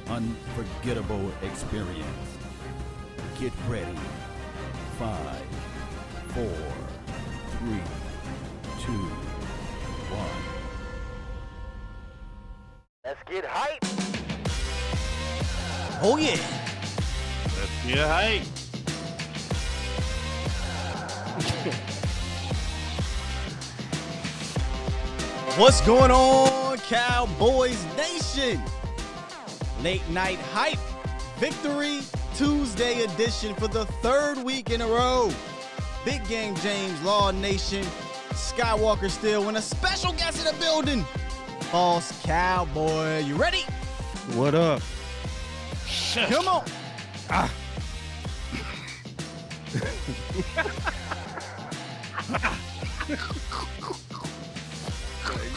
unforgettable experience. Get ready. 5, 4, 3, 2, 1. Let's get hype. Oh, yeah. Let's get hype. What's going on, Cowboys Nation? Late night hype, Victory Tuesday edition for the third week in a row. Big Game James, Law Nation, Skywalker still, and a special guest in the building, Boss Cowboy. You ready? What up? Come on.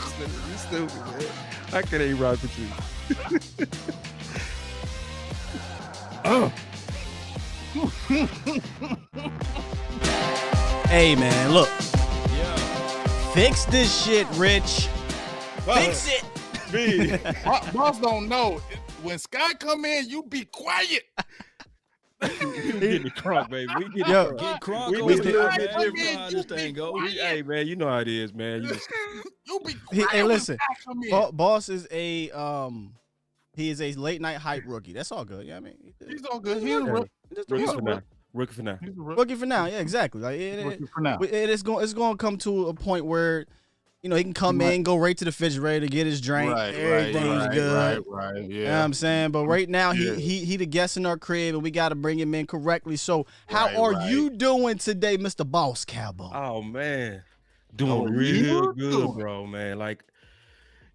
You stupid, man. I can't even rock with you. Hey, man, look. Yeah. Fix this shit, Rich. Fix it. B, boss don't know. When Sky come in, you be quiet. You get the crunk, baby. We get Yo, the Get crunk We on need this, to- man. I You mean, know how you this be thing go. quiet. Hey, man, you know how it is, man. You just, You be quiet. Hey, when listen. Sky come in. Boss is he is a late night hype rookie. That's all good. Yeah, I mean, He's all good. He's a rookie. just a rookie rookie. for now. Rookie for now. He's a rookie. Rookie for now. Yeah, exactly. Like Rookie for now. it's going to come to a point where, you know, he can come in, go right to the refrigerator, get his drink, everything's good. Right. You know what Yeah. I'm saying? But right now, Yeah. he the guest in our crib, and we got to bring him in correctly. So how Right, are right. you doing today, Mr. Boss Cowboy? Oh, man. Oh, Doing real you good, doing? bro, man. Like,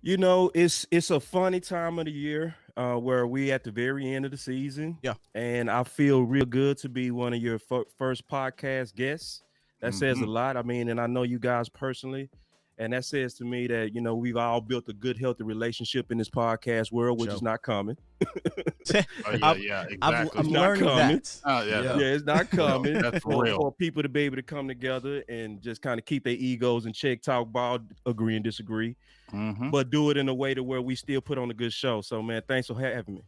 you know, it's a funny time of the year where we at the very end of the season. Yeah. And I feel real good to be one of your first podcast guests. That says a lot. I mean, and I know you guys personally. And that says to me that, you know, we've all built a good, healthy relationship in this podcast world, which Sure. is not common. Yeah, exactly. I'm not learning coming. that. Oh, yeah. Yeah. Yeah, it's not coming. That's for, real. for people to be able to come together and just kind of keep their egos in check, talk about, agree and disagree, Mhm. but do it in a way to where we still put on a good show. So, man, thanks for having me.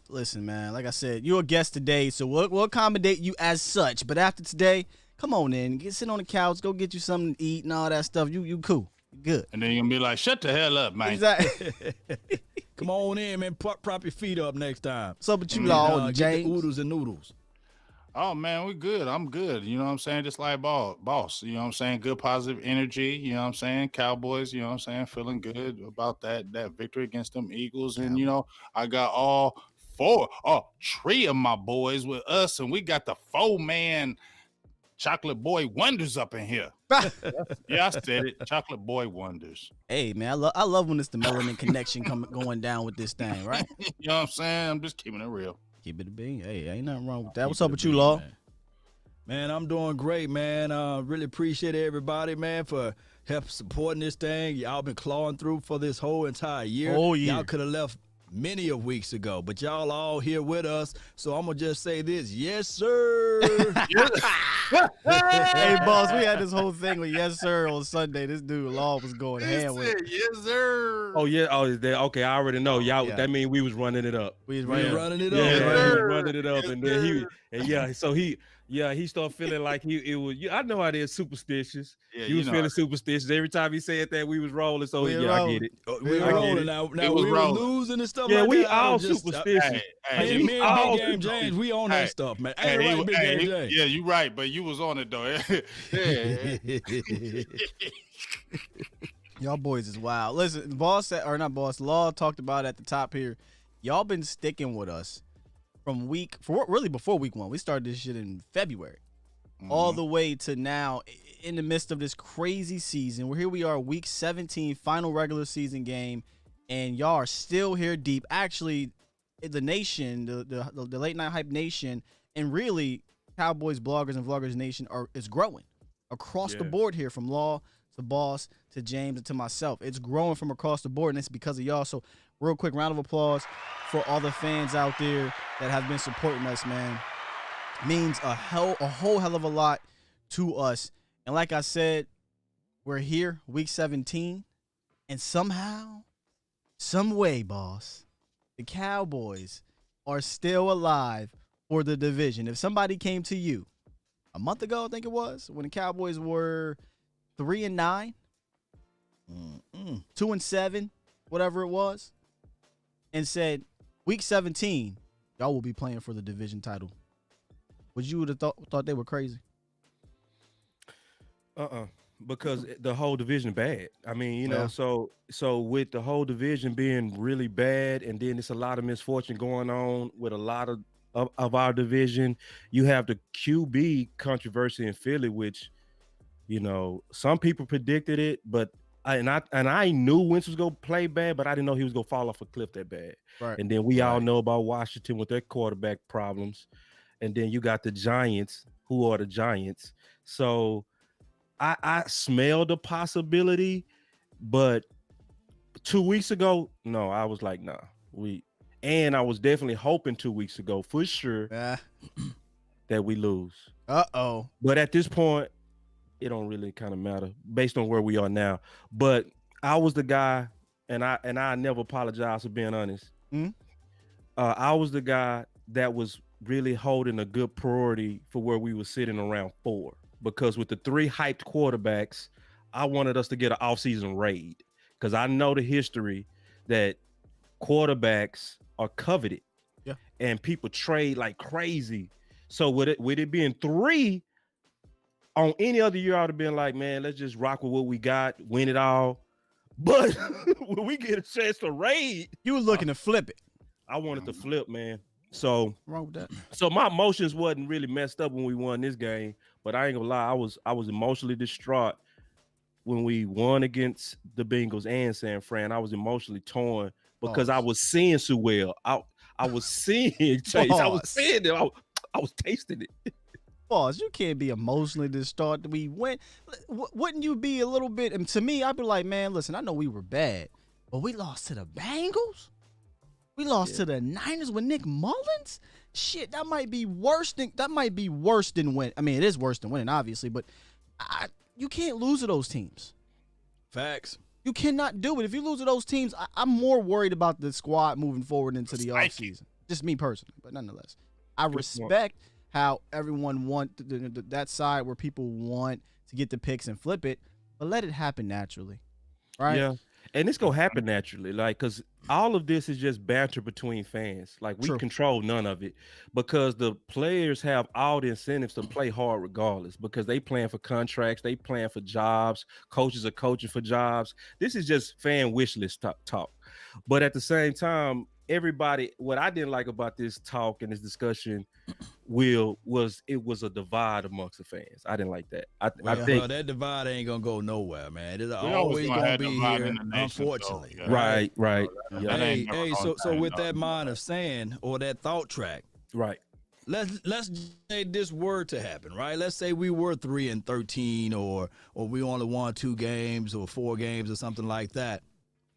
Listen, man, like I said, you're a guest today, so we'll accommodate you as such. But after today, come on in, sit on the couch, go get you something to eat and all that stuff. You cool, you good. And then you're gonna be like, shut the hell up, man. Exactly. Come on in, man. Prop your feet up next time. So, but you And, Law, get the James. oodles and noodles. Oh man, we good. I'm good. You know what I'm saying? Just like boss. You know what I'm saying? Good positive energy. You know what I'm saying? Cowboys, you know what I'm saying? Feeling good about that victory against them Eagles. And you know, I got three of my boys with us, and we got the 4-man chocolate boy wonders up in here. Yeah, I said it. Chocolate boy wonders. Hey, man, I love when it's the melanin connection going down with this thing, right? You know what I'm saying? I'm just keeping it real. Keep it a bean. Hey, ain't nothing wrong with that. What's Keep up it with a you, bean, Law? Man, I'm doing great, man. Really appreciate everybody, man, for help supporting this thing. Y'all been clawing through for this whole entire year. Whole year. Y'all could have left many of weeks ago, but y'all all here with us. So I'm gonna just say this: yes, sir. Hey, boss, we had this whole thing with yes, sir, on Sunday. This dude, Law, was going ham with it. Yes, sir. Oh, yeah. Oh, is there? Okay, I already know. Y'all, Yeah. that means we was running it up. We was We right running it Yeah, up, Yes, he man. sir. was running it up. Yes, And then sir. he started feeling like it was, I know how it is, superstitious. Yeah, He was feeling superstitious. Every time he said that, we was rolling. So, We yeah, I rolling. get it. We I get rolling it. now. It Now was we were rolling. losing and stuff Yeah, like we that. I all was just, superstitious. Hey, me and all Big Game James, we on that stuff, man. Ain't Hey, right, Big Game James. yeah, you right, but you was on it though. Yeah. Y'all boys is wild. Listen, Law talked about at the top here. Y'all been sticking with us from really before week 1. We started this shit in February, all the way to now in the midst of this crazy season. Here we are, week 17, final regular season game, and y'all are still here deep. Actually, the nation, the late night hype nation, and really Cowboys bloggers and vloggers nation is growing across the board here, from Law to Boss to James and to myself. It's growing from across the board, and it's because of y'all. So real quick round of applause for all the fans out there that have been supporting us, man. Means a whole hell of a lot to us. And like I said, we're here, week 17, and somehow, some way, boss, the Cowboys are still alive for the division. If somebody came to you a month ago, I think it was, when the Cowboys were 3-9, 2-7, whatever it was, and said, Week 17, y'all will be playing for the division title, would you have thought they were crazy? Because the whole division bad. I mean, you know, so with the whole division being really bad, and then it's a lot of misfortune going on with a lot of our division. You have the QB controversy in Philly, which, you know, some people predicted it, but I knew Wentz was gonna play bad, but I didn't know he was gonna fall off a cliff that bad. Right. And then we all know about Washington with their quarterback problems, and then you got the Giants, who are the Giants. So I smelled the possibility, but 2 weeks ago, no, I was like, nah. And I was definitely hoping 2 weeks ago for sure that we lose. But at this point, it don't really kind of matter based on where we are now. But I was the guy, and I never apologize for being honest. I was the guy that was really holding a good priority for where we were sitting around 4. Because with the 3 hyped quarterbacks, I wanted us to get an offseason raid. Because I know the history that quarterbacks are coveted. Yeah. And people trade like crazy. So with it being 3, on any other year, I would have been like, man, let's just rock with what we got, win it all. But when we get a chance to raid, you were looking to flip it. I wanted to flip, man. So wrong with that. So my emotions wasn't really messed up when we won this game, but I ain't gonna lie, I was emotionally distraught when we won against the Bengals and San Fran. I was emotionally torn because I was seeing Sewell. I was seeing Chase. I was seeing it. I was tasting it. Boss, you can't be emotionally distraught. We went. Wouldn't you be a little bit? And to me, I'd be like, man, listen, I know we were bad, but we lost to the Bengals. We lost to the Niners with Nick Mullins. Shit, that might be worse than win. I mean, it is worse than winning, obviously, but you can't lose to those teams. Facts. You cannot do it. If you lose to those teams, I'm more worried about the squad moving forward into the offseason. Just me personally, but nonetheless, I respect how everyone that side where people want to get the picks and flip it, but let it happen naturally, right? Yeah, and it's gonna happen naturally, like, because all of this is just banter between fans. Like, we control none of it because the players have all the incentives to play hard regardless because they playing for contracts, they playing for jobs, coaches are coaching for jobs. This is just fan wish list talk. But at the same time, everybody, what I didn't like about this talk and this discussion, was a divide amongst the fans. I didn't like that. I think that divide ain't gonna go nowhere, man. It's always gonna be here, unfortunately. Right. Hey, so with that mind of saying, or that thought track, right? Let's say this were to happen, right? Let's say we were 3-13, or we only won 2 games or 4 games or something like that.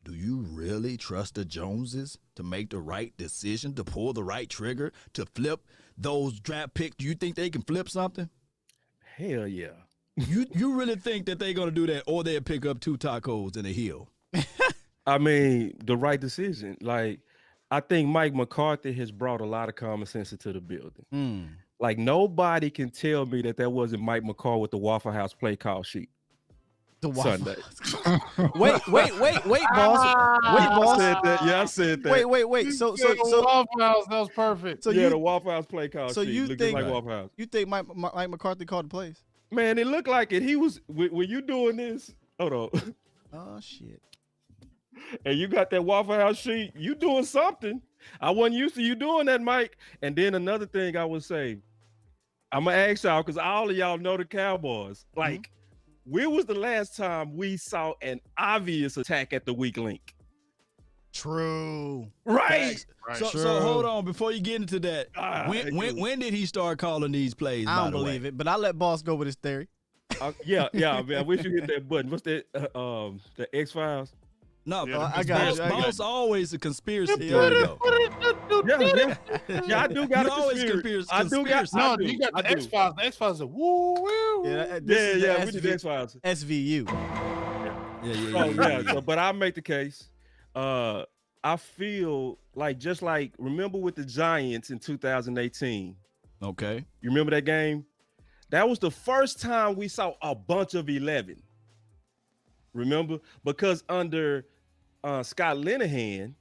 Do you really trust the Joneses to make the right decision, to pull the right trigger, to flip those draft picks? Do you think they can flip something? Hell yeah. You really think that they're going to do that, or they'll pick up 2 tacos in a hill? I mean, the right decision. Like, I think Mike McCarthy has brought a lot of common sense into the building. Like, nobody can tell me that wasn't Mike McCarthy with the Waffle House play call sheet. Sunday. wait, boss. Wait, boss. I said that. Wait. So Waffle House, that was perfect. So the Waffle House play call so sheet. You think like Waffle House. You think Mike McCarthy called the plays? Man, it looked like it. He was when you doing this. Hold on. Oh shit. And you got that Waffle House sheet. You doing something. I wasn't used to you doing that, Mike. And then another thing I would say, I'm gonna ask y'all because all of y'all know the Cowboys. Like, when was the last time we saw an obvious attack at the weak link? True. Right. So hold on before you get into that. When did he start calling these plays? I don't believe it, but I'll let boss go with his theory. Yeah, man. I wish you hit that button. What's that? The X-Files. No, I got you. Boss always a conspiracy theory. Yeah, I do got you always conspiracy. You got the X-Files. The X-Files are woo. Yeah, we did the X-Files. SVU. Yeah. So, but I'll make the case. I feel like just like remember with the Giants in 2018. Okay. You remember that game? That was the first time we saw a bunch of 11. Remember? Because under Scott Linehan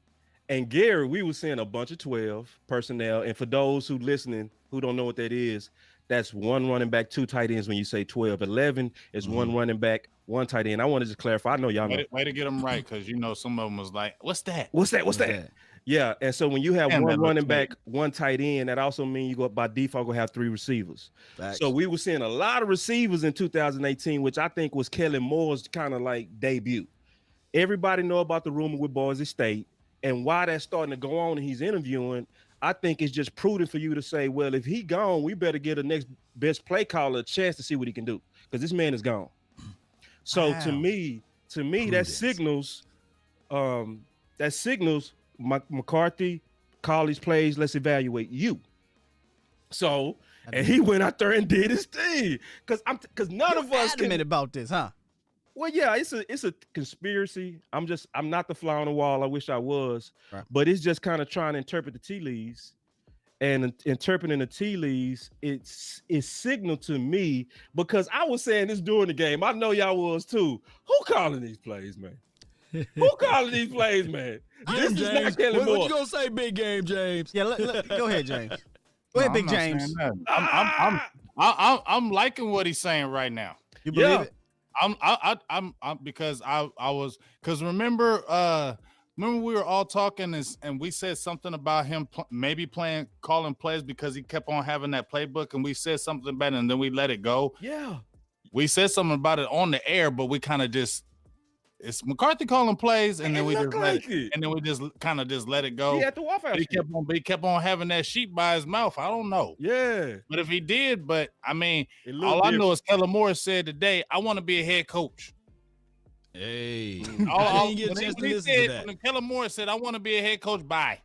and Gary, we were seeing a bunch of 12 personnel. And for those who listening who don't know what that is, that's one running back, two tight ends when you say 12. 11 is one running back, one tight end. I want to just clarify. I know y'all know. Way to get them right, because some of them was like, what's that? What's that? Yeah, and so when you have one running back, one tight end, that also means you go by default gonna have three receivers. Facts. So we were seeing a lot of receivers in 2018, which I think was Kellen Moore's kind of like debut. Everybody know about the rumor with Boise State, and why that's starting to go on and he's interviewing. I think it's just prudent for you to say, well, if he gone, we better get a next best play caller a chance to see what he can do, because this man is gone. So to me, that signals McCarthy, call these plays, let's evaluate you. So, and he went out there and did his thing. Because none of us adamant about this, huh? Well, yeah, it's a conspiracy. I'm not the fly on the wall. I wish I was, right. But it's just kind of trying to interpret the tea leaves. And interpreting the tea leaves, it's signal to me, because I was saying this during the game. I know y'all was too. Who calling these plays, man? Who calling these plays, man? This is not Kellen Moore. What you gonna say, big game, James? Yeah, go ahead, James. Go ahead, Big James. I'm liking what he's saying right now. You believe it? I'm because remember we were all talking and we said something about him maybe calling plays because he kept on having that playbook, and we said something about it and then we let it go. Yeah, we said something about it on the air, but we kind of just. It's McCarthy calling plays, and then we just let it, and then we just kind of just let it go. He had to walk out. He kept on having that sheep by his mouth. I don't know. Yeah, but if he did, I mean, all I know is Kellen Moore said today, "I want to be a head coach." Hey, I didn't get a chance to listen to that. When Kellen Moore said, "I want to be a head coach," bye.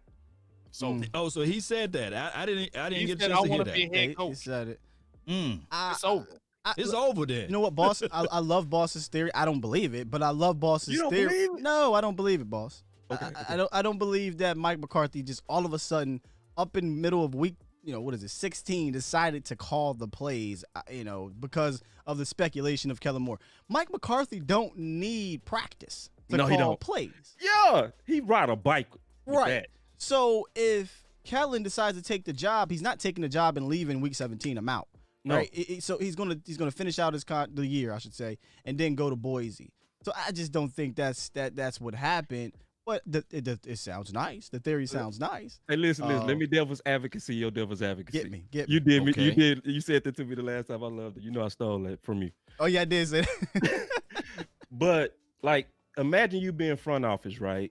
So, so he said that. I didn't get a chance to hear that. I want to be a head coach. He said it. It's over. It's over then. You know what, boss? I love Boss's theory. I don't believe it, but I love Boss's theory. Believe it? No, I don't believe it, boss. Okay. I don't believe that Mike McCarthy just all of a sudden up in the middle of week, 16, decided to call the plays, because of the speculation of Kellen Moore. Mike McCarthy don't need practice to call plays. Yeah, he ride a bike with right. that. So if Kellen decides to take the job, he's not taking the job and leaving week 17. I'm out. No. Right. So he's gonna finish out the year, I should say, and then go to Boise. So I just don't think that's what happened. But it sounds nice. The theory sounds nice. Hey, listen. Let me devil's advocacy. Your devil's advocacy. Get me. You did me. Okay. You did. You said that to me the last time. I loved it. You know I stole that from you. Oh yeah, I did say that. But imagine you being front office, right?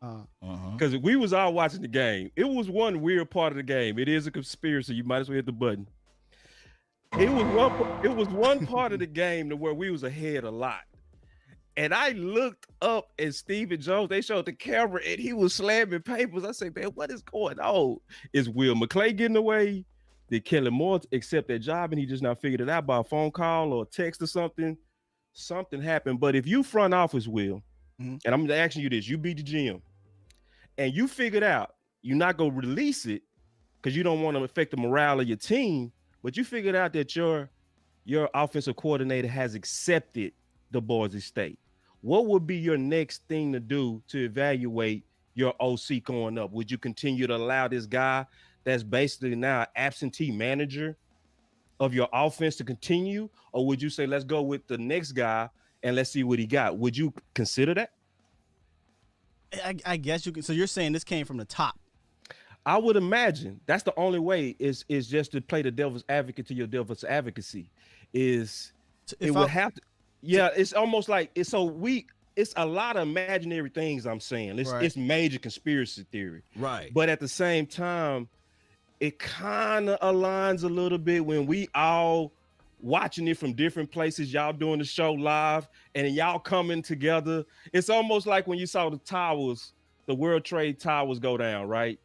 Because we was all watching the game. It was one weird part of the game. It is a conspiracy. You might as well hit the button. It was one part of the game to where we was ahead a lot. And I looked up at Stephen Jones. They showed the camera and he was slamming papers. I say, man, what is going on? Is Will McClay getting away? Did Kellen Moore accept that job and he just not figured it out by a phone call or a text or something? Something happened. But if you front office, Will, and I'm asking you this, you beat the GM and you figured out you're not going to release it because you don't want to affect the morale of your team. But you figured out that your offensive coordinator has accepted the Boise State. What would be your next thing to do to evaluate your OC going up? Would you continue to allow this guy that's basically now an absentee manager of your offense to continue? Or would you say, let's go with the next guy and let's see what he got? Would you consider that? I guess you can. So you're saying this came from the top? I would imagine that's the only way is just to play the devil's advocate to your devil's advocacy. It's almost like it's a lot of imaginary things I'm saying. It's major conspiracy theory. Right. But at the same time, it kind of aligns a little bit when we all watching it from different places, y'all doing the show live and y'all coming together. It's almost like when you saw the towers, the World Trade Towers go down, right?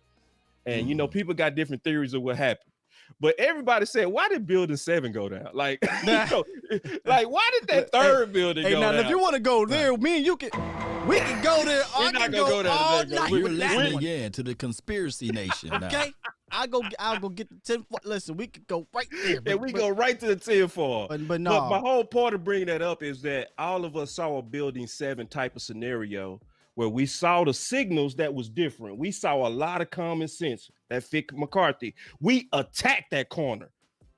And people got different theories of what happened. But everybody said, why did Building 7 go down? Like, why did that third building go down? If you want to go there, me and you can. We can go there. We're I not can gonna go there all today, bro. night You're with that listening one. again to the conspiracy nation. Now. Okay, I'll go get the 10. Listen, we could go right there. Yeah, we go right to the 10 for. But no. my whole point of bringing that up is that all of us saw a building 7 type of scenario where we saw the signals that was different. We saw a lot of common sense that fit McCarthy. We attacked that corner.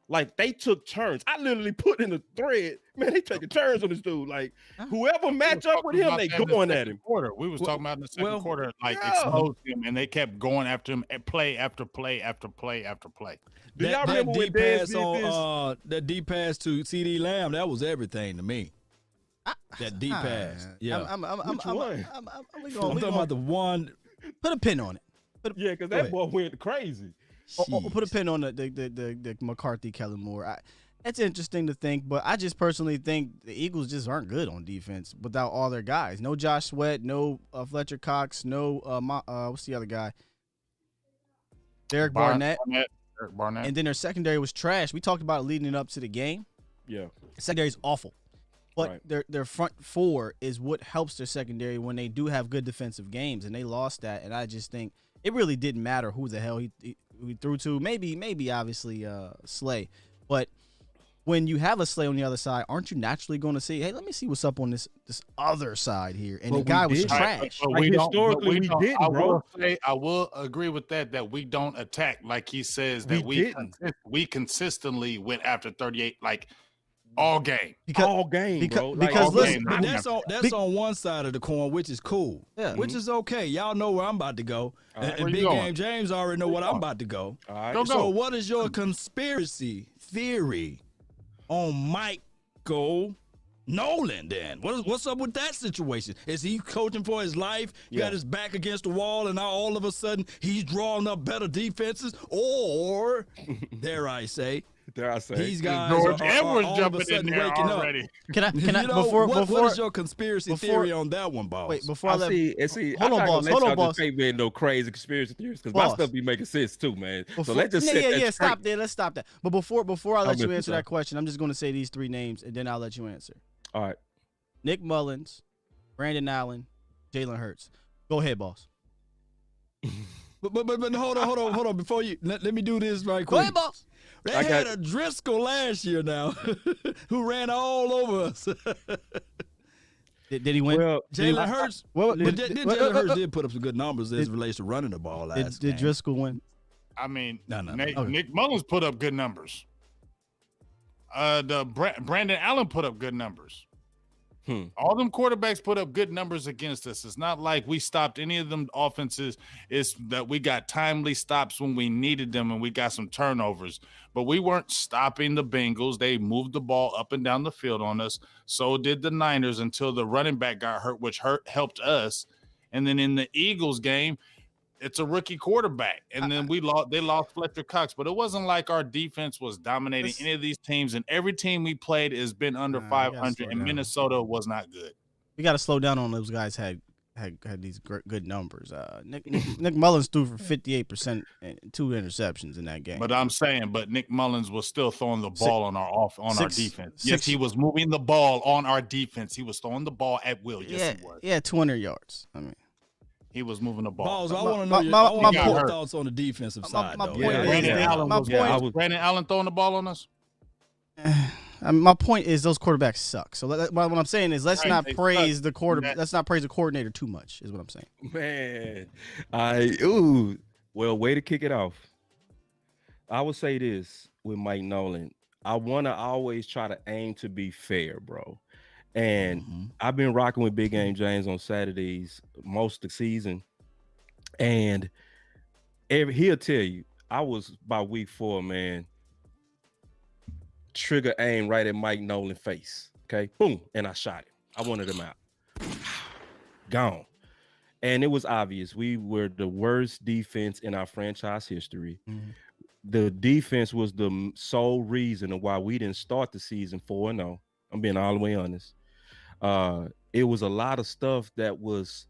Like they took turns. I literally put in a thread, man, they taking turns on this dude. Like whoever match up with him, they going at him. We was talking about in the second quarter, like yeah. exposed him, and they kept going after him at play after play after play after play. Do y'all That remember when deep Dez pass did on that deep pass to CD Lamb, that was everything to me. That deep pass. Yeah. Which one? I'm talking about the one. Put a pin on it. Yeah, because that boy went crazy. Put a pin on the McCarthy Kellen Moore. It's interesting to think, but I just personally think the Eagles just aren't good on defense without all their guys. No Josh Sweat, no Fletcher Cox, no what's the other guy? Derek Barnett. And then their secondary was trash. We talked about it leading up to the game. Yeah. The secondary is awful. But Right. their front four is what helps their secondary when they do have good defensive games, and they lost that. And I just think it really didn't matter who the hell he threw to. Maybe obviously Slay. But when you have a Slay on the other side, aren't you naturally going to say, hey, let me see what's up on this other side here? And the guy was trash. But Like, historically, we didn't, bro. I will agree with that we don't attack like he says that We didn't. we consistently went after 38 like all game. All game, bro. Like, because all listen, game. But that's on one side of the coin, which is cool. Yeah. Which is okay. Y'all know where I'm about to go. right. And Where you Big going? Game James already know what I'm about to go. all right. Go. So what is your conspiracy theory on Michael Nolan then? What's up with that situation? Is he coaching for his life? He Yeah. got his back against the wall and now all of a sudden he's drawing up better defenses? Or, dare I say, Dare I say? these guys George are Edwards all of a jumping in sudden there waking already. up. Can I You know, before what is your conspiracy before- theory on that one, boss? wait before I let see. hold on, boss. Hold on, boss. Ain't been no crazy conspiracy theories because my Boss. stuff be making sense too, man. So Before- let's just set that straight. stop there. Let's stop that. But before I let you missing answer something. that question, I'm just going to say these 3 names and then I'll let you answer. All right. Nick Mullins, Brandon Allen, Jalen Hurts. Go ahead, boss. But hold on. Before you let me do this right Go quick. ahead, boss. They I had got- a Driscoll last year now, who ran all over us. Did he win? Well, Jalen Hurts, Well, but did- Jalen Hurts did put up some good numbers as did- it relates to running the ball last did game. Driscoll win? I mean, No. Nick Mullins put up good numbers. Brandon Allen put up good numbers. All them quarterbacks put up good numbers against us. It's not like we stopped any of them offenses. It's that we got timely stops when we needed them and we got some turnovers. But we weren't stopping the Bengals. They moved the ball up and down the field on us. So did the Niners until the running back got hurt, which helped us. And then in the Eagles game, it's a rookie quarterback. And then they lost Fletcher Cox. But it wasn't like our defense was dominating any of these teams. And every team we played has been under you gotta 500, slow and down. Minnesota was not good. We got to slow down on those guys had these good numbers. Nick Mullins threw for 58% and 2 interceptions in that game. But I'm saying, Nick Mullins was still throwing the ball on our defense. Yes, six- he was moving the ball on our defense. He was throwing the ball at will. Yes, he was. Yeah, 200 yards. I mean, He was moving the ball. Balls, I My- want to know my- my your point- thoughts on the defensive side. my though. point is- Brandon Allen my was, point- Brandon Allen throwing the ball on us. my point is those quarterbacks suck. So what I'm saying is let's Right, not they praise suck. the quarterback. That- Let's not praise the coordinator too much. Is what I'm saying. Man, well, way to kick it off. I would say this with Mike Nolan. I want to always try to aim to be fair, bro. And I've been rocking with Big Game James on Saturdays most of the season. And he'll tell you, I was by week 4, man. Trigger aim right at Mike Nolan's face. Okay, boom, and I shot him. I wanted him out. Gone. And it was obvious. We were the worst defense in our franchise history. The defense was the sole reason of why we didn't start the season 4-0. I'm being all the way honest. It was a lot of stuff that was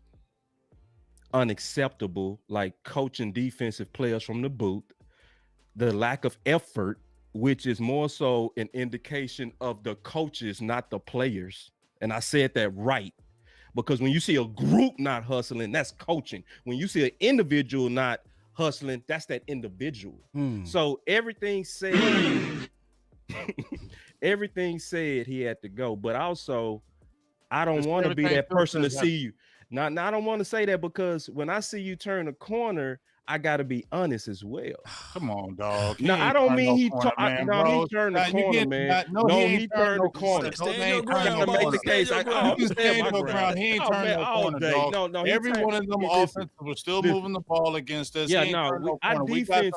unacceptable, like coaching defensive players from the boot, the lack of effort, which is more so an indication of the coaches, not the players. And I said that right. Because when you see a group not hustling, that's coaching. When you see an individual not hustling, that's that individual. So everything said, everything said he had to go. But also, I don't want to be that person to see you. Now, I don't want to say that because when I see you turn a corner, I got to be honest as well. Come on, dog. No, I don't mean he turned the corner, man. No, he turned the corner. Stand your I ground, gotta make boss. the case. Stand your I ground. Stand your ground. He ain't turned no corner, dog. No, every one of them offenses were still moving the ball against us. Yeah, no, our defense,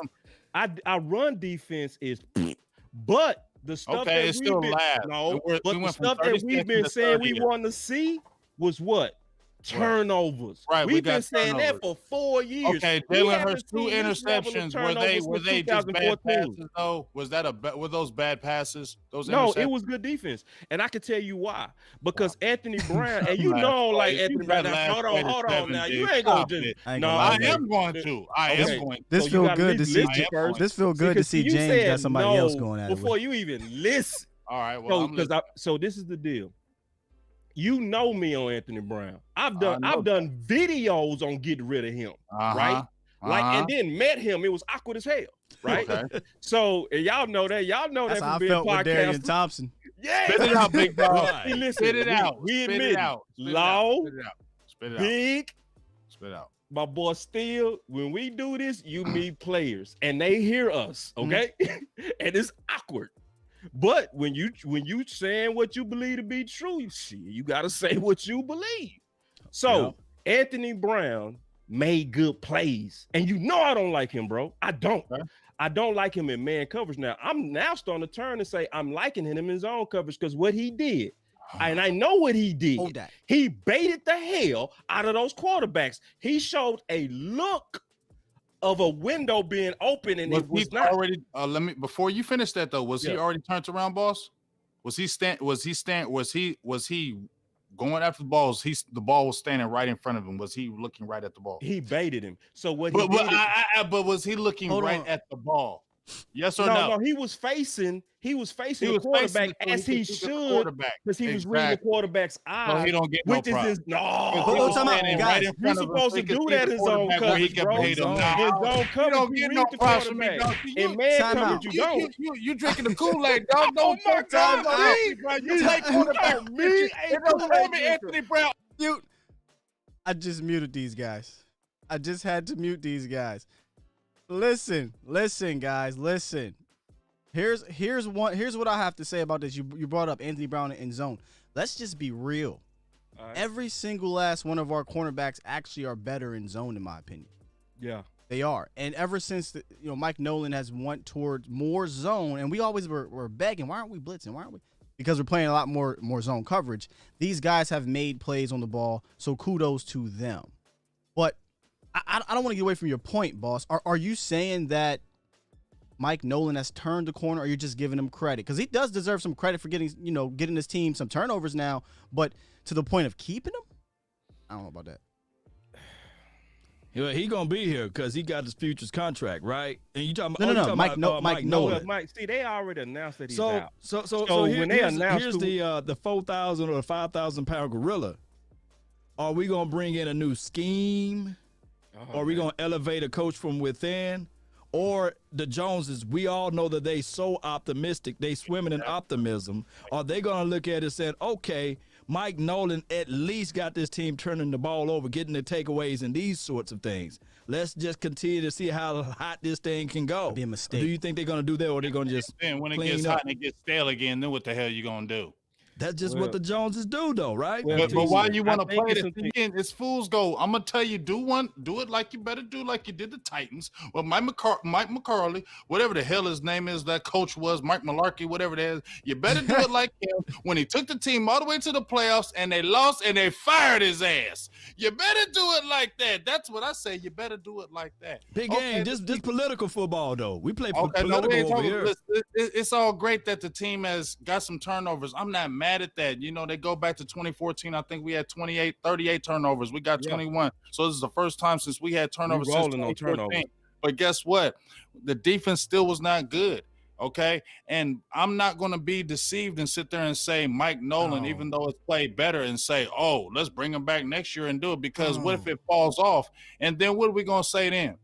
our run defense is, but the stuff that it's still live. No, but the stuff that we've been saying we want to see was what? Turnovers. Right, We've been got saying that for 4 years. Okay, Jalen Hurts 2 interceptions. Were they just bad passes though? Were those bad passes? No, it was good defense, and I can tell you why. Because Anthony Brown, and you know, like Anthony Brown. Hold on. Now you ain't gonna do. No, I am going to. I am going. This feel good to see. This feel good to see James got somebody else going at it before you even listen. All right, well, so this is the deal. You know me on Anthony Brown. I've done videos on getting rid of him, right? Like, and then met him. It was awkward as hell, right? Okay. So and y'all know that. Y'all know that's that how from being I felt with Darian podcasters. Thompson. Yeah, spit it out, big dog. Hey, listen, spit it out. We spit admit it out. low, spit it out. big, spit it out. My boy, still, when we do this, you meet players and they hear us, okay? And it's awkward. But when you saying what you believe to be true, you gotta say what you believe. So Anthony Brown made good plays, and you know I don't like him, bro. I don't. I don't like him in man coverage. Now I'm starting to turn and say I'm liking him in his own coverage because what he did, and I know what he did. He baited the hell out of those quarterbacks. He showed a look of a window being open, and it was not already. Before you finish that though, was he already turned around, boss? Was he going after the balls? The ball was standing right in front of him. Was he looking right at the ball? He baited him. So what? But was he looking at the ball? Yes or no? No, he was facing the quarterback as he should because he was reading the quarterback's eyes. No, he don't get no props. Guys, you're supposed to do that in zone coverage, bro. In zone coverage, you don't get no props from me. In man coverage, you don't. You drinking the Kool-Aid, dog? Don't talk time me. You take quarterback. Me ain't no Anthony Brown. I just muted these guys. I just had to mute these guys. Listen, guys, listen. Here's what I have to say about this. You brought up Anthony Brown in zone. Let's just be real. Right. Every single last one of our cornerbacks actually are better in zone, in my opinion. Yeah, they are. And ever since Mike Nolan has went towards more zone, and we always were begging, why aren't we blitzing? Why aren't we? Because we're playing a lot more zone coverage. These guys have made plays on the ball, so kudos to them. But I don't want to get away from your point, boss. Are you saying that Mike Nolan has turned the corner, or you're just giving him credit? Because he does deserve some credit for getting his team some turnovers now, but to the point of keeping him? I don't know about that. He gonna be here because he got his futures contract, right? And you talking about Mike Nolan. Mike, see, they already announced that he's out. So here's the 4,000 or 5,000 pound gorilla. Are we gonna bring in a new scheme? Are we gonna elevate a coach from within? Or the Joneses, we all know that they so optimistic, they swimming in optimism. Are they gonna look at it and say, okay, Mike Nolan at least got this team turning the ball over, getting the takeaways and these sorts of things. Let's just continue to see how hot this thing can go. That'd be a mistake. Do you think they're gonna do that, or they're gonna just and when it gets hot and it gets stale again, then what the hell you gonna do? That's just what the Joneses do, though, right? But why you want to play this again? It's fool's gold. I'm gonna tell you, do it like you better do like you did the Titans. Well, Mike McCarley, whatever the hell his name is, that coach was Mike Malarkey, whatever it is. You better do it like him when he took the team all the way to the playoffs and they lost and they fired his ass. You better do it like that. That's what I say. You better do it like that. Big game, just political football though. We play political over here. It's all great that the team has got some turnovers. I'm not mad at that. They go back to 2014. I think we had 38 turnovers. We got 21. So this is the first time since we had turnovers since 2014. But guess what? The defense still was not good. Okay, and I'm not going to be deceived and sit there and say Mike Nolan, even though it's played better, and say, oh, let's bring him back next year and do it, because what if it falls off? And then what are we going to say then?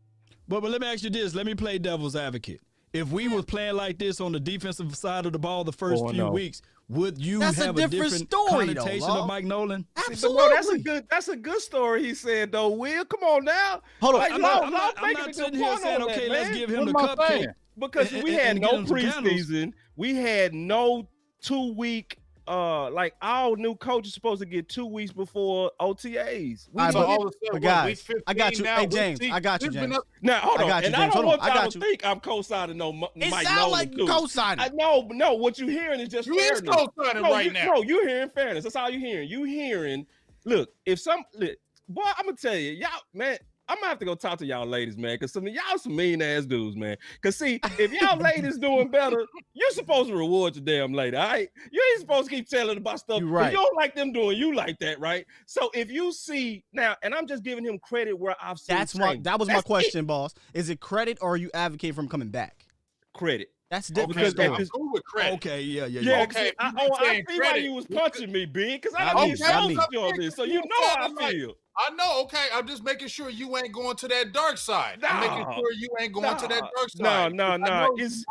But let me ask you this. Let me play devil's advocate. If we was playing like this on the defensive side of the ball the first few weeks, would you have a different connotation of Mike Nolan? Absolutely. That's a good story. He said though. Will, come on now. Hold on. I'm not sitting here saying, okay, let's give him the cupcake. Because we had no preseason. We had no 2-week. Like our new coach is supposed to get 2 weeks before OTAs. Guys, I got you. Hey, James, I got you, James. Now, hold on. And I don't want y'all to think I'm co-signing no Mike Nolan. It sounds like co-signing. No, what you're hearing is just fairness. You is co-signing right now. No, you're hearing fairness. That's all you're hearing. You hearing, look, boy, I'm going to tell you, y'all, man, I'm gonna have to go talk to y'all ladies, man, because some of y'all some mean ass dudes, man. Because see, if y'all ladies doing better, you're supposed to reward your damn lady, all right? You ain't supposed to keep telling about stuff. You're right. You don't like them doing you like that, right? So if you see now, and I'm just giving him credit where I've seen that was my question, boss. Is it credit or are you advocating for him coming back? Credit. That's different. Okay, yeah. Okay, I see why you was punching me, B, because I need something on this, so you know how I feel. I know, okay. I'm just making sure you ain't going to that dark side. I'm making sure you ain't going to that dark side. No. It's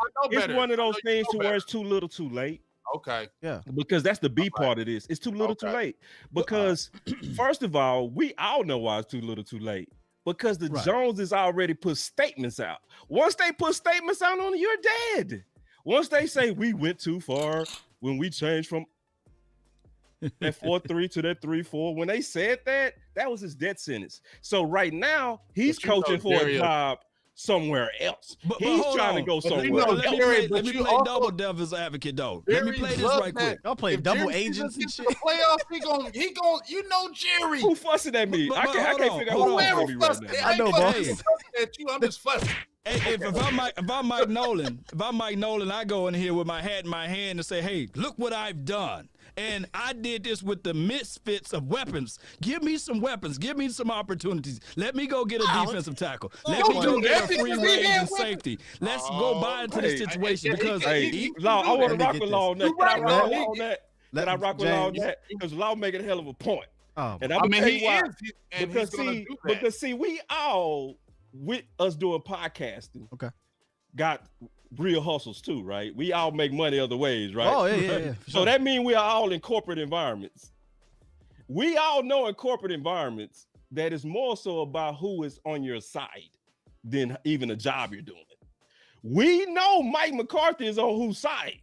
one of those things to where it's too little too late. Okay. Yeah. Because that's the B part of this. It's too little too late. Because first of all, we all know why it's too little too late. Because the Joneses already put statements out. Once they put statements out on you, you're dead. Once they say we went too far when we changed from that 4-3 to that 3-4, when they said that, that was his death sentence. So right now, he's coaching for a job somewhere else. He's trying to go somewhere else. Let me play double devil's advocate, though. Let me play this right quick. Y'all play double agents and shit. Playoffs, he gon' you know Jerry. Who fussing at me? I can't figure out who's fussing at me right now. I know, boss. I'm just fussing. Hey, if I'm Mike Nolan, I go in here with my hat in my hand and say, hey, look what I've done. And I did this with the misfits of weapons. Give me some weapons. Give me some opportunities. Let me go get a defensive tackle. Let me go get a free range and safety. Let's go buy into the situation because Law, I want to rock with Law on that. Can I rock with Law on that? Can I rock with Law on that? Because Law making a hell of a point. And I'm gonna tell you why. Because see, we all with us doing podcasting, got real hustles too, right? We all make money other ways, right? Oh, yeah. So that means we are all in corporate environments. We all know in corporate environments that it's more so about who is on your side than even a job you're doing. We know Mike McCarthy is on whose side?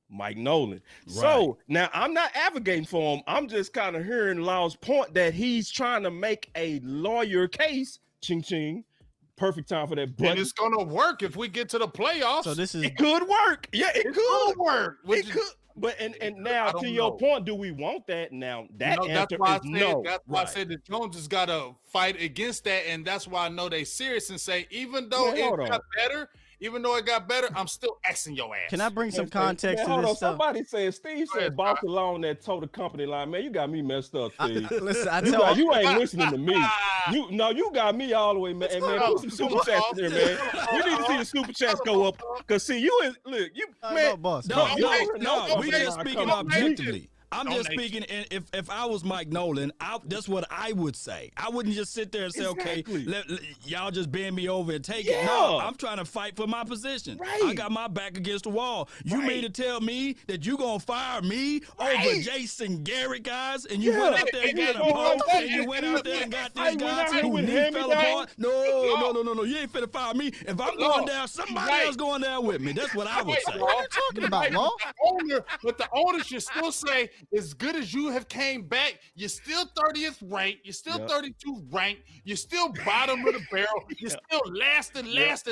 Mike Nolan. Right. So now I'm not advocating for him. I'm just kind of hearing Law's point that he's trying to make a lawyer case. Ching ching. Perfect time for that button. And it's gonna work if we get to the playoffs. So it could work. Yeah, it could work. It could. But and now to your point, do we want that? Now that answer is no. That's why I said the Joneses gotta fight against that, and that's why I know they serious and say even though it got better, I'm still Xing your ass. Can I bring some context to this stuff? Somebody said Steve said boss along that told the company line, man, you got me messed up, Steve. Listen, you ain't listening to me. You got me all the way, man. And man, put some super chats in there, man. You need to see the super chats go up. Cause see, boss. No, we just speaking objectively. I'm just speaking, and if I was Mike Nolan, that's what I would say. I wouldn't just sit there and say, okay, y'all just bend me over and take it. No, I'm trying to fight for my position. Right. I got my back against the wall. You mean to tell me that you going to fire me over Jason Garrett, guys, and you went out there and got a post, and you went out there and got these guys who knee fell apart? No. You ain't finna fire me. If I'm going down, somebody else going down with me. That's what I would say. What are you talking about, Law? But the owner should still say, as good as you have came back, you're still 30th ranked. You're still 32th ranked. You're still bottom of the barrel. You're still last and last.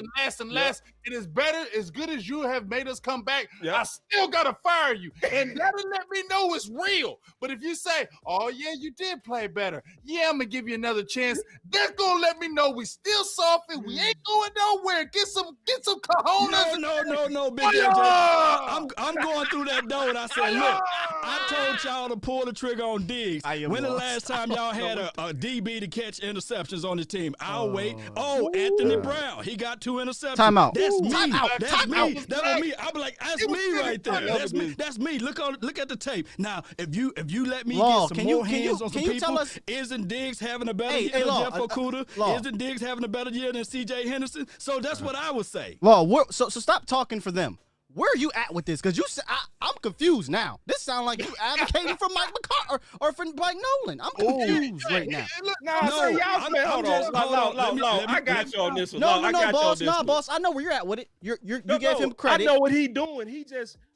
It is better, as good as you have made us come back. I still got to fire you. And that'll let me know it's real. But if you say, oh, yeah, you did play better. Yeah, I'm going to give you another chance. That's going to let me know we still soft and we ain't going nowhere. Get some cojones. No, Big LJ. I'm going through that door and I said, look, I told y'all to pull the trigger on Diggs. When the lost. last time y'all had a DB to catch interceptions on the team? I'll wait. Oh, Anthony Brown. He got 2 interceptions. Time out. That's me. Time out. That's Time me. out. That was me. I'm like, that's me right there. That's me. That's me. Look at the tape. Now, if you let me Law, get some more hands on some can you tell people, us- isn't Diggs having a better year Hey, than Law, Jeff Okudah? Law. Isn't Diggs having a better year than C.J. Henderson? So that's what I would say. Law, so stop talking for them. Where are you at with this? Because I'm confused now. This sounds like you advocating for Mike McCarthy or for Mike Nolan. I'm confused right now. No, y'all man, hold on. I got you on this one. No, boss. No, boss. I know where you're at with it. You gave him credit. I know what he's doing.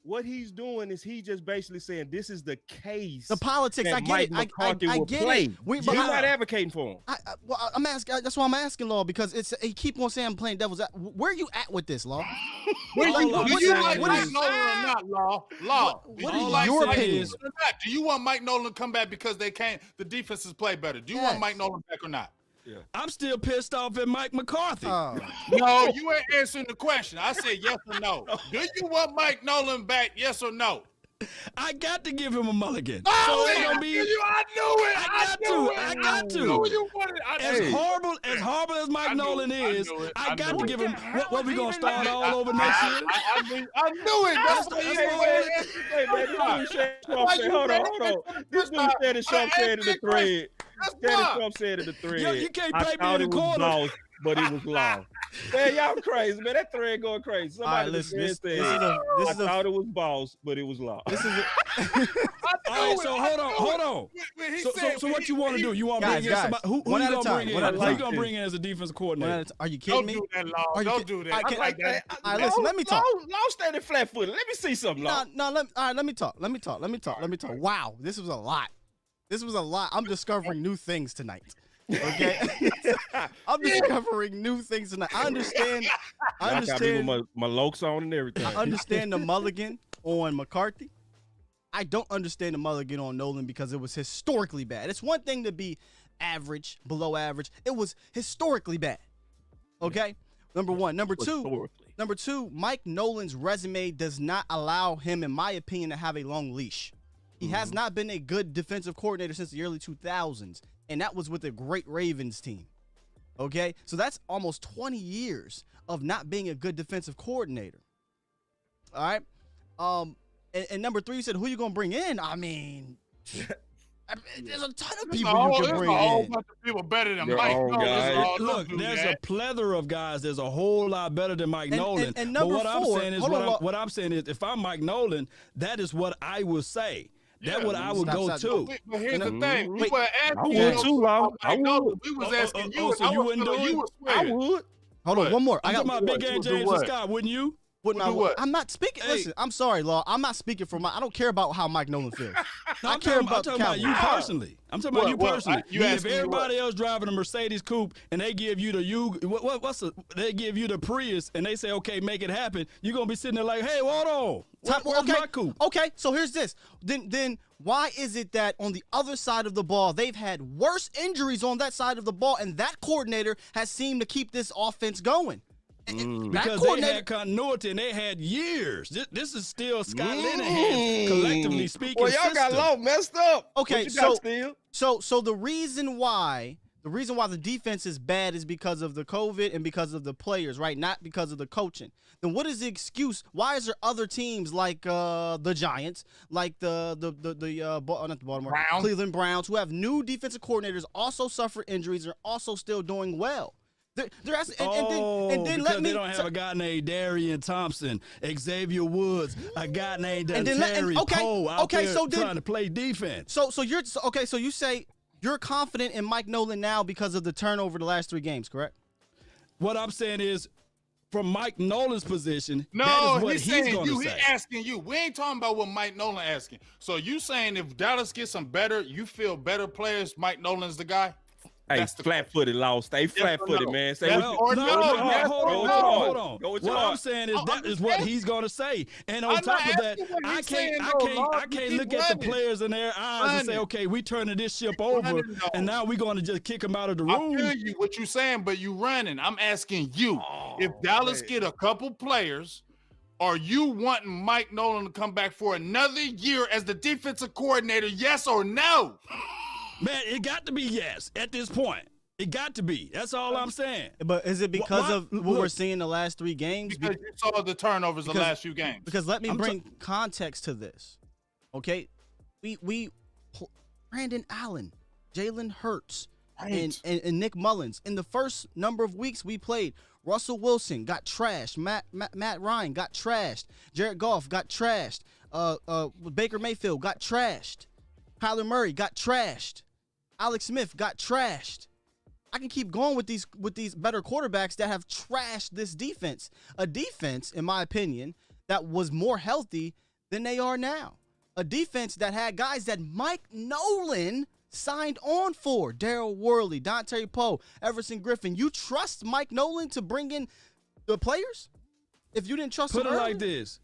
What he's doing is he just basically saying this is the case. The politics, that I get Mike it. McCarthy I will get play. it. You're not advocating for him. I'm asking. That's why I'm asking, Law, because he keep on saying I'm playing devil's. Where are you at with this, Law? Do you like what Mike is- Nolan or not, Law? What Do you is like your Mike opinion? Nolan or not? Do you want Mike Nolan to come back because the defenses play better? Do you want Mike Nolan back or not? I'm still pissed off at Mike McCarthy. Oh. No, you ain't answering the question. I said yes or no. Do you want Mike Nolan back? Yes or no? I got to give him a mulligan. Oh, so it's I gonna knew be. it. I got to. Who you wanted? As horrible as Mike Nolan is, I got to give him. What we gonna start all over next year? I knew it. That's why you Hey, man, hold on. This dude said it. Trump said in the thread. Trump said in the thread. Yo, you can't I play me thought in the it was corner. lost, but it was long. Man, y'all crazy, man. That thread going crazy. All right, Somebody listen. just This said, I is a. thought it was boss, but it was lost. This is a. All right, so hold on. So what you want to do? You want to bring in somebody? Who one you at a gonna time, bring in? one at a Who you time. gonna bring in as a defensive coordinator? Are you kidding Don't me? do that, Law. Are you Don't kidding- do that. I like that. All right, listen. Let me talk. Law standing flat-footed. Let me see something, Law. All right, let me talk. Wow, this was a lot. I'm discovering new things tonight. Okay, I'm discovering new things tonight. I understand. I got me with my lokes on and everything. I understand the mulligan on McCarthy. I don't understand the mulligan on Nolan because it was historically bad. It's one thing to be average, below average. It was historically bad. Okay, number one. Number two, Mike Nolan's resume does not allow him, in my opinion, to have a long leash. He has not been a good defensive coordinator since the early 2000s, and that was with a great Ravens team. Okay, so that's almost 20 years of not being a good defensive coordinator. All right, and number three, you said who you gonna bring in? I mean, there's a ton of people you can bring a whole in. bunch of people better than Your Mike own Nolan. guy. Don't Look, do there's that. a plethora of guys. There's a whole lot better than Mike Nolan. and but number what I'm four- saying is, hold on, what I'm saying is, if I'm Mike Nolan, that is what I would say. That's Yeah, what I would stop, go stop. to. But here's the thing. We Wait, were asking I you would too, Law. about I Mike Nolan. would. We was asking you. so you wouldn't do it? I would. Hold on, one more. I'm talking about Big what? Game You do James and what? Scott, wouldn't you? No, what? I'm not speaking. Hey. Listen, I'm sorry, Law. I'm not speaking for I don't care about how Mike Nolan feels. No, I I'm care talking, about the I'm talking about you Cowboys. personally. I'm talking about you What? personally. You If asking me everybody else driving a Mercedes coupe and they give you they give you the Prius and they say, okay, make it happen, you're gonna be sitting there like, hey, hold on. Where's my coupe? Okay, so here's this. Then why is it that on the other side of the ball, they've had worse injuries on that side of the ball, and that coordinator has seemed to keep this offense going? That Because they had continuity and they had years. This is still Scott Linehan, collectively speaking. Well, y'all got system. Law messed up. Okay, What you got still? So the reason why the defense is bad is because of the COVID and because of the players, right? Not because of the coaching. Then what is the excuse? Why is there other teams like the Giants, like not the Baltimore, Browns. Cleveland Browns, who have new defensive coordinators, also suffer injuries, are also still doing well? They're asking, and then because let me. they don't have a guy named Darian Thompson, Xavier Woods, a guy named And then let- and- Terry okay, Poe out okay, there so then- trying to play defense. So you say you're confident in Mike Nolan now because of the turnover the last 3 games, correct? What I'm saying is, from Mike Nolan's position, that No, is what he's he's saying going you. to He say. asking you. We ain't talking about what Mike Nolan asking. So you saying if Dallas gets some better, you feel better players, Mike Nolan's the guy? Hey, That's the flat-footed, Law. Stay flat-footed, no? man. Stay Yes with or you. no? Hold Yes on, or hold no? on. Go with What your I'm heart. saying is that I'm is what asking- he's going to say. And on I'm top not of that, asking what I he's saying, can't though, Lord. You keep look at the running. players in their eyes and say, Running. okay, we turning this ship over, Running, though. and now we're going to just kick him out of the I room. feel you what you saying, but you running. I'm asking you if Dallas get a couple players Are you wanting Mike Nolan to come back for another year as the defensive coordinator? Yes or no? Man, it got to be yes at this point. It got to be. That's all I'm saying. But is it because of what look, we're seeing the last 3 games? Because you saw the turnovers the last few games. Because let me bring context to this. Okay? Brandon Allen, Jalen Hurts, and Nick Mullins. In the first number of weeks we played, Russell Wilson got trashed. Matt Ryan got trashed. Jared Goff got trashed. Baker Mayfield got trashed. Kyler Murray got trashed. Alex Smith got trashed. I can keep going with these better quarterbacks that have trashed this defense. A defense, in my opinion, that was more healthy than they are now. A defense that had guys that Mike Nolan signed on for. Darryl Worley, Dante Poe, Everson Griffin. You trust Mike Nolan to bring in the players? If you didn't trust him Put it early? like this.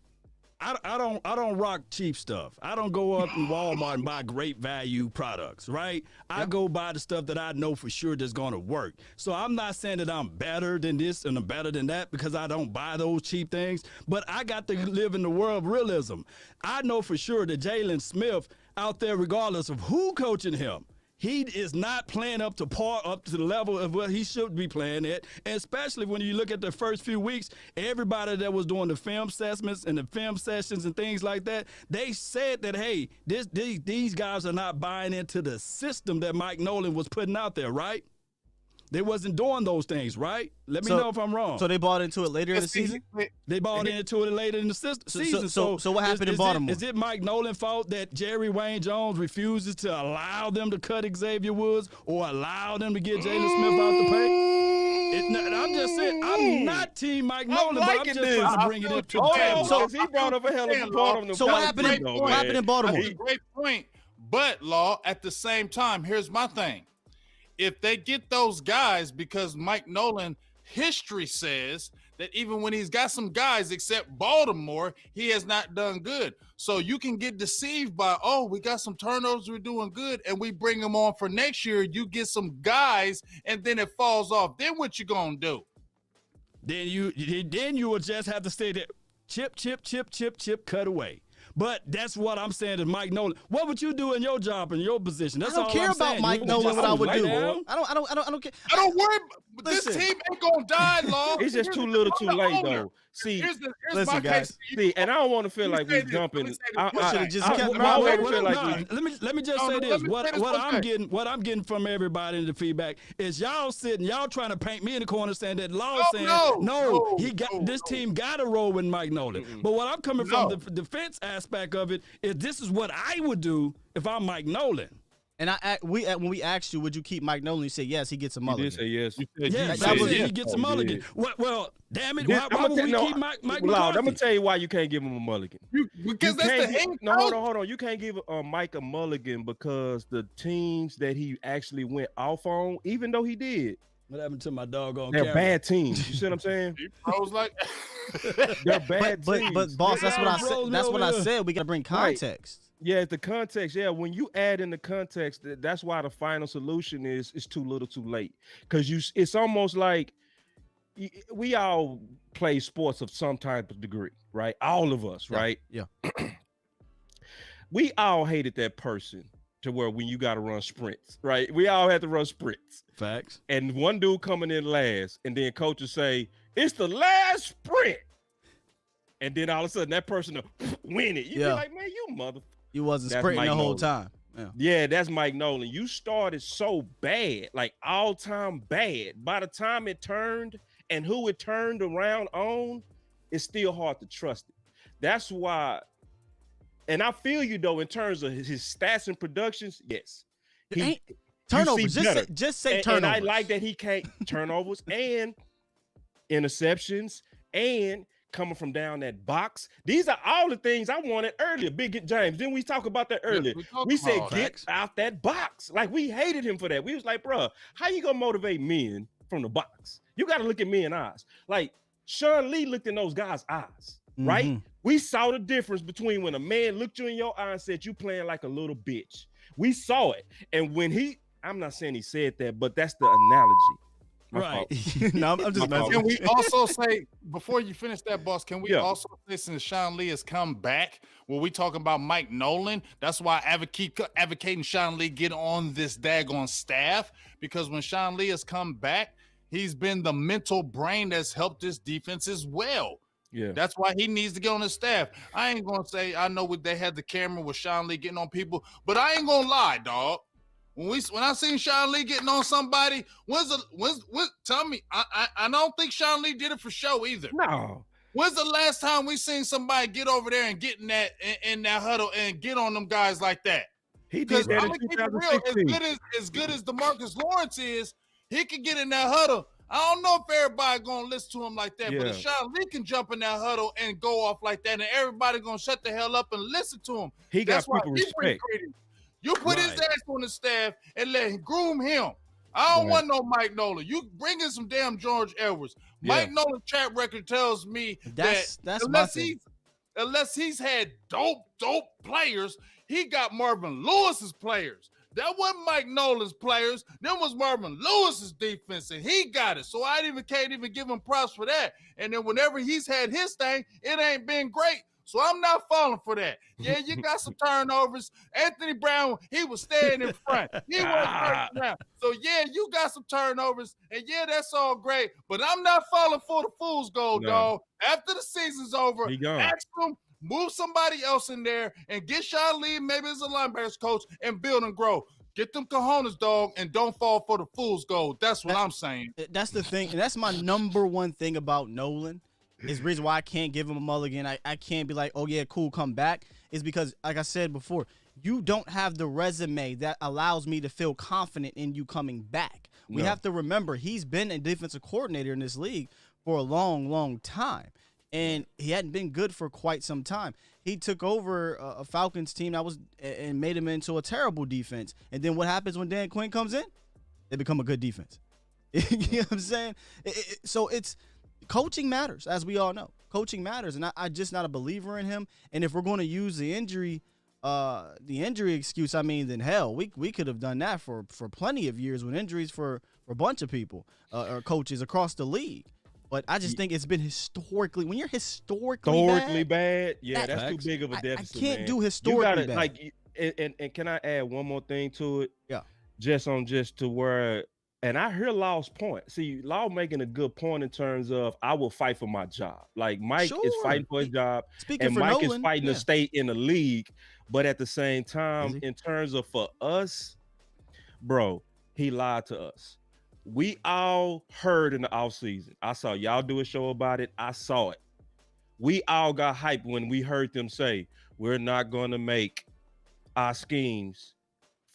I don't rock cheap stuff. I don't go up in Walmart and buy great value products, right? I go buy the stuff that I know for sure that's going to work. So I'm not saying that I'm better than this and I'm better than that because I don't buy those cheap things, but I got to live in the world of realism. I know for sure that Jalen Smith out there, regardless of who coaching him, he is not playing up to the level of what he should be playing at, and especially when you look at the first few weeks, everybody that was doing the film assessments and the film sessions and things like that, they said that, hey, these guys are not buying into the system that Mike Nolan was putting out there, right? They wasn't doing those things, right? Let me know if I'm wrong. So they bought into it later in the season? They bought into it later in the season. So what happened in Baltimore? Is it Mike Nolan's fault that Jerry Wayne Jones refuses to allow them to cut Xavier Woods or allow them to get Jalen Smith out the paint? I'm just saying, I'm not Team Mike Nolan, but I'm just trying to bring it up to the table. So he brought up a hell of a part of So what happened in Baltimore? That's a great point. But, Law, at the same time, here's my thing. If they get those guys, because Mike Nolan, history says that even when he's got some guys except Baltimore, he has not done good. So you can get deceived by, oh, we got some turnovers, we're doing good, and we bring them on for next year. You get some guys, and then it falls off. Then what you gonna do? Then you will just have to stay there. Chip, cut away. But that's what I'm saying to Mike Nolan. What would you do in your job, in your position? That's I don't care about Mike Nolan. What I would do? I don't care. I don't worry. This team ain't gonna die, Law. It's just too little, too late, though. See, here's listen, my guys. case. See, and I don't want to feel like we're jumping. Let me just say this. What I'm getting from everybody in the feedback is y'all trying to paint me in the corner saying that Law saying this team got to roll with Mike Nolan. But what I'm coming from the defense aspect of it is this is what I would do if I'm Mike Nolan. And when we asked you, would you keep Mike Nolan? You said yes. He gets a mulligan. You did say yes. He gets a mulligan. Well, damn it. Why would we keep Mike McCarthy? I'm gonna tell you why you can't give him a mulligan. Because that's the end. No, hold on. You can't give Mike a mulligan because the teams that he actually went off on, even though he did. What happened to my doggone They're camera? bad teams. You see what I'm saying? He froze like They're bad teams. But boss, that's what I said. That's what I said. We gotta bring context. Yeah, the context. Yeah, when you add in the context, that's why the final solution is too little, too late. Because it's almost like we all play sports of some type of degree, right? All of us, right? Yeah. We all hated that person to where when you got to run sprints, right? We all had to run sprints. Facts. And one dude coming in last, and then coaches say, "It's the last sprint," and then all of a sudden that person will win it. You be like, "Man, you mother." You wasn't That's sprinting Mike the whole Nolan. time. Yeah, that's Mike Nolan. You started so bad, like all time bad. By the time it turned and who it turned around on, it's still hard to trust it. That's why, and I feel you though, in terms of his stats and productions, yes. Turnovers. Just say turnovers. And I like that he can't turnovers and interceptions and coming from down that box. These are all the things I wanted earlier. Big James. Didn't we talk about that earlier? We said get out that box. Like we hated him for that. We was like, bro, how you gonna motivate men from the box? You got to look at men eyes. Like Sean Lee looked in those guys' eyes, right? We saw the difference between when a man looked you in your eye and said you playing like a little bitch. We saw it. And when I'm not saying he said that, but that's the analogy. My Right. fault. No, I'm just messing. Can we also say, before you finish that, boss, can we Yeah. also say, since Sean Lee has come back, when we talking about Mike Nolan, that's why I advocating Sean Lee get on this daggone staff, because when Sean Lee has come back, he's been the mental brain that's helped this defense as well. Yeah. That's why he needs to get on the staff. I ain't going to say, I know they had the camera with Sean Lee getting on people, but I ain't going to lie, dog. When I seen Sean Lee getting on somebody, tell me, I don't think Sean Lee did it for show either. No. When's the last time we seen somebody get over there and get in that huddle and get on them guys like that? He did that I'm in gonna keep it real. 2016. As good as DeMarcus Lawrence is, he can get in that huddle. I don't know if everybody gonna listen to him like that, but if Sean Lee can jump in that huddle and go off like that, and everybody gonna shut the hell up and listen to him. He got That's why people he respect. credit. You put his ass on the staff and let him groom him. I don't want no Mike Nolan. You bring in some damn George Edwards. Mike Nolan track record tells me That's unless he's had dope players, he got Marvin Lewis's players. That wasn't Mike Nolan's players. That was Marvin Lewis's defense, and he got it. So I can't even give him props for that. And then whenever he's had his thing, it ain't been great. So I'm not falling for that. Yeah, you got some turnovers. Anthony Brown, he was staying in front. He wasn't first round. So yeah, you got some turnovers, and yeah, that's all great. But I'm not falling for the fool's gold, dog. After the season's over, ask them, move somebody else in there, and get Sean Lee, maybe as a linebackers coach, and build and grow. Get them cojones, dog, and don't fall for the fool's gold. That's what I'm saying. That's the thing, and that's my number one thing about Nolan. Is the reason why I can't give him a mulligan. I can't be like, oh, yeah, cool, come back. Is because, like I said before, you don't have the resume that allows me to feel confident in you coming back. We have to remember he's been a defensive coordinator in this league for a long, long time. And he hadn't been good for quite some time. He took over a Falcons team and made him into a terrible defense. And then what happens when Dan Quinn comes in? They become a good defense. You know what I'm saying? So it's coaching matters, as we all know. Coaching matters, and I'm just not a believer in him. And if we're going to use the injury excuse, I mean, then hell, we could have done that for plenty of years with injuries for a bunch of people or coaches across the league. But I just think it's been historically, when you're historically bad, yeah, that's too big of a deficit. I can't do historically bad. Like, and can I add one more thing to it? Yeah. Just to where. And I hear Law's point. See, Law making a good point in terms of I will fight for my job. Like Mike is fighting for his job, and Mike is fighting to stay in the league. But at the same time, in terms of for us, bro, he lied to us. We all heard in the offseason. I saw y'all do a show about it. I saw it. We all got hyped when we heard them say, we're not going to make our schemes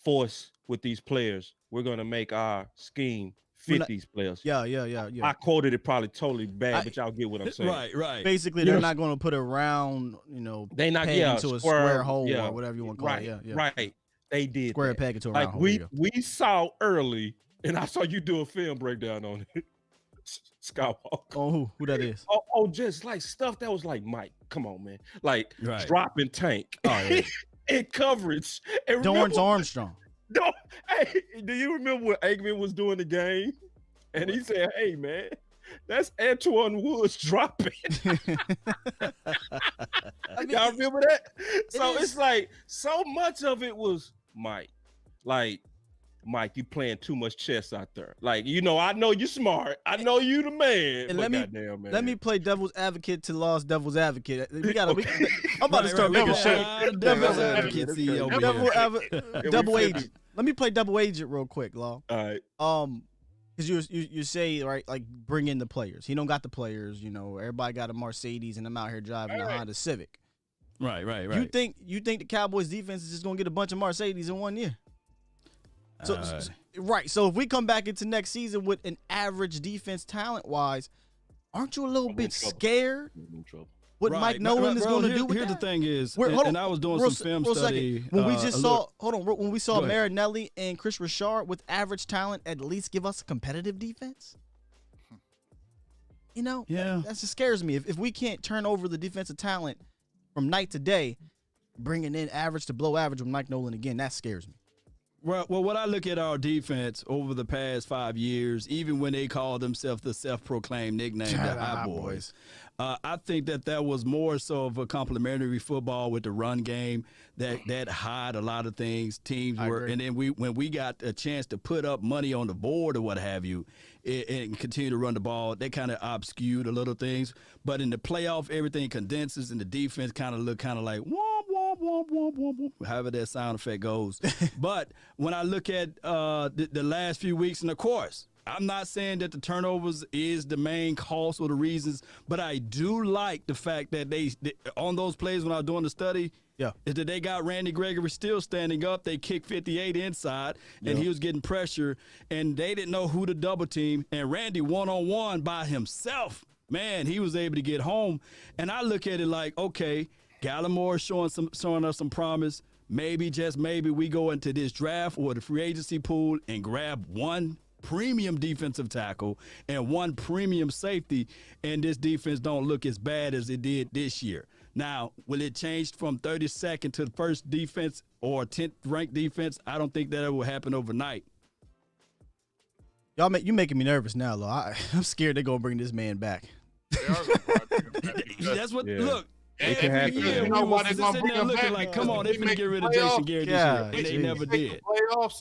force with these players. We're going to make our scheme fit these players. Yeah. I quoted it probably totally bad, but y'all get what I'm saying. Right. Basically, they're not going to put a round, they not peg into a square hole or whatever you want to call it. Yeah. Right. They did square peg into a round hole. We saw early, and I saw you do a film breakdown on it. Skywalker. Oh, who that is? Oh, just like stuff that was like, Mike, come on, man. Like dropping tank. Oh, yeah. In coverage. And Dorrance Armstrong. No, hey, do you remember when Aikman was doing the game? And he said, hey, man, that's Antoine Woods dropping. Y'all remember that? It's like so much of it was Mike. Like, Mike, you playing too much chess out there. Like, I know you're smart. I know you the man. And man. Let me play devil's advocate to Law's devil's advocate. I'm about to start making sure. Devil's advocate, CEO. Double agent. Let me play double agent real quick, Law. All right. Because you say, right, like bring in the players. He don't got the players. Everybody got a Mercedes, and I'm out here driving a Honda Civic. Right. You think the Cowboys defense is just gonna get a bunch of Mercedes in 1 year? So if we come back into next season with an average defense talent-wise, aren't you a little bit scared what Mike Nolan is going to do with that? Here's the thing is, and I was doing some film study. When we just saw, when we saw Marinelli and Chris Richard with average talent at least give us a competitive defense? That just scares me. If we can't turn over the defensive talent from night to day, bringing in average to below average with Mike Nolan again, that scares me. Well, what I look at our defense over the past 5 years, even when they called themselves the self-proclaimed nickname, the Hot Boys, I think that was more so of a complementary football with the run game that hide a lot of things. Teams were, and then when we got a chance to put up money on the board or what have you, and continue to run the ball, they kind of obscured a little things. But in the playoff, everything condenses, and the defense kind of look kind of like womp womp womp womp womp womp, however that sound effect goes. But when I look at the last few weeks, and of course, I'm not saying that the turnovers is the main cause or the reasons, but I do like the fact that they on those plays when I was doing the study, is that they got Randy Gregory still standing up. They kicked 58 inside, and he was getting pressure, and they didn't know who to double team. And Randy one-on-one by himself, man, he was able to get home. And I look at it like, okay, Gallimore showing us some promise. Maybe, just maybe, we go into this draft or the free agency pool and grab one premium defensive tackle and one premium safety, and this defense don't look as bad as it did this year. Now, will it change from 32nd to the first defense or 10th ranked defense? I don't think that it will happen overnight. You making me nervous now, Lo. I'm scared they're gonna bring this man back. That's what. Look. It can happen. Yeah, we were sitting there looking like, come on, they finna get rid of Jason Garrett this year, and they never did.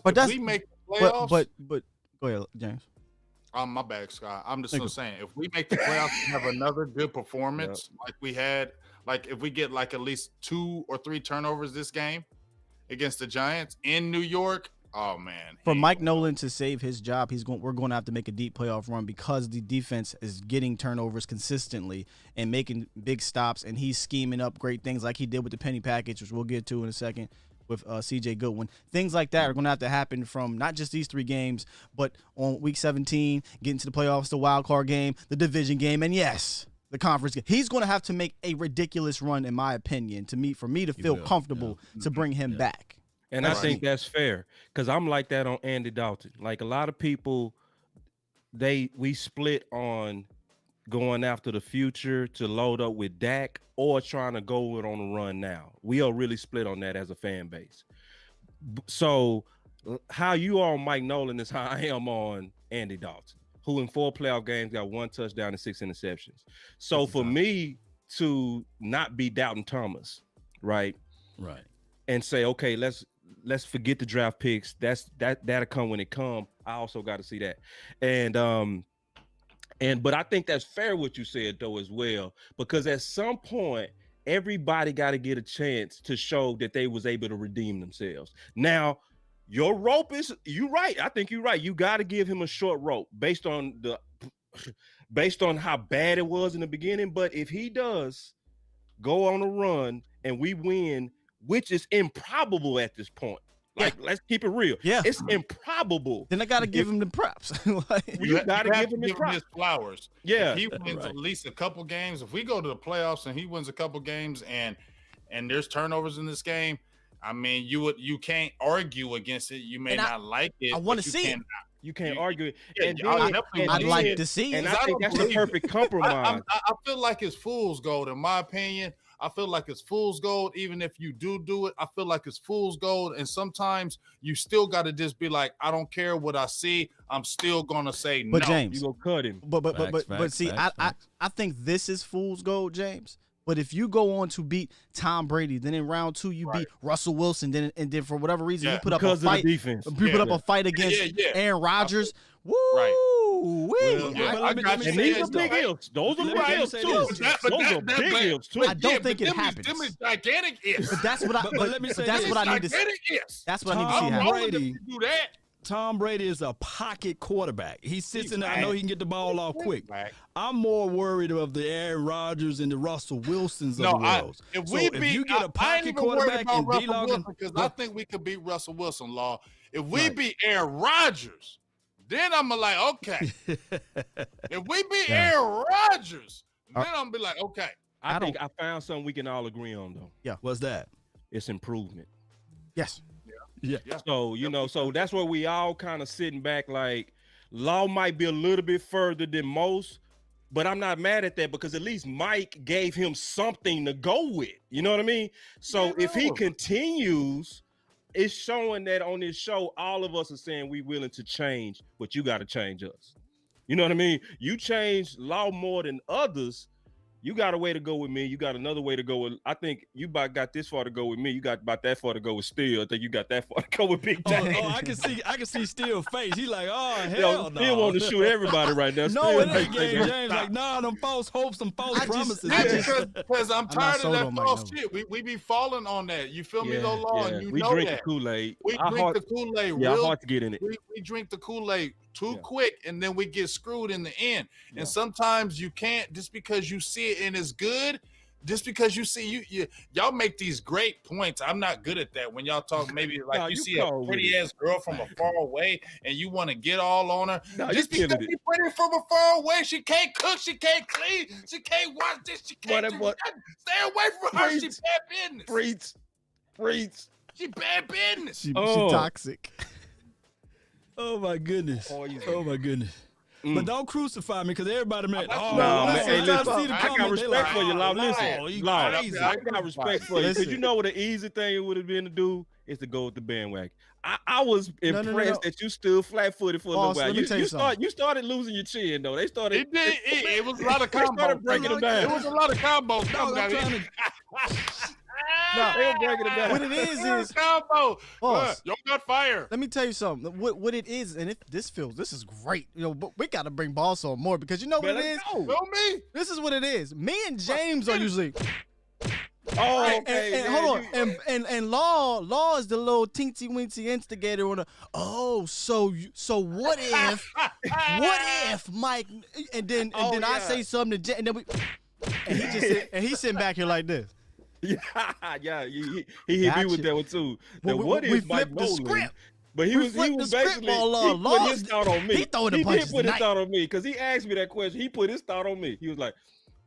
But if we make the playoffs, but go ahead, James. My bad, Scott. I'm just saying, if we make the playoffs and have another good performance like we had, like if we get like at least 2 or 3 turnovers this game against the Giants in New York, oh man. For Mike Nolan to save his job, we're going to have to make a deep playoff run because the defense is getting turnovers consistently and making big stops, and he's scheming up great things like he did with the penny package, which we'll get to in a second, with CJ Goodwin. Things like that are going to have to happen from not just these 3 games, but on week 17, getting to the playoffs, the wild card game, the division game, and yes, the conference game. He's going to have to make a ridiculous run, in my opinion, for me to feel comfortable to bring him back. And I think that's fair because I'm like that on Andy Dalton. Like a lot of people, we split on going after the future to load up with Dak or trying to go it on the run now. We are really split on that as a fan base. So how you are on Mike Nolan is how I am on Andy Dalton, who in 4 playoff games got 1 touchdown and 6 interceptions. So for me to not be Dalton Thomas, right, and say, okay, let's forget the draft picks. That'll come when it come. I also got to see that, but I think that's fair what you said though as well, because at some point everybody got to get a chance to show that they was able to redeem themselves. Now, your rope is you right. I think you're right. You got to give him a short rope based on how bad it was in the beginning. But if he does go on a run and we win, which is improbable at this point. Like, let's keep it real. Yeah, it's improbable. Then I got to give him the props. You got to give him his flowers. Yeah, if he wins at least a couple games. If we go to the playoffs and he wins a couple games, and there's turnovers in this game, I mean, you can't argue against it. You may not like it. I want to see it. You can't argue it. I'd like to see it. And I think that's the perfect compromise. I feel like it's fool's gold, in my opinion. I feel like it's fool's gold. Even if you do it, I feel like it's fool's gold. And sometimes you still got to just be like, I don't care what I see. I'm still going to say no. But James, you go cut him. But see, I think this is fool's gold, James. But if you go on to beat Tom Brady, then in round 2 you beat Russell Wilson, and then for whatever reason you put up a fight. Defense. You put up a fight against Aaron Rodgers. Woo! Well, and these are big ifs. Those are big ifs too. Those are big ifs too. I don't think it happens. Them is gigantic ifs. But that's what I. But let me say that's what I need to see. That's what I need to see happen. Do that. Tom Brady is a pocket quarterback. He sits in there. I know he can get the ball off quick. I'm more worried of the Aaron Rodgers and the Russell Wilsons of the world. If you get a pocket quarterback and D-Logan, because I think we could beat Russell Wilson, Law. If we beat Aaron Rodgers, then I'm like, okay. If we beat Aaron Rodgers, then I'm gonna be like, okay. I think I found something we can all agree on though. Yeah. What's that? It's improvement. Yes. Yeah. So, so that's where we all kind of sitting back like Law might be a little bit further than most, but I'm not mad at that because at least Mike gave him something to go with. You know what I mean? So if he continues it's showing that on this show, all of us are saying we willing to change, but you got to change us. You know what I mean? You change Law more than others. You got a way to go with me. You got another way to go with. I think you about got this far to go with me. You got about that far to go with Steel. I think you got that far to go with Big James. I can see Steel's face. He's like, oh hell no. Steel want to shoot everybody right now. No, it ain't game. James like, nah, them false hopes, them false promises. Because I'm tired of that false shit. We be falling on that. You feel me, though, Law? And you we know drink that. The Kool-Aid. We drink the Kool-Aid. Yeah, hard to get in it. We drink the Kool-Aid too quick, and then we get screwed in the end. And sometimes you can't, just because you see it and it's good, just because you see y'all make these great points. I'm not good at that. When y'all talk, maybe like you see a pretty ass girl from afar away and you want to get all on her. No, just because she's pretty from afar away, she can't cook, she can't clean, she can't wash this, she can't do nothing. Stay away from her. She bad business. Preach. She bad business. She toxic. Oh my goodness. Oh my goodness. But don't crucify me, because everybody man. Hey, listen, I got respect for you, Law. Listen, I got respect for you, because you know what an easy thing it would have been to do is to go with the bandwagon. I was impressed that you stood flat-footed for a little while. You started losing your chin, though. They started. It was a lot of combos. They started breaking them down. It was a lot of combos. No, they were breaking it down. What it is combo. Y'all got fire. Let me tell you something. What it is, and this is great. You know, but we got to bring Boss on more, because you know what it is. Feel me? This is what it is. Me and James are usually. Oh, okay. And hold on. And Law is the little teensy weensy instigator on the. So what if Mike? And then I say something to James, and then he's sitting back here like this. Yeah, he hit me with that one too. What if Mike Nolan? Script. But he was basically he put his thought on me. He put his thought on me, because he asked me that question. He put his thought on me. He was like,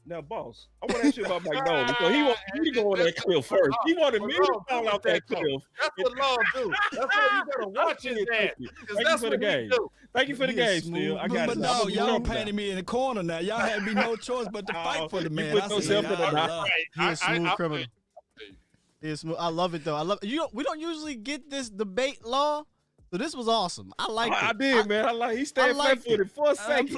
"Now, boss, I want to ask you about Mike Nolan, because he wanted me to go on that cliff first. He wanted me to fall out that cliff." That's what Law do. That's what you gotta watch his ass. Thank you for the game. Thank you for the game, Steel. I got it. But no, y'all painted me in the corner now. Y'all had me no choice but to fight for the man. You put yourself in the He's a smooth criminal. He's smooth. I love it though. I love it. We don't usually get this debate, Law. So this was awesome. I like it. I did, man. He stayed flat-footed for a second.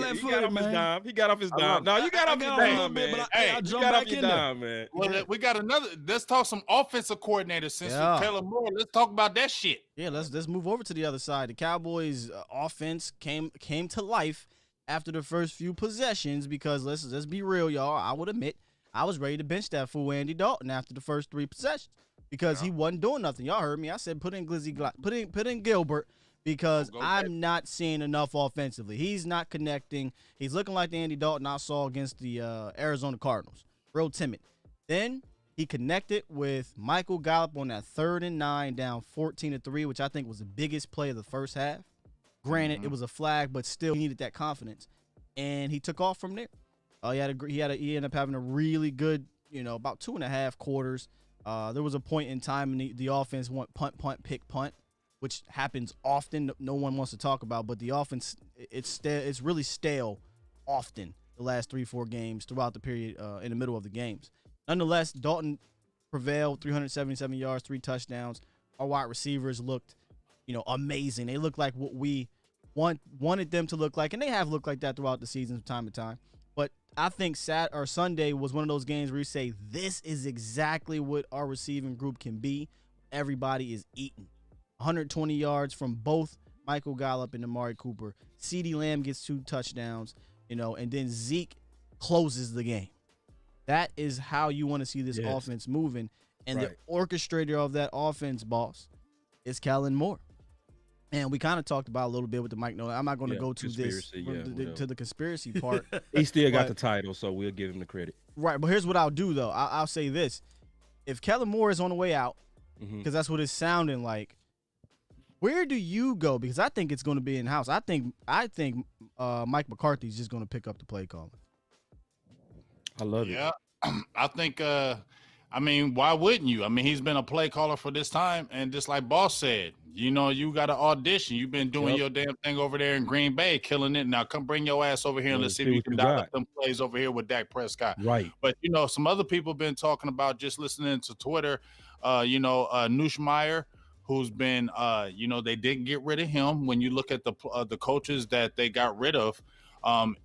He got off his dime. No, you got off your dime, man. Hey, you got off your dime, man. Well, we got another. Let's talk some offensive coordinators since Taylor Moore. Let's talk about that shit. Yeah, let's move over to the other side. The Cowboys' offense came to life after the first few possessions, because let's be real, y'all. I would admit I was ready to bench that fool Andy Dalton after the first 3 possessions, because he wasn't doing nothing. Y'all heard me. I said put in Gilbert, because I'm not seeing enough offensively. He's not connecting. He's looking like the Andy Dalton I saw against the Arizona Cardinals. Real timid. Then he connected with Michael Gallup on that 3rd and 9 down 14-3, which I think was the biggest play of the first half. Granted, it was a flag, but still he needed that confidence. And he took off from there. He ended up having a really good, about 2.5 quarters. There was a point in time in the offense went punt, pick, punt, which happens often. No one wants to talk about, but the offense, it's really stale often the last 3-4 games throughout the period in the middle of the games. Nonetheless, Dalton prevailed, 377 yards, 3 touchdowns. Our wide receivers looked, amazing. They looked like what we wanted them to look like, and they have looked like that throughout the season from time to time. But I think Sunday was one of those games where you say, this is exactly what our receiving group can be. Everybody is eating. 120 yards from both Michael Gallup and Amari Cooper. CeeDee Lamb gets 2 touchdowns, and then Zeke closes the game. That is how you want to see this offense moving. And the orchestrator of that offense, boss, is Kellen Moore. And we kind of talked about a little bit with the Mike Nolan. I'm not going to go to the conspiracy part. He still got the title, so we'll give him the credit. Right, but here's what I'll do, though. I'll say this. If Kellen Moore is on the way out, because that's what it's sounding like, where do you go? Because I think it's going to be in-house. I think Mike McCarthy's just going to pick up the play calling. I love it. Yeah, I think why wouldn't you? He's been a play caller for this time, and just like Boss said, you got to audition. You've been doing your damn thing over there in Green Bay, killing it. Now come bring your ass over here and let's see if you can dial up them plays over here with Dak Prescott. Right. But, some other people been talking about, just listening to Twitter, Nushmeyer, who's been, they didn't get rid of him. When you look at the coaches that they got rid of,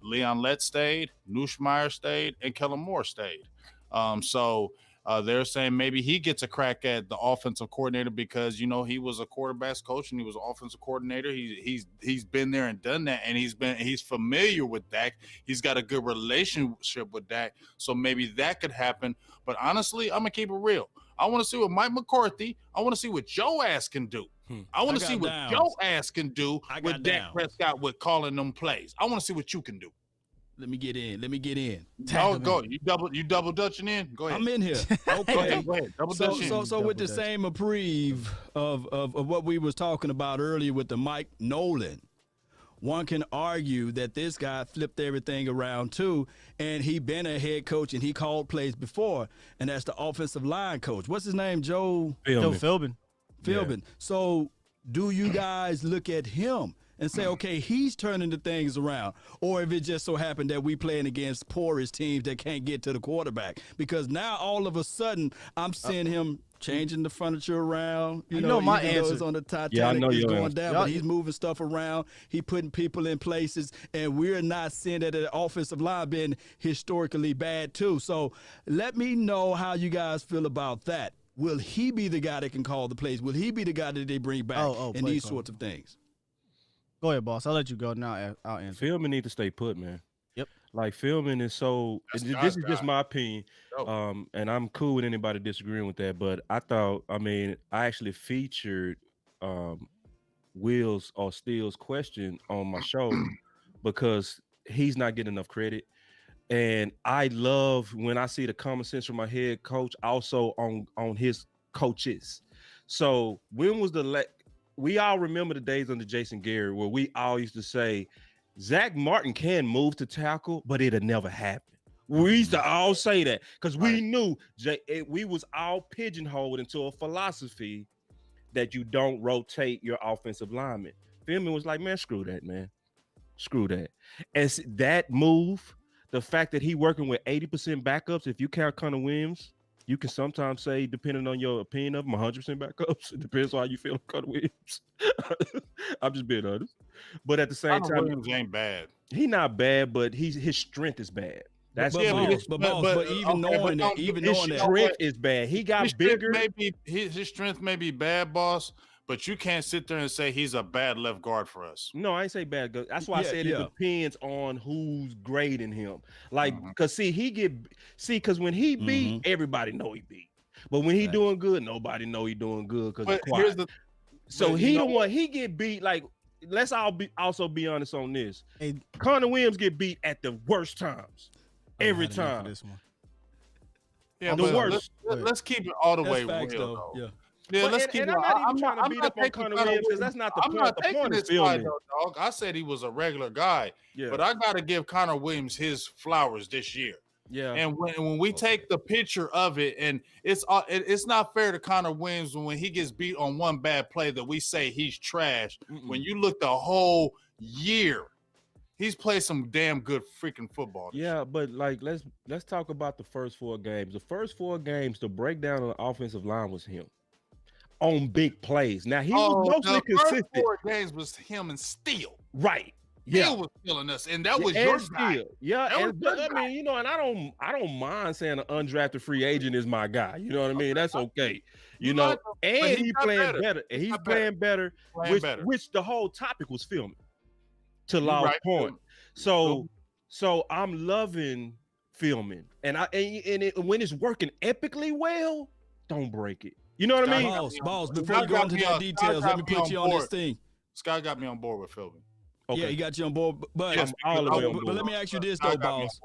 Leon Lett stayed, Nuschmeyer stayed, and Kellen Moore stayed. They're saying maybe he gets a crack at the offensive coordinator because he was a quarterbacks coach and he was an offensive coordinator. He's been there and done that, and he's familiar with Dak. He's got a good relationship with Dak, so maybe that could happen. But honestly, I'm gonna keep it real. I want to see what Mike McCarthy. I want to see what Joe ass can do. I want to see what Joe ass can do with Dak Prescott with calling them plays. I want to see what you can do. Let me get in. Oh, go. You double dutching in? Go ahead. I'm in here. Okay. Go ahead. Double dutch in. So with the same reprieve of what we was talking about earlier with the Mike Nolan, one can argue that this guy flipped everything around too, and he been a head coach and he called plays before, and that's the offensive line coach. What's his name? Joe Philbin. Yeah. So do you guys look at him and say, okay, he's turning the things around? Or if it just so happened that we playing against porous teams that can't get to the quarterback? Because now all of a sudden I'm seeing him changing the furniture around. You know my even though answer. it's on the Titanic, Yeah, I know it's your going answer. down, but he's moving stuff around. He putting people in places, and we're not seeing that the offensive line been historically bad too. So let me know how you guys feel about that. Will he be the guy that can call the plays? Will he be the guy that they bring back and these sorts of things? Go ahead, boss. I'll let you go now. I'll answer. Filming need to stay put, man. Yep. Like filming is so. This is just my opinion, and I'm cool with anybody disagreeing with that. But I actually featured Will's or Steele's question on my show because he's not getting enough credit. And I love when I see the common sense from my head coach also on his coaches. So when was we all remember the days under Jason Garrett where we all used to say, Zach Martin can move to tackle, but it'll never happen. We used to all say that because we knew we was all pigeonholed into a philosophy that you don't rotate your offensive lineman. Philman was like, man, screw that, man. Screw that. And that move, the fact that he working with 80% backups, if you count Connor Williams, you can sometimes say, depending on your opinion of him, 100% backups. It depends on how you feel on Connor Williams. I'm just being honest. But at the same time, Williams ain't bad. He not bad, but his strength is bad. That's but even knowing that, his strength is bad. He got bigger. His strength may be bad, boss. But you can't sit there and say he's a bad left guard for us. No, I ain't say bad. That's why I said it depends on who's grading him. Like, because because when he beat, everybody know he beat. But when he doing good, nobody know he doing good because he's quiet. He get beat. Like, let's also be honest on this. Hey, Connor Williams get beat at the worst times. Every time. This one. Yeah, the worst. Let's keep it all the way real, though. Yeah. Yeah, let's keep it. I'm not even trying to beat up on Connor Williams because that's not the point. The point is filming. Dog. I said he was a regular guy, but I got to give Connor Williams his flowers this year. Yeah. And when we take the picture of it, and it's not fair to Connor Williams when he gets beat on one bad play that we say he's trash. When you look the whole year, he's played some damn good freaking football. Yeah, but like let's talk about the first 4 games. The first 4 games, the breakdown of the offensive line was him. On big plays. Now he was mostly consistent. The first 4 games was him and Steele. Right. Yeah. Steele was killing us, and that was your guy. Yeah, but I mean, and I don't mind saying an undrafted free agent is my guy. You know what I mean? That's okay. And he's playing better. And he's playing better, which the whole topic was filming. To Law's point. So I'm loving filming, and when it's working epically well, don't break it. You know what I mean? Balls. Before you go into the details, let me put you on this thing. Scott got me on board with filming. Okay. Yeah, he got you on board. But, but let me ask you this, though, Balls,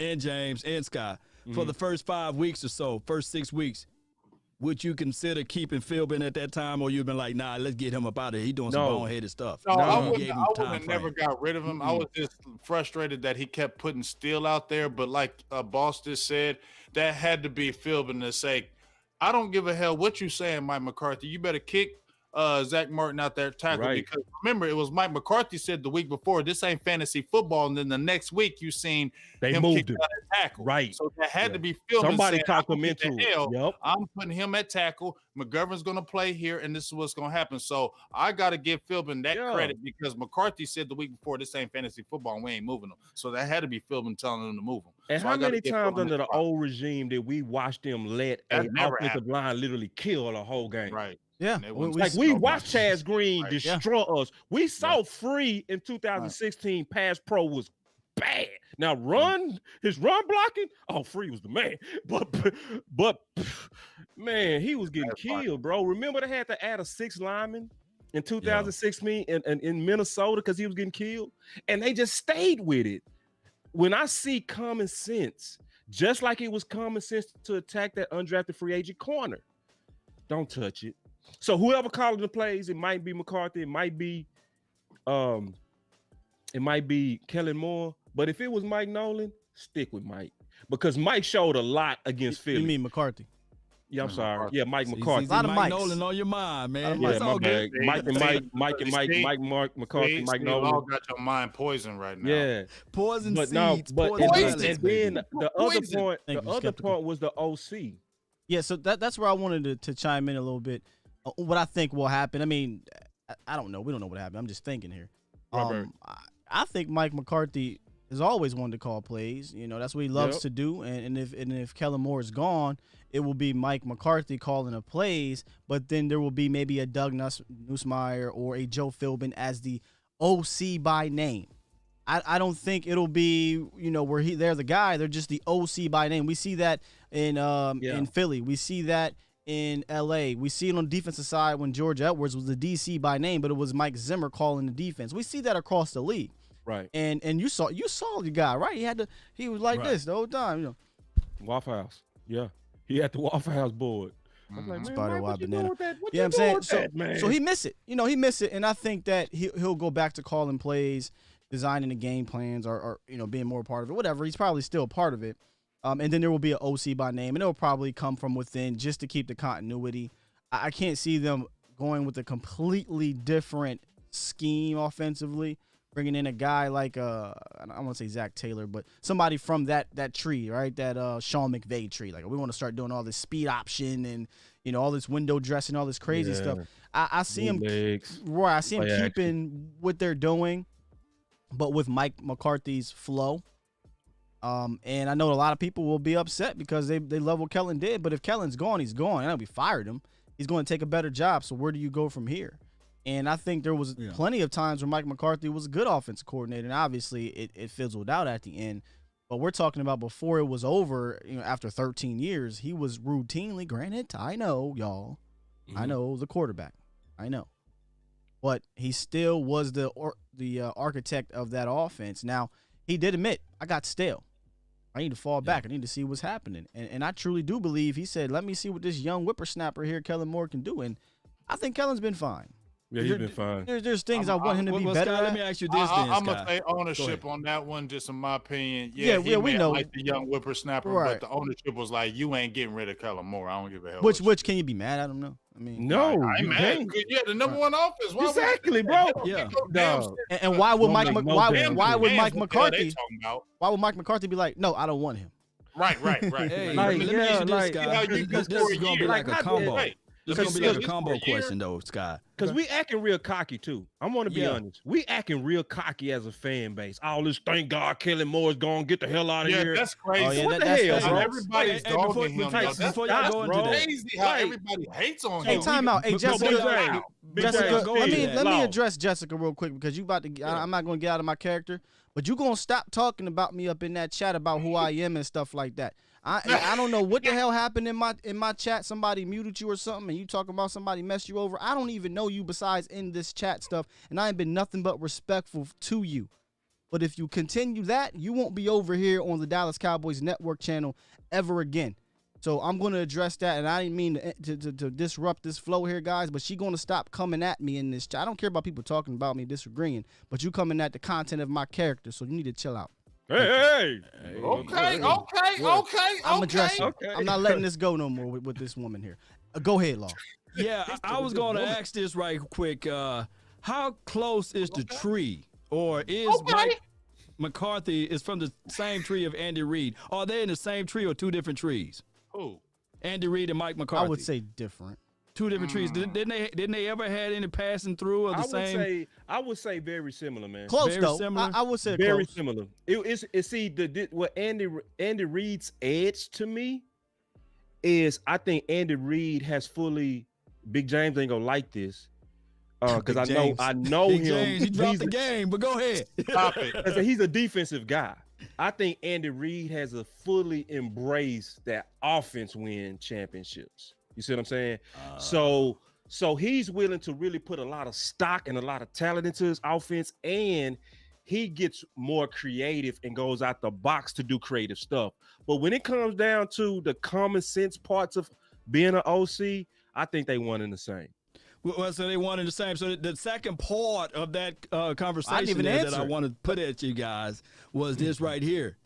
and James, and Scott. For the first 5 weeks or so, first 6 weeks, would you consider keeping Philbin at that time, or you've been like, nah, let's get him up out of here. He doing some boneheaded stuff. No, I would have never got rid of him. I was just frustrated that he kept putting Steele out there. But like Boss just said, that had to be Philbin to say, I don't give a hell what you saying, Mike McCarthy. You better kick Zach Martin out there tackle Right. because remember it was Mike McCarthy said the week before this ain't fantasy football, and then the next week you seen They him moved kick him. out at tackle. Right. So that had to be filmed. Somebody saying, talked "I'm him into the it. hell, Yep. I'm putting him at tackle. McGovern's going to play here, and this is what's going to happen." So I got to give Philbin that credit because McCarthy said the week before this ain't fantasy football and we ain't moving him. So that had to be Philbin telling him to move him. And so how many times under the old regime did we watch them let an offensive line literally kill a whole game? Right. Yeah. We watched Chaz Green destroy us. We saw Free in 2016 pass pro was bad. Now his run blocking, Free was the man. But man, he was getting killed, bro. Remember they had to add a 6th lineman in 2016 in Minnesota because he was getting killed, and they just stayed with it. When I see common sense, just like it was common sense to attack that undrafted free agent corner, don't touch it. So whoever calling the plays, it might be McCarthy, it might be Kellen Moore, but if it was Mike Nolan, stick with Mike because Mike showed a lot against Philly. You mean McCarthy? Yeah, I'm sorry. Yeah, Mike McCarthy. A lot of Mike Mikes. Nolan on your mind, man. Yeah, It's all my bad. good. Mike McCarthy, Mike Nolan. All got your mind poisoned right now. Yeah, Poison seeds. And then the other point was the OC. Yeah, so that's where I wanted to chime in a little bit. What I think will happen. I mean, I don't know. We don't know what happened. I'm just thinking here. I think Mike McCarthy has always wanted to call plays. You know, that's what he loves to do. And if Kellen Moore is gone, it will be Mike McCarthy calling the plays. But then there will be maybe a Doug Nussmeier or a Joe Philbin as the OC by name. I don't think it'll be, where they're the guy. They're just the OC by name. We see that in Philly. We see that in LA. We see it on the defensive side when George Edwards was the DC by name, but it was Mike Zimmer calling the defense. We see that across the league. Right. And you saw the guy, right? He was like this the whole time, Waffle House. Yeah. He had the Waffle House board. I was like, man, Spider what you banana. doing with that? What Yeah, you I'm saying doing with that, so he missed it. He missed it, and I think that he'll go back to calling plays, designing the game plans, or being more a part of it. Whatever, he's probably still a part of it. And then there will be an OC by name, and it'll probably come from within just to keep the continuity. I can't see them going with a completely different scheme offensively, bringing in a guy like I don't want to say Zach Taylor, but somebody from that tree, right? That Sean McVay tree. Like, we want to start doing all this speed option and all this window dressing, all this crazy stuff. I see him, I see him keeping what they're doing, but with Mike McCarthy's flow. And I know a lot of people will be upset because they love what Kellen did, but if Kellen's gone, he's gone. I know we fired him. He's going to take a better job. So where do you go from here? And I think there was plenty of times where Mike McCarthy was a good offensive coordinator, and obviously it fizzled out at the end. But we're talking about before it was over, after 13 years, he was routinely, granted, I know, y'all, I know the quarterback, I know. But he still was the architect of that offense. Now, he did admit, I got stale. I need to fall back. I need to see what's happening. And I truly do believe he said, let me see what this young whippersnapper here, Kellen Moore, can do. And I think Kellen's been fine. Yeah, he's been fine. There's things I want him to be better Scott, at. let me ask you this I'm going to say ownership on that one, just in my opinion. Yeah, we know. Like the young whippersnapper, but the ownership was like, you ain't getting rid of Kellen Moore. I don't give a hell. Which can you be mad at him, though? I mean, no. I ain't mad. You had the number one offense. Why exactly, bro. Yeah. And why would Mike McCarthy be like, no, I don't want him? Right. Hey, let me ask you this, Scott. This is going to be like a combo. It's going to be like a combo question, though, Scott. Because we acting real cocky, too. I want to be honest. We acting real cocky as a fan base. All this, thank God, Kellen Moore is going to get the hell out of here. Yeah, that's crazy. What the hell, bro? Everybody's dogging him. Before y'all go into that. Crazy how everybody hates on him. Hey, time out. Hey, Jessica, let me address Jessica real quick because you about to. I'm not going to get out of my character, but you going to stop talking about me up in that chat about who I am and stuff like that. I don't know what the hell happened in my chat. Somebody muted you or something, and you talking about somebody messed you over. I don't even know you besides in this chat stuff, and I ain't been nothing but respectful to you. But if you continue that, you won't be over here on the Dallas Cowboys Network channel ever again. So I'm going to address that, and I didn't mean to disrupt this flow here, guys, but she going to stop coming at me in this chat. I don't care about people talking about me disagreeing, but you coming at the content of my character, so you need to chill out. Hey. Okay. I'm addressing. Okay. I'm not letting this go no more with this woman here. Go ahead, Law. Yeah, I was going to ask this right quick. How close is the tree, or is Mike McCarthy is from the same tree of Andy Reid? Are they in the same tree or two different trees? Who? Andy Reid and Mike McCarthy. I would say different. Two different trees. Didn't they ever had any passing through of the same? I would say very similar, man. Close Very though. similar? I would say Very close. similar. It's see what Andy Reid's edge to me is I think Andy Reid has fully. Big James ain't gonna like this because I know Big him. James, he dropped the game, but go ahead. Stop it. He's a defensive guy. I think Andy Reid has a fully embraced that offense win championships. You see what I'm saying? So he's willing to really put a lot of stock and a lot of talent into his offense, and he gets more creative and goes out the box to do creative stuff. But when it comes down to the common sense parts of being an OC, I think they one and the same. Well, so they one and the same. So the second part of that conversation even that I answer. want to put at you guys was this right here.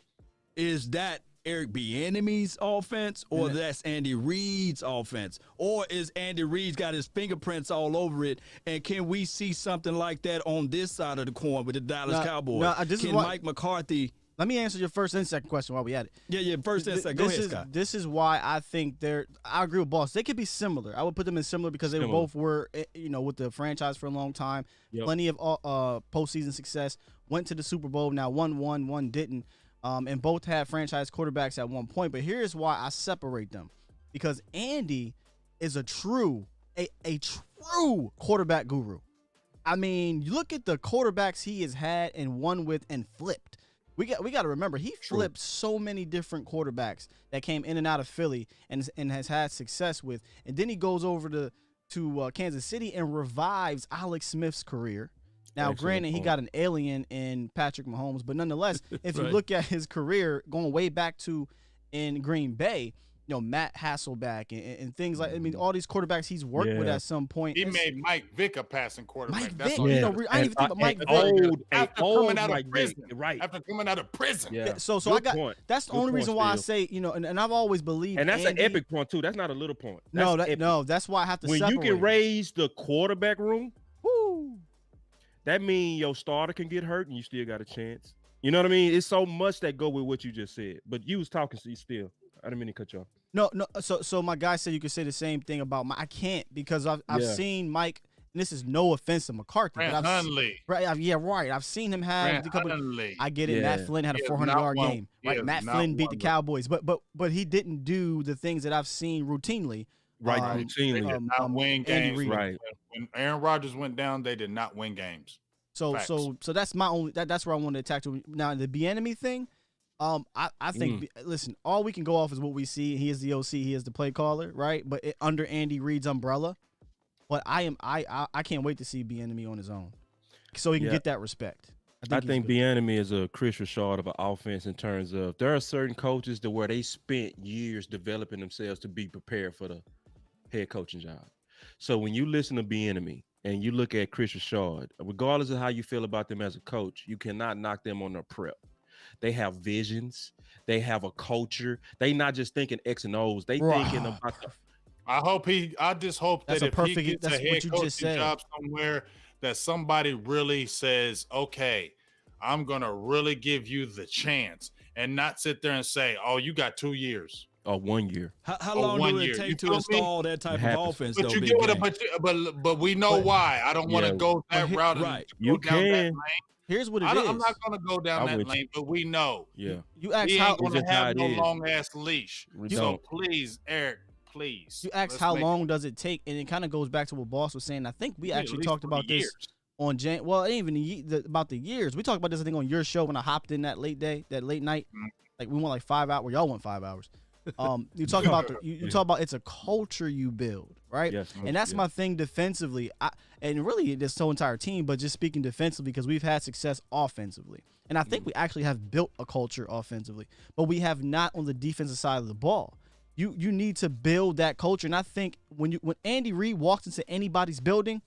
Is that Eric Bieniemy's offense, or that's Andy Reid's offense? Or is Andy Reid's got his fingerprints all over it? And can we see something like that on this side of the coin with the Dallas Cowboys? Can Mike McCarthy... Let me answer your first and second question while we at it. Yeah, first and second. Go ahead, Scott. This is why I think I agree with Boss. They could be similar. I would put them in similar because they both were, with the franchise for a long time. Yep. Plenty of postseason success. Went to the Super Bowl. Now one didn't. And both had franchise quarterbacks at one point. But here's why I separate them. Because Andy is a true quarterback guru. I mean, you look at the quarterbacks he has had and won with and flipped. We got to remember, he flipped so many different quarterbacks that came in and out of Philly and has had success with. And then he goes over to Kansas City and revives Alex Smith's career. Now, granted, he got an alien in Patrick Mahomes, but nonetheless, if you look at his career going way back to in Green Bay, Matt Hasselbeck and things like, I mean, all these quarterbacks he's worked with at some point. He made Mike Vick a passing quarterback. Mike That's Vick, all. I didn't even think about Mike Vick. After coming out of prison. Right. After coming out of prison. Yeah. So that's the only reason why I say, and I've always believed. And that's Andy, an epic point too. That's not a little point. That's that's why I have to when separate. you can raise the quarterback room, woo, that means your starter can get hurt and you still got a chance. You know what I mean? It's so much that go with what you just said. But you was talking, so you still. I didn't mean to cut you off. No. So my guy said you could say the same thing about Mike. I can't because I've seen Mike. And this is no offense to McCarthy. Grant Hunley. Right. I've seen him have a couple. I get it. Yeah. Matt Flynn had a 400-yard game. Right. Matt Flynn beat the Cowboys, but he didn't do the things that I've seen routinely. Right. Routinely. They did not win games. Right. When Aaron Rodgers went down, they did not win games. So that's my only. That's where I wanted to attack to. Now the Bieniemy thing. I think listen, all we can go off is what we see. He is the OC, he is the play caller, right? But under Andy Reid's umbrella. But I can't wait to see Bieniemy on his own, so he can get that respect. I think Bieniemy is a Chris Richard of an offense in terms of there are certain coaches to where they spent years developing themselves to be prepared for the head coaching job. So when you listen to Bieniemy and you look at Chris Richard, regardless of how you feel about them as a coach, you cannot knock them on their prep. They have visions. They have a culture. They not just thinking X and O's. They thinking about the. I just hope That's that a if perfect, he gets that's a head what you just coaching said. job somewhere, that somebody really says, okay, I'm going to really give you the chance and not sit there and say, oh, you got 2 years. Or 1 year. How long do it take to install that type of offense? But though, you get it, but we know why. I don't want to go that route. Right. You down that can. lane. Here's what it is. I'm not going to go down that lane, but we know. Yeah. You asked He how ain't going to have no long ass leash. So please, Eric, please. You asked how long does it take, and it kind of goes back to what Boss was saying. I think we actually talked about this on well, it ain't even about the years. We talked about this, I think, on your show when I hopped in that late night. Like we went like 5 hours. Well, y'all went 5 hours. You talk about you talk about it's a culture you build, right? Yes, and that's my thing defensively. And really this whole entire team, but just speaking defensively because we've had success offensively. And I think we actually have built a culture offensively, but we have not on the defensive side of the ball. You need to build that culture. And I think when Andy Reid walks into anybody's building,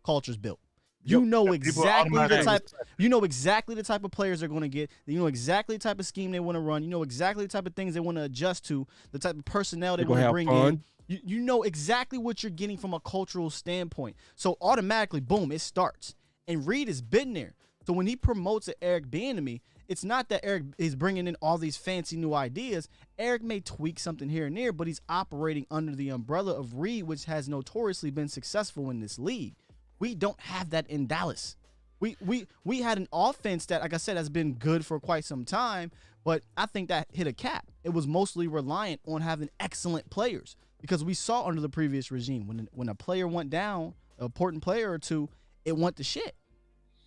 culture's built. You know exactly the type of players they're going to get. You know exactly the type of scheme they want to run. You know exactly the type of things they want to adjust to, the type of personnel they want to bring in. You know exactly what you're getting from a cultural standpoint. So automatically, boom, it starts. And Reed has been there. So when he promotes an Eric Bieniemy, it's not that Eric is bringing in all these fancy new ideas. Eric may tweak something here and there, but he's operating under the umbrella of Reed, which has notoriously been successful in this league. We don't have that in Dallas. We had an offense that, like I said, has been good for quite some time, but I think that hit a cap. It was mostly reliant on having excellent players because we saw under the previous regime when a player went down, an important player or two, it went to shit.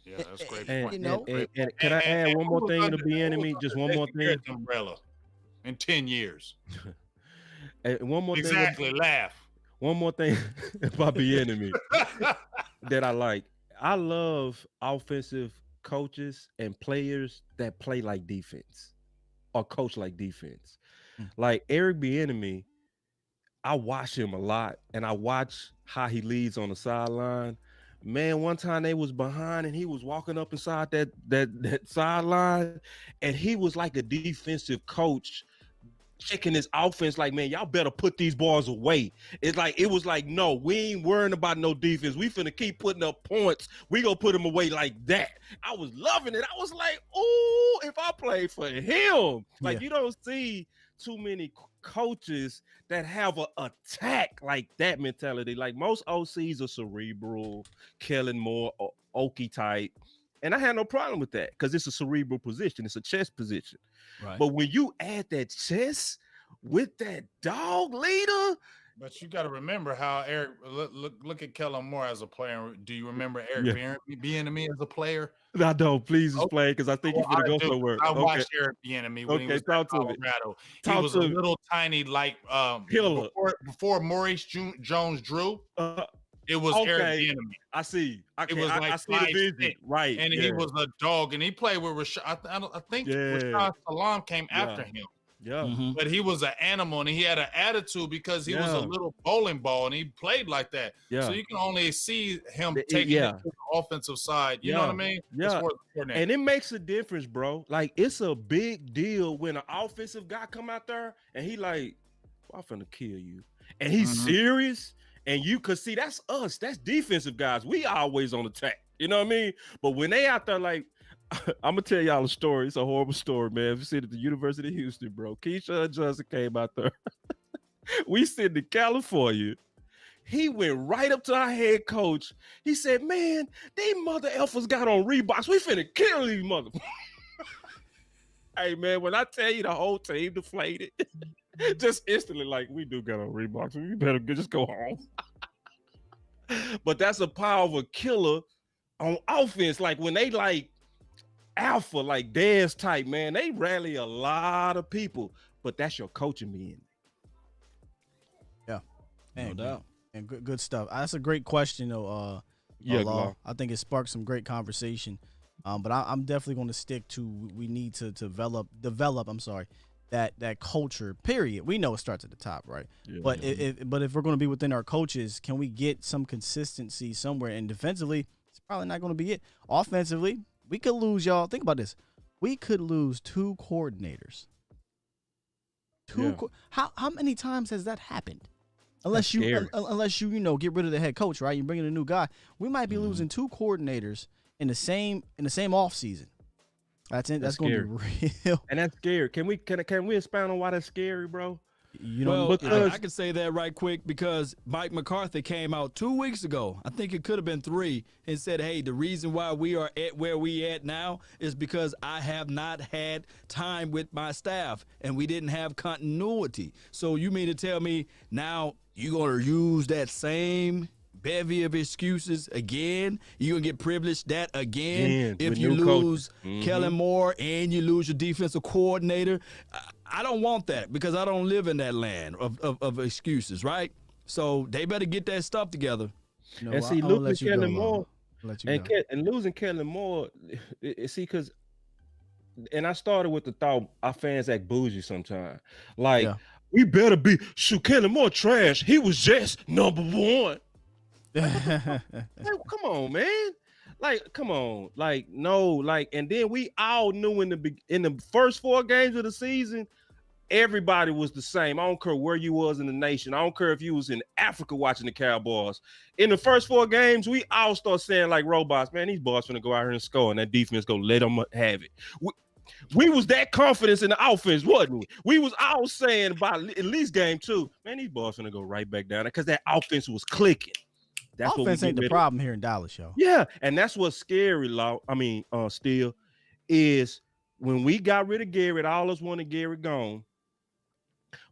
Yeah, that's a great And, point. You know? and can I add one more thing to be enemy? Just one more thing. Umbrella in 10 years. And one more Exactly. thing. Laugh. One more thing about the enemy that I like. I love offensive coaches and players that play like defense or coach like defense. Like Eric Bieniemy, I watch him a lot, and I watch how he leads on the sideline. Man, one time they was behind and he was walking up inside that sideline, and he was like a defensive coach checking his offense like, man, y'all better put these balls away. It was like, no, we ain't worrying about no defense. We finna keep putting up points. We gonna put them away like that. I was loving it. I was like, oh, if I played for him. Like, you don't see too many coaches that have a attack like that mentality. Like most OCs are cerebral, Kellen Moore, Okie type. And I had no problem with that because it's a cerebral position. It's a chess position. Right. But when you add that chess with that dog leader. But you got to remember how Eric look at Kellen Moore as a player. Do you remember Eric Bieniemy as a player? I don't. Please explain because I think he's going to go somewhere. I watched Eric Bieniemy when he was in Colorado. He was a little tiny, like before Maurice Jones-Drew. It was Eric Bieniemy. I see. I see the vision. Right. And he was a dog, and he played with Rashad. I think Rashad Salam came after him. Yeah. Mm-hmm. But he was an animal, and he had an attitude because he was a little bowling ball, and he played like that. Yeah. So you can only see him taking it to the offensive side. You know what I mean? Yeah. And it makes a difference, bro. Like, it's a big deal when an offensive guy come out there, and he like, well, I'm finna kill you. And he's serious. And you could see that's us. That's defensive guys. We always on attack. You know what I mean? But when they out there, like, I'm gonna tell y'all a story. It's a horrible story, man. If you see it at the University of Houston, bro. Keisha Johnson came out there. We sitting in California. He went right up to our head coach. He said, man, they mother effers got on Reeboks. We finna kill these mother. Hey, man, when I tell you the whole team deflated, just instantly, like, we do got on Reeboks. We better just go home. But that's a power of a killer on offense. Like, when they, like, alpha, like Dez type, man, they rally a lot of people. But that's your coaching men. Yeah. No doubt. And good stuff. That's a great question, though. Law. I think it sparked some great conversation. But I'm definitely going to stick to we need to develop. I'm sorry. That culture, period. We know it starts at the top, right? Yeah, but if we're going to be within our coaches, can we get some consistency somewhere? And defensively, it's probably not going to be it. Offensively, we could lose, y'all. Think about this. We could lose 2 coordinators. How many times has that happened? Unless you get rid of the head coach, right? You bring in a new guy. We might be losing 2 coordinators in the same off season. That's going to be real. And that's scary. Can we expound on why that's scary, bro? I can say that right quick because Mike McCarthy came out 2 weeks ago. I think it could have been 3 and said, hey, the reason why we are at where we at now is because I have not had time with my staff and we didn't have continuity. So you mean to tell me now you're going to use that same bevy of excuses again? You're going to get privileged that again if you lose Kellen Moore and you lose your defensive coordinator? I don't want that because I don't live in that land of excuses, right? So they better get that stuff together. No, and see, losing Kellen Moore and losing Kellen Moore, see, because, and I started with the thought our fans act bougie sometimes. Like, we better be, Kellen Moore trash. He was just number 1. Like, come on, man. Like, come on. Like, no, like, and then we all knew in the first 4 games of the season, everybody was the same. I don't care where you was in the nation. I don't care if you was in Africa watching the Cowboys. In the first 4 games, we all start saying like robots, man, these boys finna go out here and score, and that defense go let them have it. We was that confidence in the offense, wasn't we? We was all saying by at least game 2, man, these boys finna go right back down there because that offense was clicking. That's offense what ain't the problem here in Dallas, yo. Yeah, and that's what's scary, still, is when we got rid of Garrett, all us wanted Garrett gone.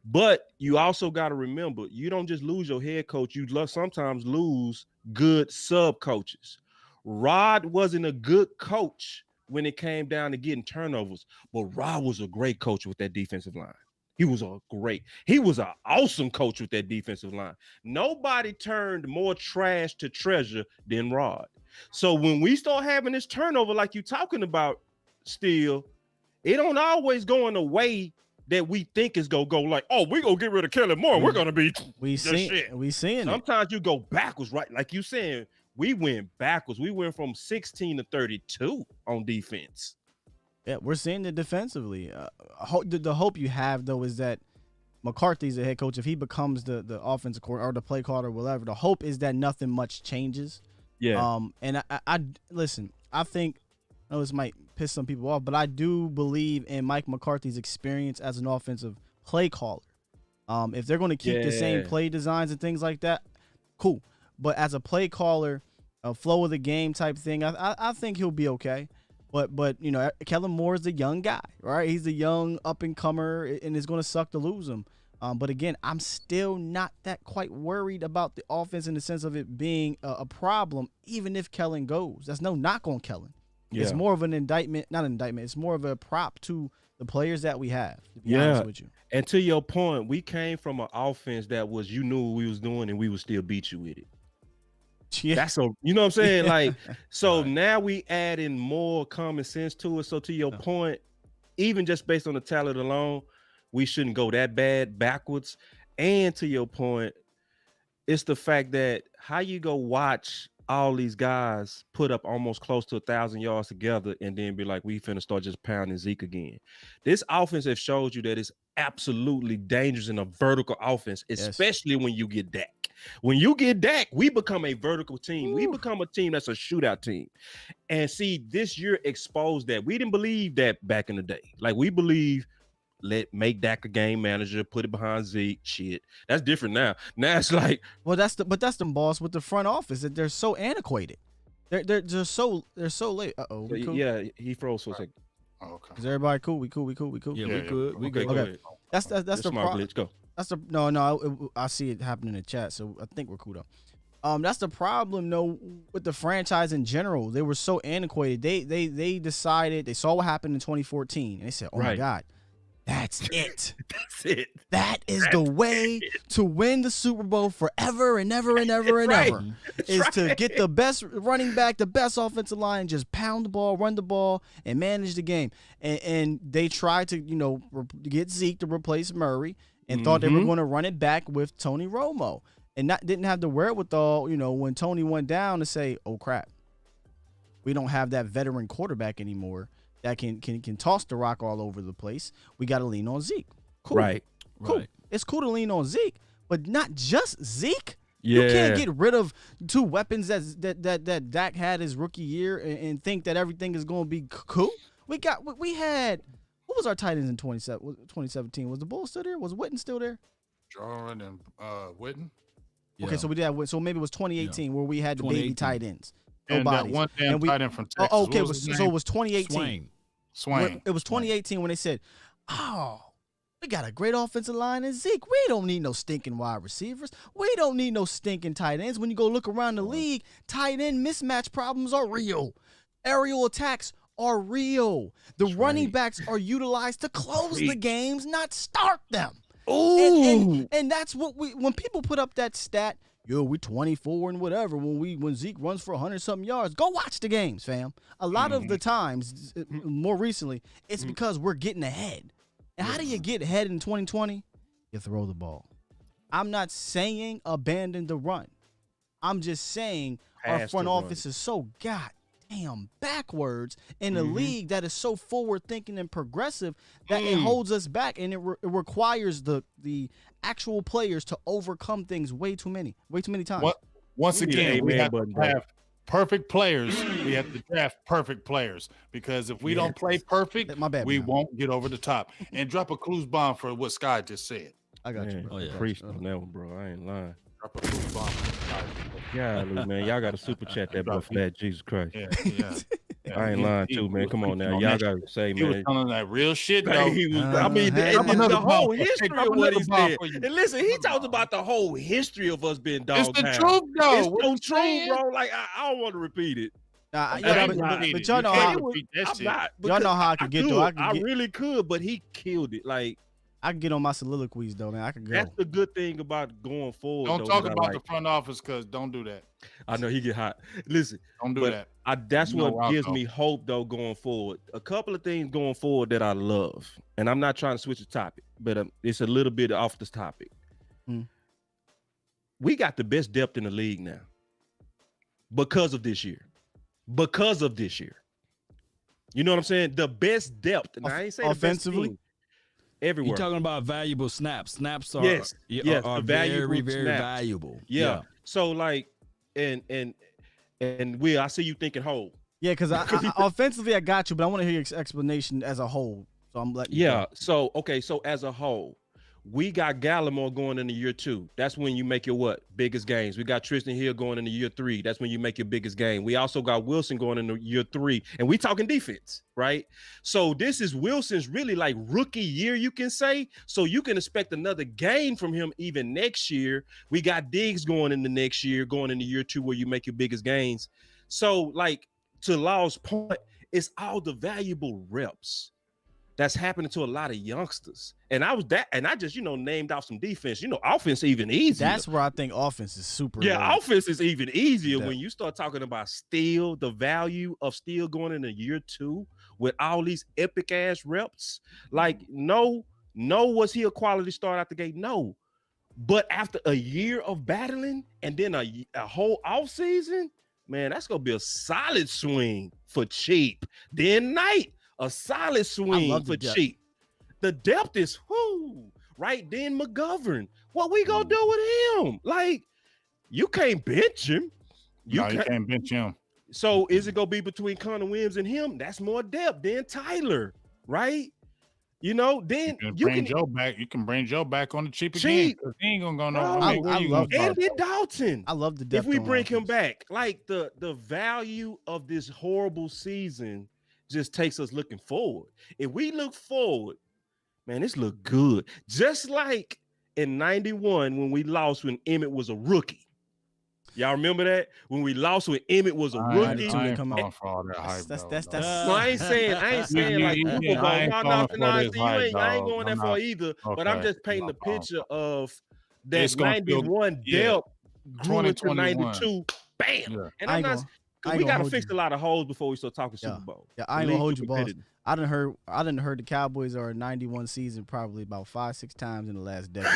But you also got to remember, you don't just lose your head coach. You sometimes lose good sub coaches. Rod wasn't a good coach when it came down to getting turnovers, but Rod was a great coach with that defensive line. He was an awesome coach with that defensive line. Nobody turned more trash to treasure than Rod. So when we start having this turnover like you talking about, still, it don't always go in a way that we think is gonna go like, oh, we're gonna get rid of Kellen Moore. We're gonna be we seeing it. Sometimes you go backwards, right? Like you saying, we went backwards. We went from 16 to 32 on defense. Yeah, we're seeing it defensively. The hope you have, though, is that McCarthy's the head coach. If he becomes the offensive coordinator or the play caller or whatever, the hope is that nothing much changes. Yeah. And I listen, I think, I know this might piss some people off, but I do believe in Mike McCarthy's experience as an offensive play caller. If they're going to keep the same play designs and things like that, cool. But as a play caller, a flow of the game type thing, I think he'll be okay. But you know, Kellen Moore is a young guy, right? He's a young up-and-comer, and it's going to suck to lose him. But again, I'm still not that quite worried about the offense in the sense of it being a problem, even if Kellen goes. That's no knock on Kellen. Yeah. It's more of an indictment, not an indictment. It's more of a prop to the players that we have, to be honest with you. And to your point, we came from an offense that was, you knew what we was doing, and we would still beat you with it. Yeah. That's you know what I'm saying? Like, so Right. now we adding more common sense to it. So to your point, even just based on the talent alone, we shouldn't go that bad backwards. And to your point, it's the fact that how you go watch all these guys put up almost close to 1,000 yards together and then be like, we finna start just pounding Zeke again. This offense has showed you that it's absolutely dangerous in a vertical offense, especially when you get Dak. When you get Dak, we become a vertical team. We become a team that's a shootout team. And see, this year exposed that. We didn't believe that back in the day. Like, we believe, make Dak a game manager, put it behind Zeke. Shit, that's different now. Now it's like, well, that's the boss with the front office, that they're so antiquated. They're so late. Yeah, he froze for a second. Oh, okay. Is everybody cool? We cool. Yeah, we good. We good. Okay. That's the problem. Go. That's the no. I see it happening in the chat, so I think we're cool though. That's the problem though with the franchise in general. They were so antiquated. They decided, they saw what happened in 2014, and they said, "Oh my God, that's it. That's it. That is the way to win the Super Bowl forever and ever and ever and ever. Is to get the best running back, the best offensive line, and just pound the ball, run the ball, and manage the game." And they tried to get Zeke to replace Murray, and thought they were going to run it back with Tony Romo, and didn't have the wherewithal, when Tony went down, to say, "Oh crap, we don't have that veteran quarterback anymore that can toss the rock all over the place. We got to lean on Zeke." Cool. Cool. Right. It's cool to lean on Zeke, but not just Zeke. Yeah. You can't get rid of 2 weapons that Dak had his rookie year and think that everything is going to be cool. We had, what was our tight ends in 2017? Was the Bulls still there? Was Witten still there? Jarwin and Witten. Okay, Yeah. so we did. So maybe it was 2018 where we had the baby 2018. tight ends. And Nobody. that one damn tight end from Texas. Oh, okay. What was his So name? it was 2018. Swain. It was 2018 when they said, "Oh, we got a great offensive line in Zeke. We don't need no stinking wide receivers. We don't need no stinking tight ends." When you go look around the league, tight end mismatch problems are real. Aerial attacks are real. The running backs are utilized to close the games, not start them. Ooh. And that's what when people put up that stat, we 24 and whatever, when Zeke runs for 100-something yards, go watch the games, fam. A lot of the times, more recently, it's because we're getting ahead. And how do you get ahead in 2020? You throw the ball. I'm not saying abandon the run. I'm just saying our front office is so goddamn damn backwards in a Mm-hmm. league that is so forward thinking and progressive that it holds us back, and it requires the actual players to overcome things way too many times. Once We need an again, we amen have button, to bro. have perfect players. We have to draft perfect players because if we don't play perfect, My bad, we man. won't get over the top. And drop a clues bomb for what Sky just said. I got you, Man, bro. Oh, yeah. preached on that one, bro. I ain't lying. Drop a clues bomb. Golly, man, y'all got to super chat that boy for that. Jesus Christ. Yeah. I ain't lying too, man. Come on now, y'all got to say, He was man. telling that real shit, Hey, though. he was, I mean, Hey, and another the whole bomb. history Hey, of what he another bomb said. for you. And listen, he talks about the whole history of us being dog It's the pound. truth, though. It's What so you true, saying? bro. Like, I don't want to repeat it. Nah, And yeah, I'm but not y'all eating. know You how can't I- repeat that I'm shit. not. y'all know how I could get though. I really could, but he killed it. Like, I can get on my soliloquies though, man. I could go. that's the good thing about going forward. Don't though, talk that I about like. the front office because don't do that. I know he get hot. Listen, Don't do but that. that's You know what I'll gives go. me hope though going forward. A couple of things going forward that I love, and I'm not trying to switch the topic, but it's a little bit off this topic. We got the best depth in the league now because of this year. You know what I'm saying? The best depth, and I ain't saying Offensively? the best team. Everywhere. You're talking about valuable snaps. Snaps are Yes, are the valuable very, very snaps. valuable. Yeah. So like, and Will, I see you thinking whole. Yeah, because I offensively I got you, but I want to hear your explanation as a whole. So I'm letting you Yeah. go. So okay. So as a whole, we got Gallimore going into year 2. That's when you make your what? Biggest gains. We got Tristan Hill going into year 3. That's when you make your biggest gain. We also got Wilson going into year 3. And we talking defense, right? So this is Wilson's really like rookie year, you can say. So you can expect another gain from him even next year. We got Diggs going into next year, going into year 2 where you make your biggest gains. So like to Law's point, it's all the valuable reps that's happening to a lot of youngsters. And I just, named off some defense. Offense even easier. That's where I think offense is super. Yeah, offense is even easier Yeah. when you start talking about steel, the value of steel going into year 2 with all these epic ass reps. Like, no, was he a quality start out the gate? No. But after a year of battling and then a whole offseason, man, that's gonna be a solid swing for cheap. Then night, a solid swing love for the depth. cheap. The depth is right. Then McGovern, what we gonna do with him? Like, you can't bench him. You can't bench him. So is it gonna be between Connor Williams and him? That's more depth than Tyler, right? Then You can bring Joe back on the cheap again. 'Cause he ain't gonna go no. Bro, where I you love gonna start? Andy Dalton. I love the depth. If we on bring him offense. back, like the value of this horrible season just takes us looking forward. If we look forward, man, this look good. Just like in 91 when we lost when Emmett was a rookie. Y'all remember that? When we lost when Emmett was a rookie. I ain't Come on. falling for all that hype, That's- bro. that's- No. that's- No, I ain't saying like Yeah, Super Bowl. I ain't No, falling for I this hype, ain't dog. going that I'm far not- either. But I'm Okay. just painting I'm the not falling picture for of It's that gonna feel- 91 yeah. depth grew into 2021. 92. Bam. Yeah. And I ain't I'm not. gonna- I 'Cause ain't we gonna gotta hold fix you. a lot of holes before we start talking Yeah. Super Bowl. Yeah, The I ain't gonna league hold too you, boss. competitive. I didn't heard the Cowboys are a 91 season probably about 5-6 times in the last decade.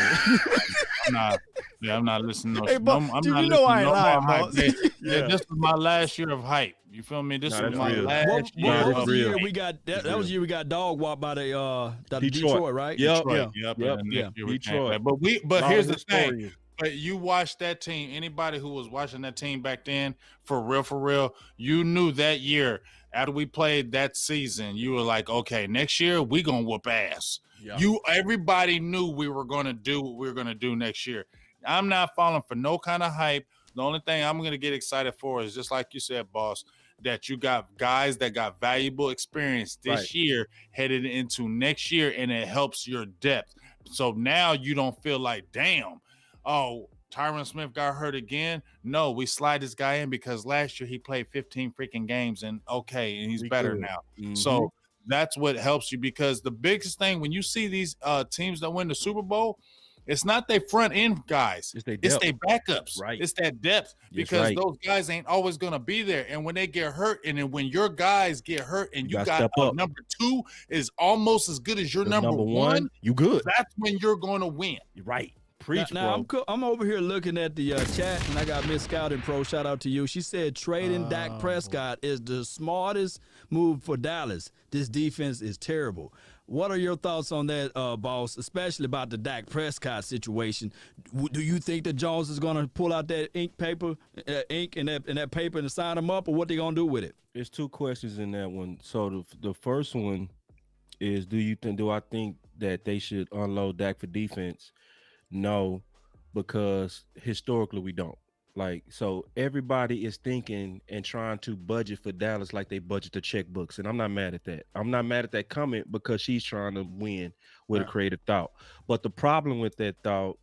I'm not listening to no Hey, shit. boss, I'm dude, not you know I listening ain't to no lying, more hype. boss. Yeah, this was my last year of hype. You feel me? This Nah, was that's my real. last What year that's was of the real. year hype. we got? That's That was real. the year we got dog walked by the Detroit. Detroit, right? Yep. Detroit. Yeah. Yep. Yep. And Yeah. next year we came Detroit. back. But here's the thing. Historian. But you watched that team. Anybody who was watching that team back then, for real, you knew that year after we played that season, you were like, okay, next year we gonna whoop ass. Yeah. Everybody knew we were gonna do what we were gonna do next year. I'm not falling for no kind of hype. The only thing I'm gonna get excited for is just like you said, boss, that you got guys that got valuable experience this Right. year headed into next year, and it helps your depth. So now you don't feel like, damn, oh, Tyron Smith got hurt again. No, we slide this guy in because last year he played 15 freaking games and he's We better good. now. Mhm. So that's what helps you, because the biggest thing when you see these teams that win the Super Bowl, it's not their front end guys. It's their It's depth. their backups. Right. It's that depth, because right. those guys ain't always going to be there. And when they get hurt, and then when your guys get hurt and You you gotta got step up. number 2 is almost as good as your The number one, you good. that's when you're going to win. You're right. Preach, Now bro. I'm over here looking at the chat, and I got Miss Scouting Pro. Shout out to you. She said trading Dak Prescott is the smartest move for Dallas. This defense is terrible. What are your thoughts on that, boss? Especially about the Dak Prescott situation. Do you think that Jones is going to pull out that ink and that paper and sign him up, or what they going to do with it? There's two questions in that one. So the first one is, do I think that they should unload Dak for defense? No, because historically we don't. Like, so everybody is thinking and trying to budget for Dallas like they budget the checkbooks, and I'm not mad at that. I'm not mad at that comment because she's trying to win with a creative thought. But the problem with that thought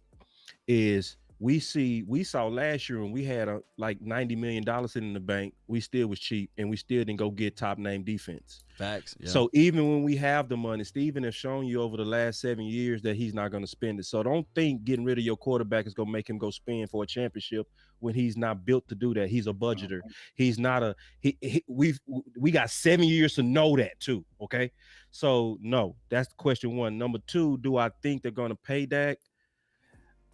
is we saw last year when we had like $90 million in the bank, we still was cheap and we still didn't go get top name defense. Facts. Yeah. So even when we have the money, Steven has shown you over the last 7 years that he's not going to spend it. So don't think getting rid of your quarterback is going to make him go spend for a championship when he's not built to do that. He's a budgeter. He's not we got 7 years to know that too. Okay. So no, that's question one. Number two, do I think they're going to pay Dak?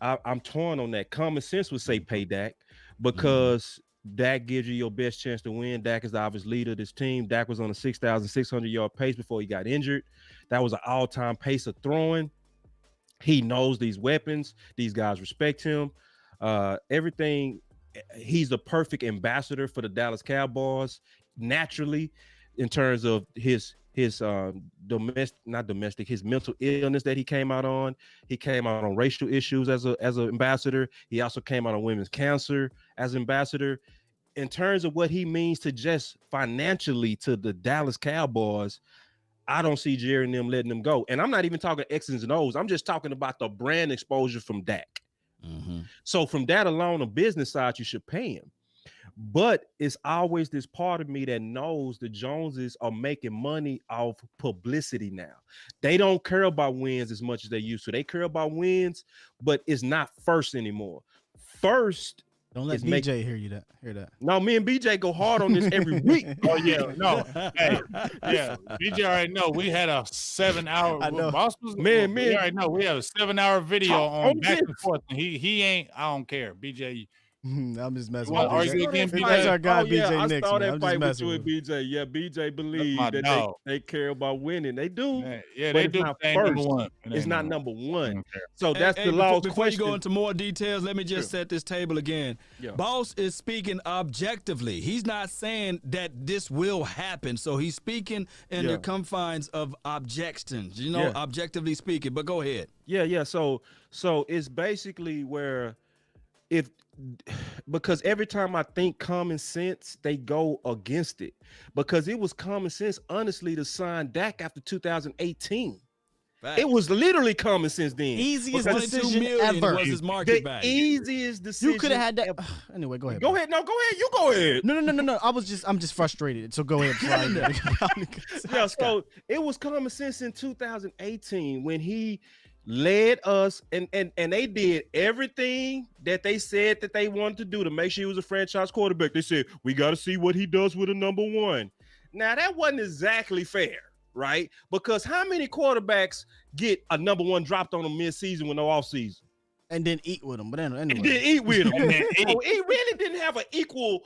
I'm torn on that. Common sense would say pay Dak because Dak gives you your best chance to win. Dak is the obvious leader of this team. Dak was on a 6,600 yard pace before he got injured. That was an all-time pace of throwing. He knows these weapons. These guys respect him. Everything. He's the perfect ambassador for the Dallas Cowboys naturally in terms of his mental illness that he came out on. He came out on racial issues as an ambassador. He also came out on women's cancer as ambassador. In terms of what he means to just financially to the Dallas Cowboys, I don't see Jerry and them letting them go. And I'm not even talking X's and O's. I'm just talking about the brand exposure from Dak. So from that alone, on business side, you should pay him. But it's always this part of me that knows the Joneses are making money off publicity now. They don't care about wins as much as they used to. They care about wins, but it's not first anymore. First, don't let BJ hear that. No, me and BJ go hard on this every week. Oh yeah, no, hey, yeah. BJ already know we had a 7 hour. I know. Man. We already know we have a 7 hour video on back and forth. And he ain't. I don't care, BJ. I'm just messing with BJ. That's our guy, BJ I Nix. saw that I'm fight just with you and BJ. Yeah, BJ believe that they care about winning. They do. Yeah, they do. Number one. It's not number one. So that's the law's before question. you go into more details, let me just set this table again. Yeah. Boss is speaking objectively. He's not saying that this will happen. So he's speaking in the confines of objections, objectively speaking. But go ahead. Yeah. So it's basically where because every time I think common sense, they go against it. Because it was common sense, honestly, to sign Dak after 2018. Fact. It was literally common sense then. Easiest decision ever. Was his market value. Easiest decision. You could have had that. Anyway, go ahead. Go ahead. No, go ahead. You go ahead. No. I'm just frustrated. So go ahead. Yeah. So it was common sense in 2018 when he led us and they did everything that they said that they wanted to do to make sure he was a franchise quarterback. They said, we got to see what he does with a number one. Now, that wasn't exactly fair, right? Because how many quarterbacks get a number one dropped on them mid-season with no offseason? And then eat with him. But anyway. And then eat with him. So he really didn't have an equal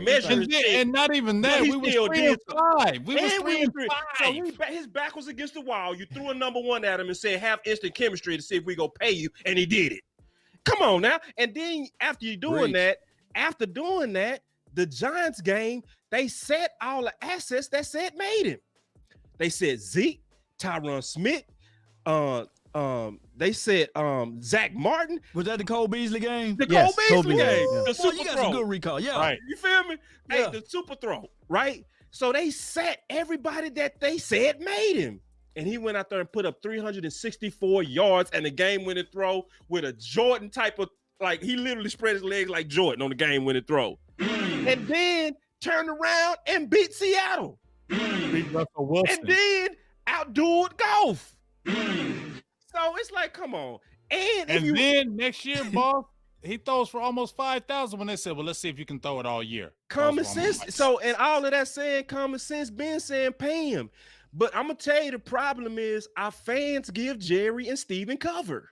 measure. And not even that. We were 3-5. We were 3-5. So his back was against the wall. You threw a number one at him and said, have instant chemistry to see if we go pay you. And he did it. Come on now. And then after doing that, the Giants game, they set all the assets that said made him. They said Zeke, Tyron Smith, they said Zach Martin. Was that the Cole Beasley game? The Cole Beasley game. Yeah. The super you got throw. some good recall. Yeah. Right. You feel me? Yeah. Hey, the super throw, right? So they sat everybody that they said made him. And he went out there and put up 364 yards and a game-winning throw with a Jordan type of, like, he literally spread his legs like Jordan on the game-winning throw. And then turned around and beat Seattle. Beat Russell Wilson. And then outdueled Golf. So it's like, come on. And then next year, boss, he throws for almost 5,000 when they said, well, let's see if you can throw it all year. Common sense. So, and all of that saying common sense, Ben saying pay him. But I'm going to tell you the problem is our fans give Jerry and Steven cover.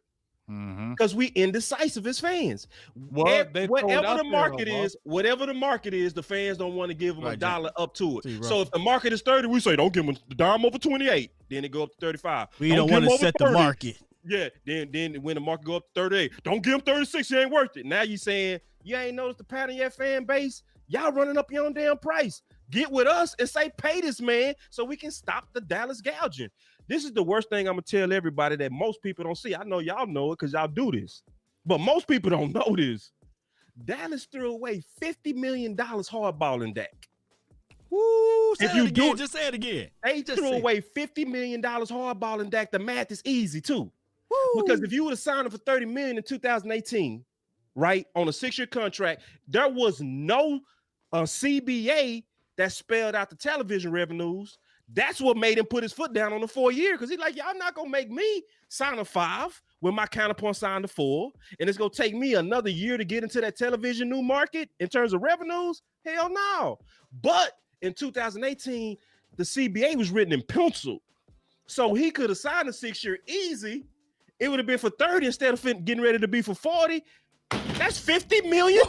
because we indecisive as fans. Well, they throw it whatever out the there, market though, is, whatever the market is, the fans don't want to give them a Right, dollar up to it. See, So if the market is 30, we say don't give them the dime over 28. Then it go up to 35. We don't give want them to over set the 30. market. Yeah, then when the market go up to 38, don't give them 36. It ain't worth it. Now you saying you ain't noticed the pattern of your fan base? Y'all running up your own damn price. Get with us and say pay this man so we can stop the Dallas gouging. This is the worst thing I'm gonna tell everybody that most people don't see. I know y'all know it because y'all do this, but most people don't know this. Dallas threw away $50 million hardballing Dak. Woo! Say If it you again. do- Just say it again. They Just threw say it. away $50 million hardballing Dak. The math is easy too. Because if you would have signed him for $30 million in 2018, right, on a 6-year contract, there was no CBA that spelled out the television revenues. That's what made him put his foot down on the 4-year, because he's like, y'all not gonna make me sign a 5 when my counterpart signed a 4, and it's gonna take me another year to get into that television new market in terms of revenues. Hell no. But in 2018, the CBA was written in pencil, so he could have signed a 6-year easy. It would have been for 30 instead of getting ready to be for 40. That's $50 million.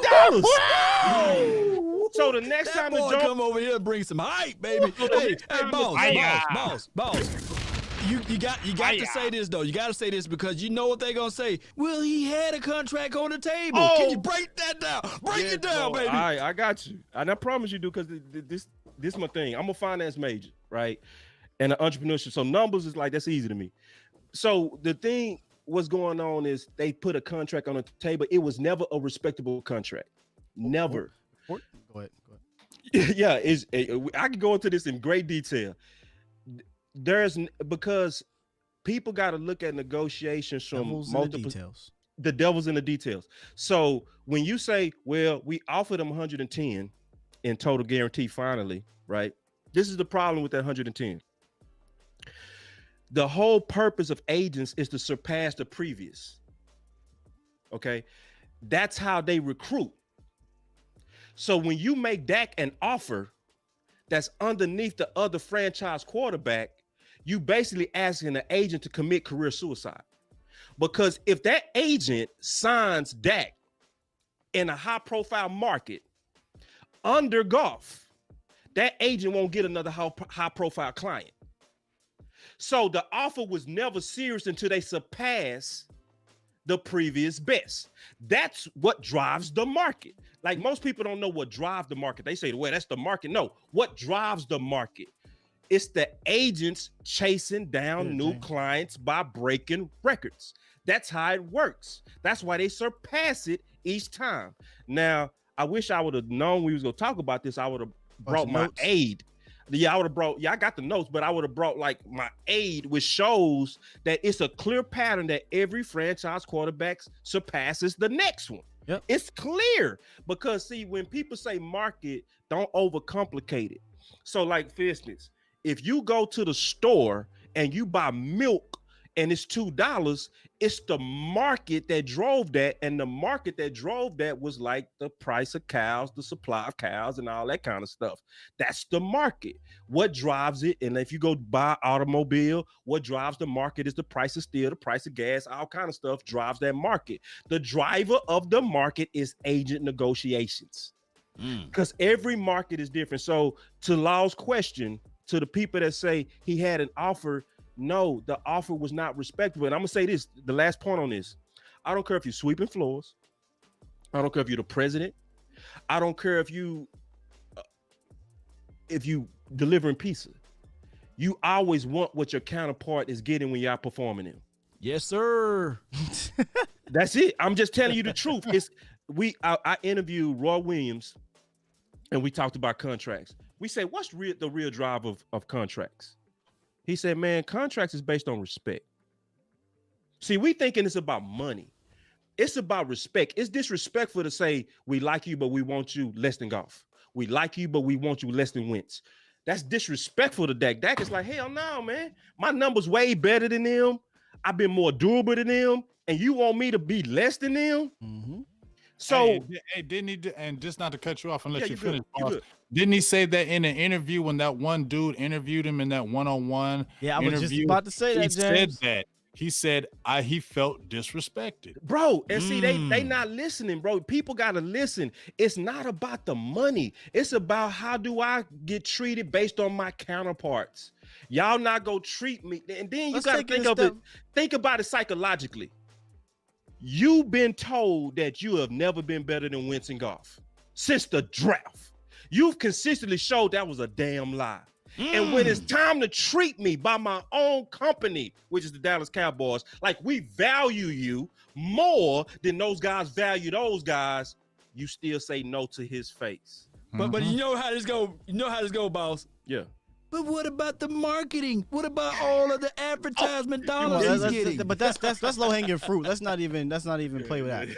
So the next That time the boy Jones come over here and bring some hype, baby. Hey, boss. You got to say this though. You got to say this because you know what they're gonna say. Well, he had a contract on the table. Can you break that down? Break it down, baby. I got you. And I promise you do, because this is my thing. I'm a finance major, right? And an entrepreneurship. So numbers is like, that's easy to me. So the thing what's going on is they put a contract on the table. It was never a respectable contract. Never. Go ahead. Yeah, I can go into this in great detail. Because people got to look at negotiations from multiple details. The devil's in the details. So when you say, well, we offered them 110 in total guarantee finally, right? This is the problem with that 110. The whole purpose of agents is to surpass the previous. Okay. That's how they recruit. So when you make Dak an offer that's underneath the other franchise quarterback, you basically asking the agent to commit career suicide. Because if that agent signs Dak in a high profile market under Goff, that agent won't get another high profile client. So the offer was never serious until they surpass the previous best. That's what drives the market. Like, most people don't know what drives the market. They say, well, that's the market. No, what drives the market? It's the agents chasing down new clients by breaking records. That's how it works. That's why they surpass it each time. Now, I wish I would have known we was going to talk about this. I would have brought my aid. Yeah, I got the notes, but I would have brought like my aid, which shows that it's a clear pattern that every franchise quarterback surpasses the next one. Yep. It's clear because, see, when people say market, don't overcomplicate it. So, like, for instance, if you go to the store and you buy milk and it's $2, it's the market that drove that. And the market that drove that was like the price of cows, the supply of cows, and all that kind of stuff. That's the market. What drives it? And if you go buy automobile, what drives the market is the price of steel, the price of gas, all kind of stuff drives that market. The driver of the market is agent negotiations. Because every market is different. So to Law's question, to the people that say he had an offer, no, the offer was not respectable. And I'm gonna say this, the last point on this. I don't care if you're sweeping floors. I don't care if you're the president. I don't care if you delivering pizza. You always want what your counterpart is getting when you're performing it. Yes, sir. That's it. I'm just telling you the truth. I interviewed Roy Williams and we talked about contracts. We said, what's the real drive of contracts? He said, man, contracts is based on respect. See, we thinking it's about money. It's about respect. It's disrespectful to say, we like you, but we want you less than Goff. We like you, but we want you less than Wentz. That's disrespectful to Dak. Dak is like, hell no, man. My number's way better than them. I've been more durable than them. And you want me to be less than them? Mm-hmm. So, hey, didn't he? And just not to cut you off and let you finish. Good. Didn't he say that in an interview when that one dude interviewed him in that one-on-one? Yeah, I was just about to say that, James. He said he felt disrespected. Bro, and see, they not listening, bro. People gotta listen. It's not about the money. It's about how do I get treated based on my counterparts. Y'all not go treat me. And then you gotta think about it psychologically. You've been told that you have never been better than Wentz in golf since the draft. You've consistently showed that was a damn lie. And when it's time to treat me by my own company, which is the Dallas Cowboys, like we value you more than those guys value those guys, you still say no to his face. But you know how this go. You know how this go, boss. Yeah. But what about the marketing? What about all of the advertisement dollars he's getting? But that's low hanging fruit. Let's not even play with that.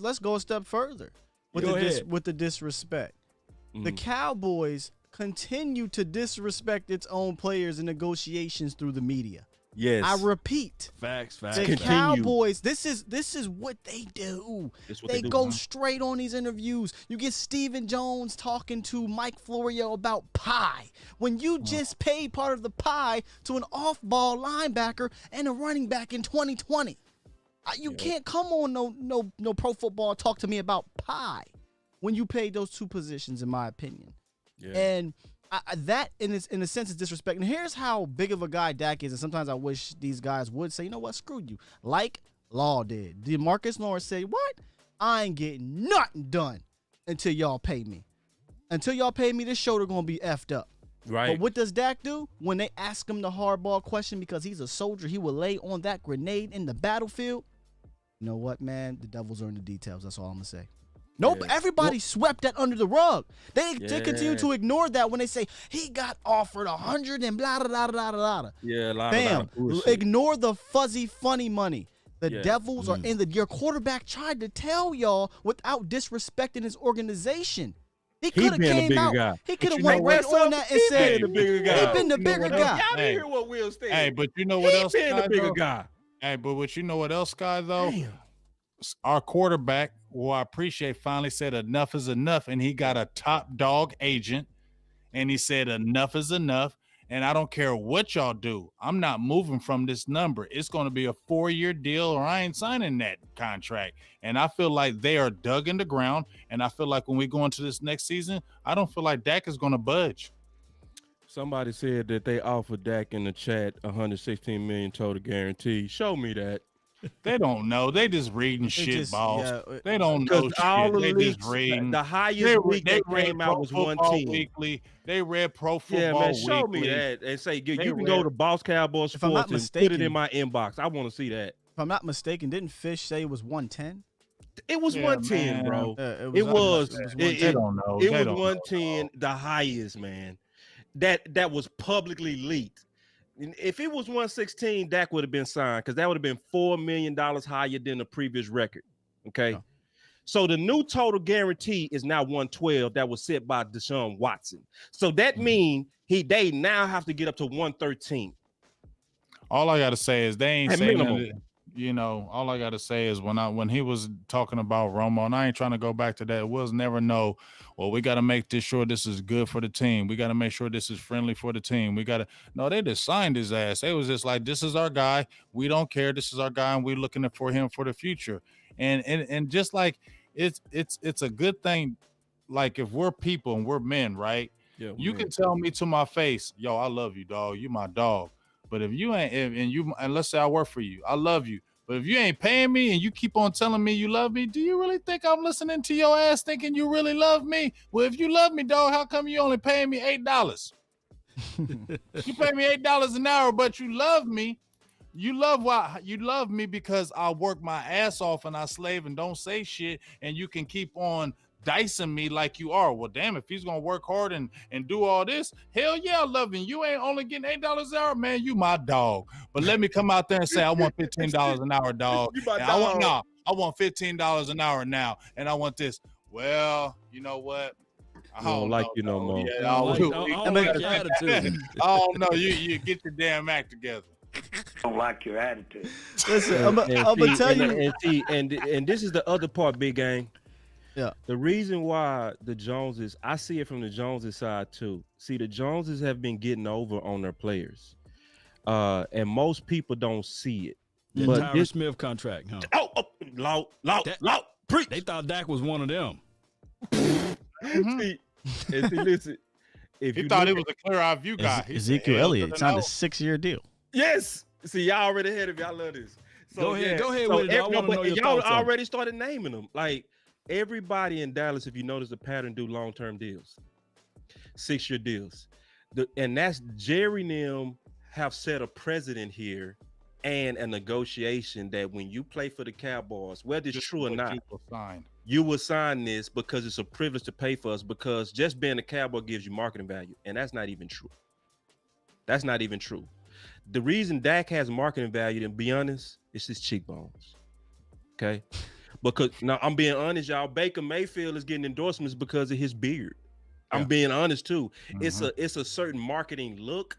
Let's go a step further with the disrespect. The Cowboys continue to disrespect its own players in negotiations through the media. Yes. I repeat. Facts. The Cowboys, this is what they do. They go straight on these interviews. You get Stephen Jones talking to Mike Florio about pie. When you just paid part of the pie to an off-ball linebacker and a running back in 2020. You can't come on no pro football talk to me about pie when you paid those two positions, in my opinion. Yeah. And that, in a sense, is disrespect. And here's how big of a guy Dak is. And sometimes I wish these guys would say, you know what, screw you. Like Law did. Marcus Lawrence say, what? I ain't getting nothing done until y'all pay me. Until y'all pay me, this shoulder going to be effed up. Right. But what does Dak do? When they ask him the hardball question, because he's a soldier, he will lay on that grenade in the battlefield. You know what, man? The devils are in the details. That's all I'm going to say. Nope, everybody swept that under the rug. They continue to ignore that when they say he got offered 100 and blah, blah, blah, blah, blah. Yeah, a lot Bam. of bullshit. Ignore the fuzzy, funny money. The Devils are in your quarterback tried to tell y'all without disrespecting his organization. He could have came out. Guy. He could have went right on that and said, he been the bigger guy. Y'all didn't hear what Will said. Hey, but you know what else? He been the bigger guy. Hey, but what you know what else, guy, though? Damn. Our quarterback, who I appreciate, finally said enough is enough, and he got a top dog agent, and he said enough is enough, and I don't care what y'all do. I'm not moving from this number. It's going to be a 4-year deal, or I ain't signing that contract. And I feel like they are dug in the ground, and I feel like when we go into this next season, I don't feel like Dak is going to budge. Somebody said that they offered Dak in the chat $116 million total guarantee. Show me that. They don't know. They just reading shit, boss. Yeah, they don't know shit. All they leaks, just reading. The highest leak that came out was 110. Weekly. They read Pro Football Yeah, man, show Weekly. me that and say you can go to Boss Cowboys Sports and put it in my inbox. I want to see that. If I'm not mistaken, didn't Fish say it was 110? It was 110, man. Bro. They don't know. It was 110, the highest, man. That was publicly leaked. If it was 116, Dak would have been signed because that would have been $4 million higher than the previous record. Okay. Oh. So the new total guarantee is now 112 that was set by Deshaun Watson. So that means they now have to get up to 113. All I gotta say is they ain't saying that. You know, all I gotta say is when he was talking about Romo, and I ain't trying to go back to that. Will's never know. Well, we got to make sure this is good for the team. We got to make sure this is friendly for the team. They just signed his ass. They was just like, this is our guy. We don't care. This is our guy, and we're looking for him for the future. And just like it's a good thing. Like if we're people and we're men, right? Yeah, you can tell me to my face, yo, I love you, dog. You my dog. But if you ain't, and let's say I work for you, I love you. But if you ain't paying me and you keep on telling me you love me, do you really think I'm listening to your ass thinking you really love me? Well, if you love me, dog, how come you only paying me $8? You pay me $8 an hour, but you love me. You love me because I work my ass off and I slave and don't say shit, and you can keep on dicing me like you are. Well, damn, if he's gonna work hard and do all this, hell yeah, I love him. You ain't only getting $8 an hour, man. You my dog. But let me come out there and say I want $15 an hour, dog. You my dog. I want $15 an hour now, and I want this. Well, you know what? I don't like you no more. Yeah, I don't like your attitude. Oh no, you get your damn act together. Don't like your attitude. Listen, I'm gonna tell you. And this is the other part, big gang. Yeah. The reason why the Joneses, I see it from the Joneses side too. See, the Joneses have been getting over on their players. And most people don't see it. The But Tyron Smith contract, huh? Loud, preach. They thought Dak was one of them. See, listen. If He you thought look he was a clear-eyed view guy. Ezekiel Elliott signed a 6-year deal. Yes. See, y'all already ahead of y'all. Love this. So, Go ahead so with it. I want to know your y'all thoughts on it. already started naming them. Like everybody in Dallas, if you notice the pattern, do long-term deals, 6-year deals. And that's Jerry and them have set a precedent here and a negotiation that when you play for the Cowboys, whether it's true or not, you will sign this because it's a privilege to pay for us, because just being a Cowboy gives you marketing value. And that's not even true. That's not even true. The reason Dak has marketing value, to be honest, is his cheekbones. Okay? Because now I'm being honest, y'all. Baker Mayfield is getting endorsements because of his beard. I'm being honest too. It's a certain marketing look.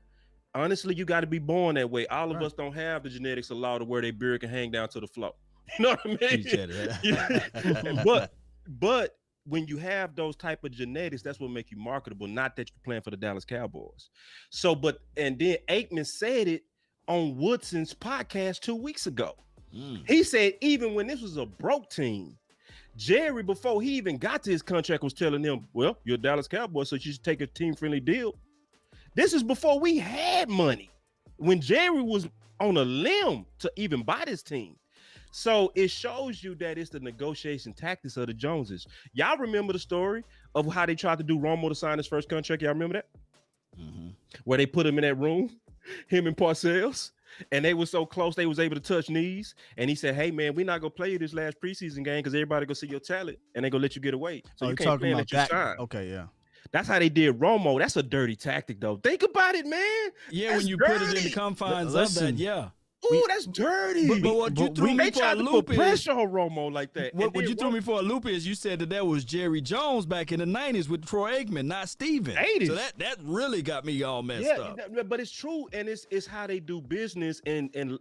Honestly, you got to be born that way. All of us don't have the genetics allowed to where their beard can hang down to the floor. You know what I mean? But when you have those type of genetics, that's what make you marketable, not that you're playing for the Dallas Cowboys. So, and then Aikman said it on Woodson's podcast 2 weeks ago. He said, even when this was a broke team, Jerry, before he even got to his contract, was telling them, well, you're a Dallas Cowboy, so you should take a team-friendly deal. This is before we had money, when Jerry was on a limb to even buy this team. So it shows you that it's the negotiation tactics of the Joneses. Y'all remember the story of how they tried to do Romo to sign his first contract? Y'all remember that? Where they put him in that room, him and Parcells, and they were so close they was able to touch knees. And he said, hey, man, we're not going to play you this last preseason game because everybody going to see your talent and they going to let you get away. So you can't play that you sign. Okay, yeah. That's how they did Romo. That's a dirty tactic, though. Think about it, man. Yeah, that's when you dirty. put it in the confines of that, yeah. Ooh, that's dirty. But what you threw me for a loop is pressure on Romo like that. What you threw me for a loop is you said that was Jerry Jones back in the 90s with Troy Aikman, not Steven. 80s. So that really got me all messed up. But it's true, and it's how they do business. And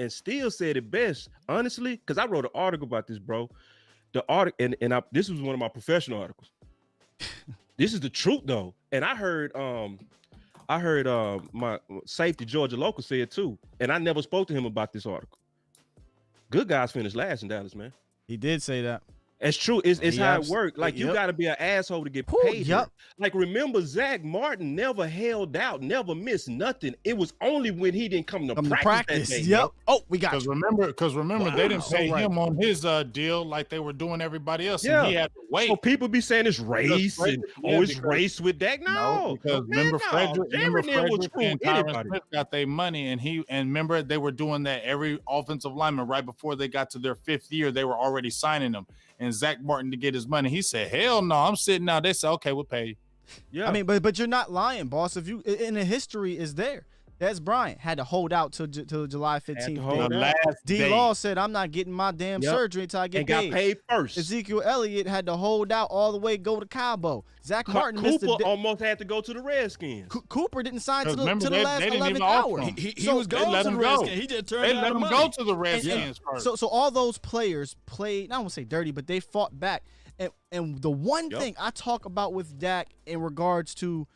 Steele said it best, honestly, because I wrote an article about this, bro. The article, and this was one of my professional articles. This is the truth, though. And I heard my safety Georgia local say it too, and I never spoke to him about this article. Good guys finished last in Dallas, man. He did say that. It's true. It's how it worked. Like you got to be an asshole to get paid. Like remember, Zach Martin never held out, never missed nothing. It was only when he didn't come to practice. That day, Oh, we got because remember they didn't pay him on his deal like they were doing everybody else. Yeah, and he had to wait. So people be saying it's race and it's race with Dak. No, because remember Frederick and Tyron Smith got their money, and remember they were doing that every offensive lineman right before they got to their 5th year. They were already signing them. And Zach Martin to get his money. He said, hell no, I'm sitting out. They said, okay, we'll pay you. Yeah. I mean, but you're not lying, boss. If you in the history is there. Des Bryant had to hold out till July 15th. D-Law said, I'm not getting my damn surgery until I get paid. And got paid first. Ezekiel Elliott had to hold out all the way, go to Cabo. Zach Martin Cooper almost had to go to the Redskins. Cooper didn't sign to the last 11th hour. He was going to the Redskins. He just turned out let him go to the Redskins first. So all those players played, I don't want to say dirty, but they fought back. And the one thing I talk about with Dak in regards to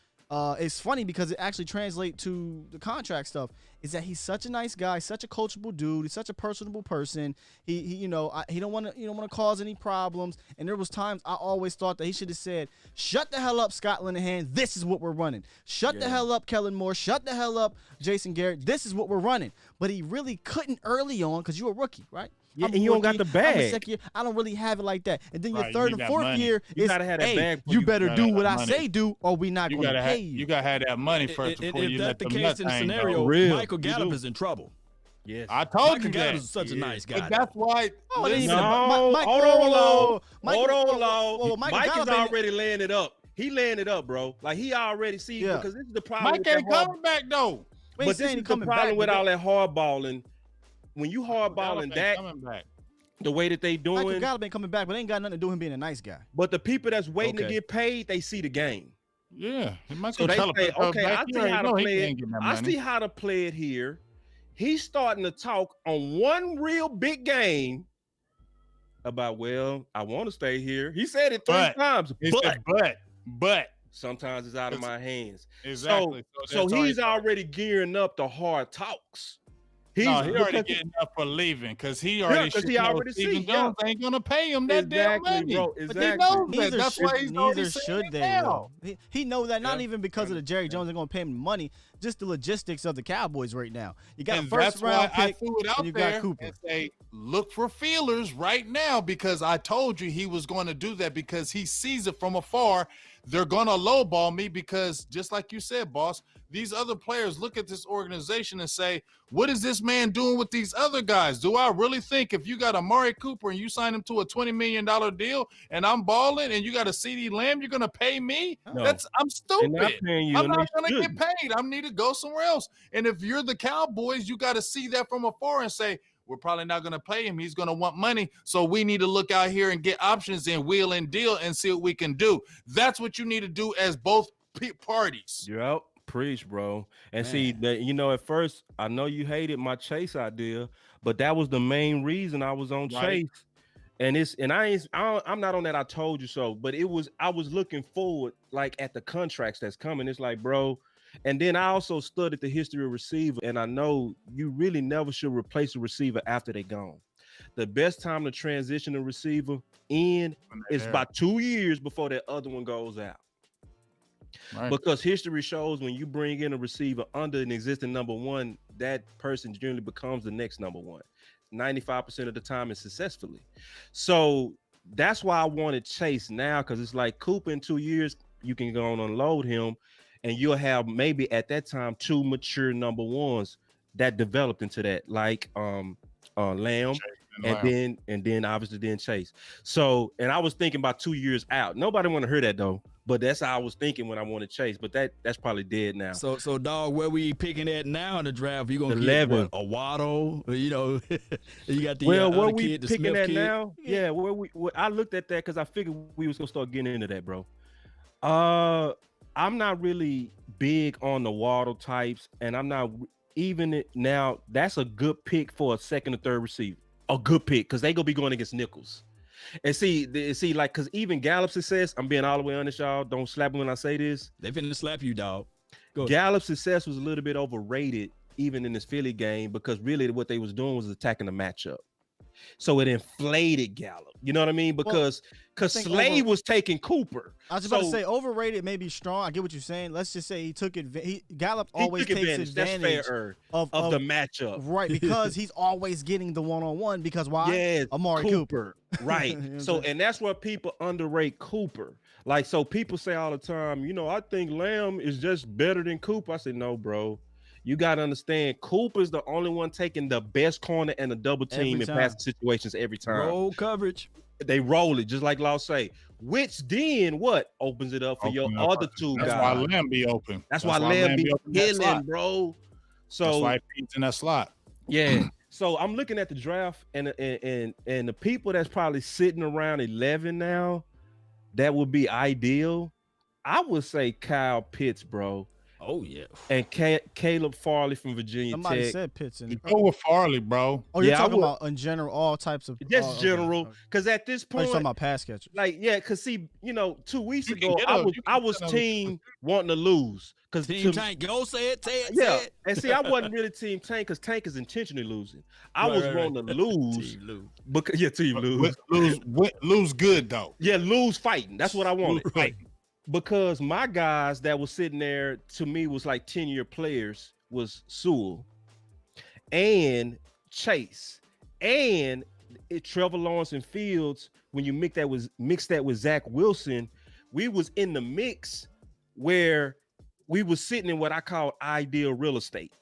it's funny because it actually translates to the contract stuff, is that he's such a nice guy, such a coachable dude, he's such a personable person. He don't want to cause any problems. And there was times I always thought that he should have said, "Shut the hell up, Scott Linehan. This is what we're running. Shut the hell up, Kellen Moore. Shut the hell up, Jason Garrett. This is what we're running." But he really couldn't early on because you're a rookie, right? Yeah, and you don't got the bag. I don't really have it like that. And then your third and fourth year is, hey, you better do what I say do, or we not going to pay you. You got to have that money first before you let them nuts hang. If that's the case in the scenario, Michael Gallup is in trouble. Yes, I told you that. Gallup is such a nice guy. But that's why. Hold on, Mike is already laying it up. He laying it up, bro. Like he already see because this is the problem. Mike ain't coming back though. But this is the problem with all that hardballing. When you hardballing Dak, the way that they doing, Michael Gallup ain't coming back, but ain't got nothing to do with him being a nice guy. But the people that's waiting to get paid, they see the game. Yeah, so they say, okay, I see how to play it. I see how to play it here. He's starting to talk on one real big game about, well, I want to stay here. He said it 3 times. He said, but. Sometimes it's out of my hands. Exactly. So he's already gearing up the hard talks. He already getting up for leaving because he already Stephen Jones ain't gonna pay him that damn money. Bro, exactly. But he knows that. That's why he's already saying it now. He knows that not even because of the Jerry Jones ain't gonna pay him money, just the logistics of the Cowboys right now. You got a first round pick, I threw it out there and say, look for feelers right now because I told you he was going to do that because he sees it from afar. They're going to lowball me because just like you said, boss, these other players look at this organization and say, what is this man doing with these other guys? Do I really think if you got Amari Cooper and you sign him to a $20 million deal and I'm balling and you got a CD Lamb, you're going to pay me? No. I'm stupid. I'm not going to shouldn't. get paid. I need to go somewhere else. And if you're the Cowboys, you got to see that from afar and say, we're probably not going to pay him. He's going to want money. So we need to look out here and get options and wheel and deal and see what we can do. That's what you need to do as both parties. You're out. Preach, bro. And see that, at first I know you hated my Chase idea, but that was the main reason I was on Chase. And I'm not on that I told you so, but I was looking forward like at the contracts that's coming. It's like, bro. And then I also studied the history of receiver, and I know you really never should replace a receiver after they're gone. The best time to transition a receiver in is about 2 years before that other one goes out. Right. Because history shows when you bring in a receiver under an existing number one, that person generally becomes the next number one. 95% of the time and successfully. So that's why I wanted Chase now, because it's like Cooper in 2 years, you can go and unload him. And you'll have maybe at that time 2 mature number ones that developed into that, like Lamb, and then obviously then Chase. So, and I was thinking about 2 years out. Nobody want to hear that though, but that's how I was thinking when I wanted Chase. But that's probably dead now. So dog, where we picking at now in the draft? You gonna 11 get a Waddle? You got the where other we kid, the picking Smith at kid. now? Yeah, I looked at that because I figured we was gonna start getting into that, bro. I'm not really big on the Waddle types, and I'm not even now. That's a good pick for a second or third receiver. A good pick because they gonna be going against nickels. And see, like, because even Gallup's success, I'm being all the way honest, y'all. Don't slap me when I say this. They finna slap you, dog. Gallup's success was a little bit overrated, even in this Philly game, because really what they was doing was attacking the matchup. So it inflated Gallup. You know what I mean? Because Slade was taking Cooper. I was just about to say overrated may be strong. I get what you're saying. Let's just say he took advantage. Gallup always takes advantage of the matchup. Right, because he's always getting the one-on-one because why? Yeah, Amari Cooper. Right. So, and that's where people underrate Cooper. Like, so people say all the time, I think Lamb is just better than Cooper. I say, no, bro. You got to understand, Cooper's the only one taking the best corner and the double team in passing situations every time. Roll coverage. They roll it, just like Law say. Which then opens it up for your other two guys. That's why Lamb be open. That's why Lamb be killing, bro. So that's why he's in that slot. Yeah. So I'm looking at the draft and the people that's probably sitting around 11 now, that would be ideal. I would say Kyle Pitts, bro. Oh, yeah. And Caleb Farley from Virginia Somebody Tech. said Pitts. Go with Farley, bro. Oh, you're talking about in general, all types of. Just general. Because at this point. You're talking about pass catchers. Like, yeah, because see, 2 weeks ago, I was team wanting to lose. Because Team Tank, go say it. Yeah. And see, I wasn't really Team Tank because Tank is intentionally losing. I was wanting to lose. Team lose. Because, team lose. Lose good, though. Yeah, lose fighting. That's what I wanted. Right. Because my guys that was sitting there to me was like 10-year players was Sewell and Chase and Trevor Lawrence and Fields. When you mix that with Zach Wilson, we was in the mix where we was sitting in what I call ideal real estate,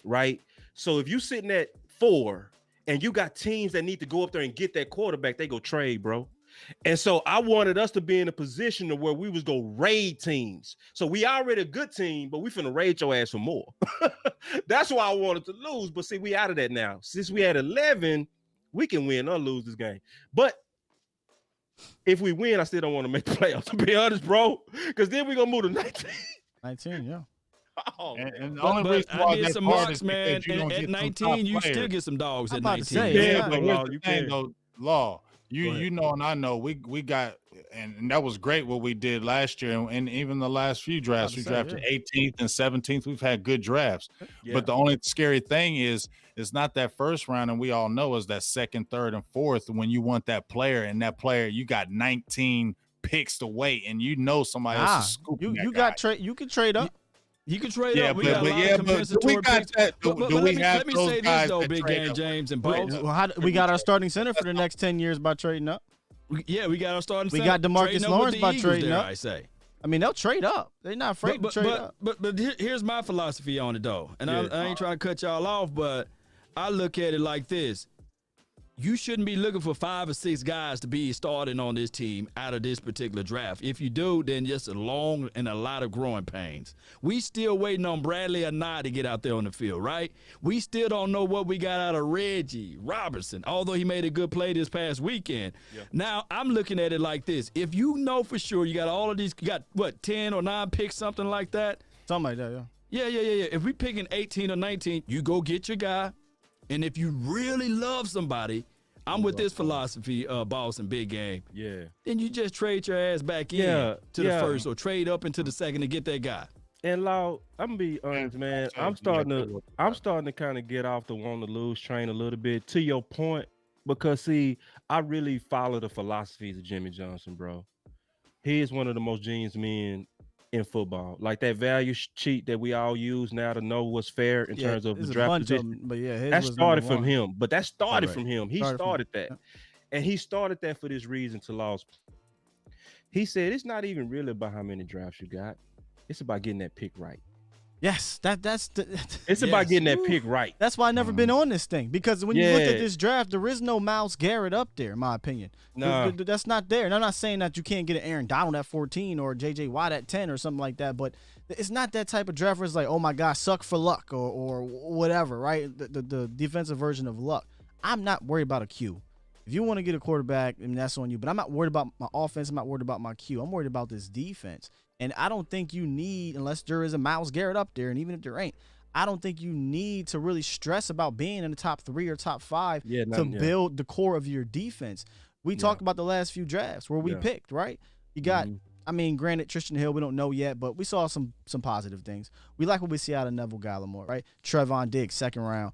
right? So if you sitting at 4 and you got teams that need to go up there and get that quarterback, they go trade, bro. And so I wanted us to be in a position to where we was go raid teams. So we already a good team, but we finna raid your ass for more. That's why I wanted to lose. But see, we out of that now. Since we had 11, we can win or lose this game. But if we win, I still don't want to make the playoffs, to be honest, bro. Because then we're gonna move to 19. 19, yeah. Oh, and the only reason why I did some marks, man. At 19, you still get some dogs at 19. Yeah, but you can though, Law. You know, and I know we got and that was great what we did last year, and even the last few drafts, we drafted 18th and 17th. We've had good drafts, but the only scary thing is it's not that first round, and we all know is that second, third, and fourth when you want that player, and that player you got 19 picks to wait, and you know somebody else is scooping you got trade. You can trade up. You can trade up. We got a lot of compensatory picks. But let me say this though, Big Game James and Boss. We got our starting center for the next 10 years by trading up. Yeah, we got our starting center. We got DeMarcus Lawrence by trading up. I say. I mean, they'll trade up. They're not afraid to trade up. But here's my philosophy on it though, and I ain't trying to cut y'all off, but I look at it like this. You shouldn't be looking for 5 or 6 guys to be starting on this team out of this particular draft. If you do, then just a long and a lot of growing pains. We still waiting on Bradley or Nye to get out there on the field, right? We still don't know what we got out of Reggie Robertson, although he made a good play this past weekend. Yeah. Now, I'm looking at it like this. If you know for sure you got all of these, you got, 10 or 9 picks, something like that? Something like that, yeah. Yeah. If we picking 18 or 19, you go get your guy. And if you really love somebody, I'm with this philosophy, Boss and Big Game. Yeah. Then you just trade your ass back in to the first or trade up into the second to get that guy. And Law, I'm gonna be honest, man. I'm starting to kind of get off the want to lose train a little bit. To your point, because see, I really follow the philosophies of Jimmy Johnson, bro. He is one of the most genius men in football. Like that value cheat that we all use now to know what's fair in terms of the draft position. But yeah, that started from him. But that started from him. He started that. And he started that for this reason to Law's. He said it's not even really about how many drafts you got. It's about getting that pick right. Yes, it's about getting that pick right. That's why I never been on this thing, because when you look at this draft, there is no Myles Garrett up there, in my opinion. No, that's not there. And I'm not saying that you can't get an Aaron Donald at 14 or JJ Watt at 10 or something like that, but it's not that type of draft where it's like, oh my God, suck for luck or whatever, right? The defensive version of luck. I'm not worried about a Q. If you want to get a quarterback, I mean, that's on you. But I'm not worried about my offense. I'm not worried about my Q. I'm worried about this defense. And I don't think you need, unless there is a Myles Garrett up there, and even if there ain't, I don't think you need to really stress about being in the top 3 or top 5 to build the core of your defense. We talked about the last few drafts where we picked, right? You got, I mean, granted, Tristan Hill, we don't know yet, but we saw some positive things. We like what we see out of Neville Gallimore, right? Trevon Diggs, 2nd round.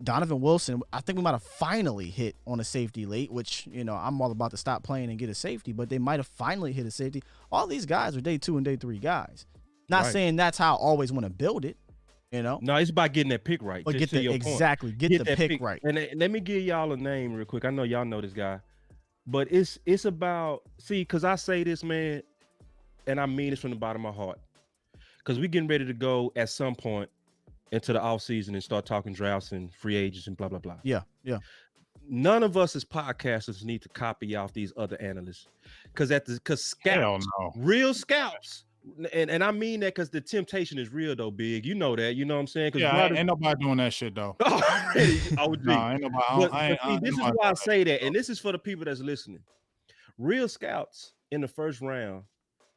Donovan Wilson, I think we might have finally hit on a safety late, which, you know, I'm all about to stop playing and get a safety, but they might have finally hit a safety. All these guys are day 2 and day 3 guys. Not saying that's how I always want to build it, you know? No, it's about getting that pick right. But get the pick right. And let me give y'all a name real quick. I know y'all know this guy, but it's about, see, because I say this, man, and I mean this from the bottom of my heart, because we getting ready to go at some point into the offseason and start talking drafts and free agents and blah, blah, blah. Yeah. None of us as podcasters need to copy off these other analysts. Because scouts, real scouts, and I mean that because the temptation is real, though, Big. You know that. You know what I'm saying? Ain't nobody doing that shit, though. Ain't nobody. This is why I say that, and this is for the people that's listening. Real scouts in the first round